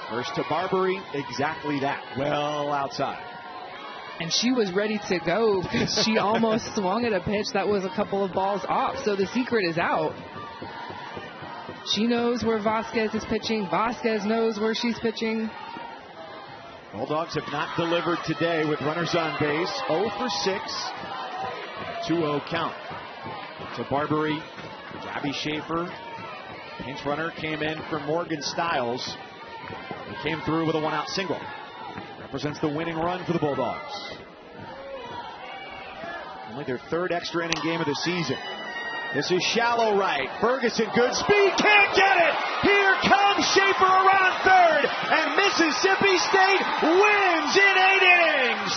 First to Barbarie, exactly that. Well outside. And she was ready to go because she almost swung at a pitch that was a couple of balls off. So the secret is out. She knows where Vasquez is pitching. Vasquez knows where she's pitching. Bulldogs have not delivered today with runners on base. 0 for 6. 2-0 count. To Barbarie, Gabby Schaefer. Pinch runner came in for Morgan Stiles. He came through with a 1-out single. Represents the winning run for the Bulldogs. Only their 3rd extra inning game of the season. This is shallow right. Ferguson, good speed, can't get it. Here comes Schaefer around 3rd, and Mississippi State wins in 8 innings.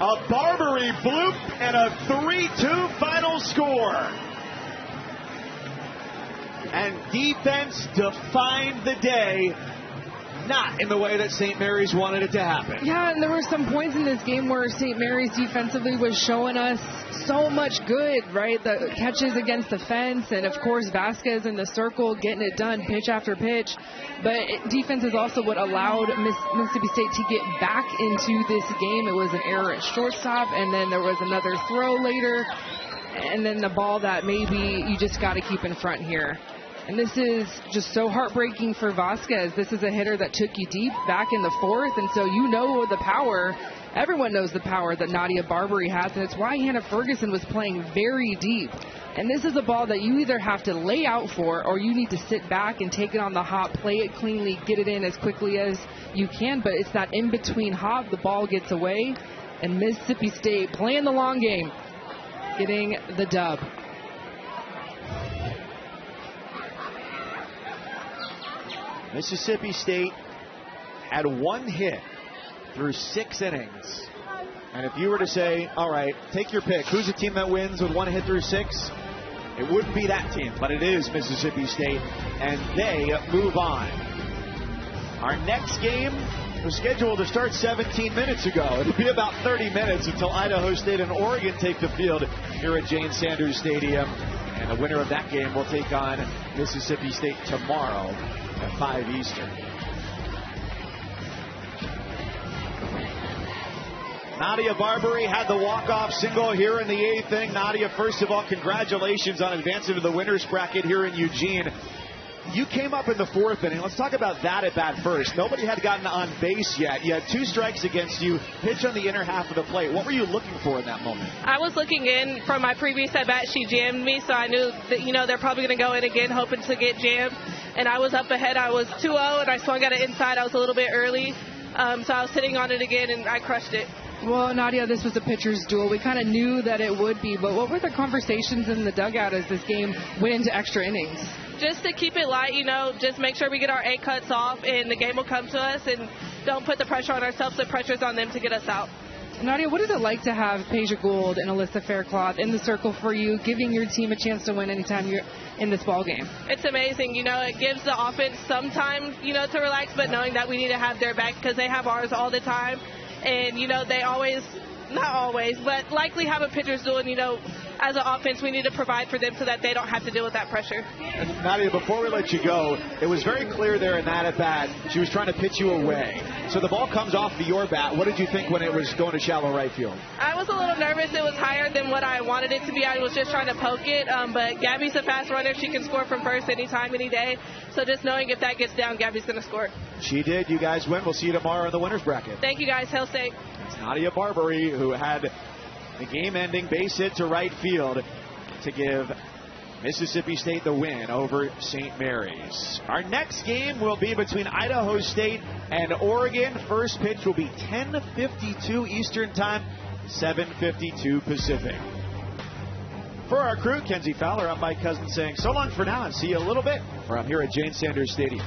A Barbarie bloop and a 3-2 final score. And defense defined the day, not in the way that St. Mary's wanted it to happen. Yeah, and there were some points in this game where St. Mary's defensively was showing us so much good, right? The catches against the fence, and of course Vasquez in the circle getting it done pitch after pitch. But defense is also what allowed Mississippi State to get back into this game. It was an error at shortstop, and then there was another throw later, and then the ball that maybe you just got to keep in front here. And this is just so heartbreaking for Vasquez. This is a hitter that took you deep back in the fourth, and so you know the power. Everyone knows the power that Nadia Barbarie has, and it's why Hannah Ferguson was playing very deep. And this is a ball that you either have to lay out for, or you need to sit back and take it on the hop, play it cleanly, get it in as quickly as you can. But it's that in-between hop, the ball gets away, and Mississippi State playing the long game, getting the dub. Mississippi State had one hit through 6 innings. And if you were to say, all right, take your pick, who's the team that wins with one hit through 6? It wouldn't be that team, but it is Mississippi State, and they move on. Our next game was scheduled to start 17 minutes ago. It'll be about 30 minutes until Idaho State and Oregon take the field here at Jane Sanders Stadium. And the winner of that game will take on Mississippi State tomorrow at 5 Eastern. Nadia Barbarie had the walk-off single here in the 8th inning. Nadia, first of all, congratulations on advancing to the winner's bracket here in Eugene. You came up in the 4th inning. Let's talk about that at bat first. Nobody had gotten on base yet. You had 2 strikes against you, pitch on the inner half of the plate. What were you looking for in that moment? I was looking in from my previous at bat. She jammed me, so I knew that, they're probably going to go in again, hoping to get jammed. And I was up ahead. I was 2-0, and I swung at it inside. I was a little bit early, so I was sitting on it again, and I crushed it. Well, Nadia, this was a pitcher's duel. We kind of knew that it would be, but what were the conversations in the dugout as this game went into extra innings? Just to keep it light, just make sure we get our 8 cuts off, and the game will come to us, and don't put the pressure on ourselves. The pressure's on them to get us out. Nadia, what is it like to have Peja Gould and Alyssa Faircloth in the circle for you, giving your team a chance to win anytime you're in this ball game? It's amazing. It gives the offense some time, to relax, but knowing that we need to have their back because they have ours all the time. And, they always, not always, but likely have a pitcher's duel. And, as an offense, we need to provide for them so that they don't have to deal with that pressure. And Nadia, before we let you go, it was very clear there in that at-bat, she was trying to pitch you away. So the ball comes off of your bat. What did you think when it was going to shallow right field? I was a little nervous. It was higher than what I wanted it to be. I was just trying to poke it. But Gabby's a fast runner. She can score from first anytime, any day. So just knowing if that gets down, Gabby's going to score. She did. You guys win. We'll see you tomorrow in the winner's bracket. Thank you, guys. Hail State. It's Nadia Barbarie, who had the game-ending base hit to right field to give Mississippi State the win over St. Mary's. Our next game will be between Idaho State and Oregon. First pitch will be 10:52 Eastern Time, 7:52 Pacific. For our crew, Kenzie Fowler, I'm Mike Cousins saying so long for now and see you a little bit from here at Jane Sanders Stadium.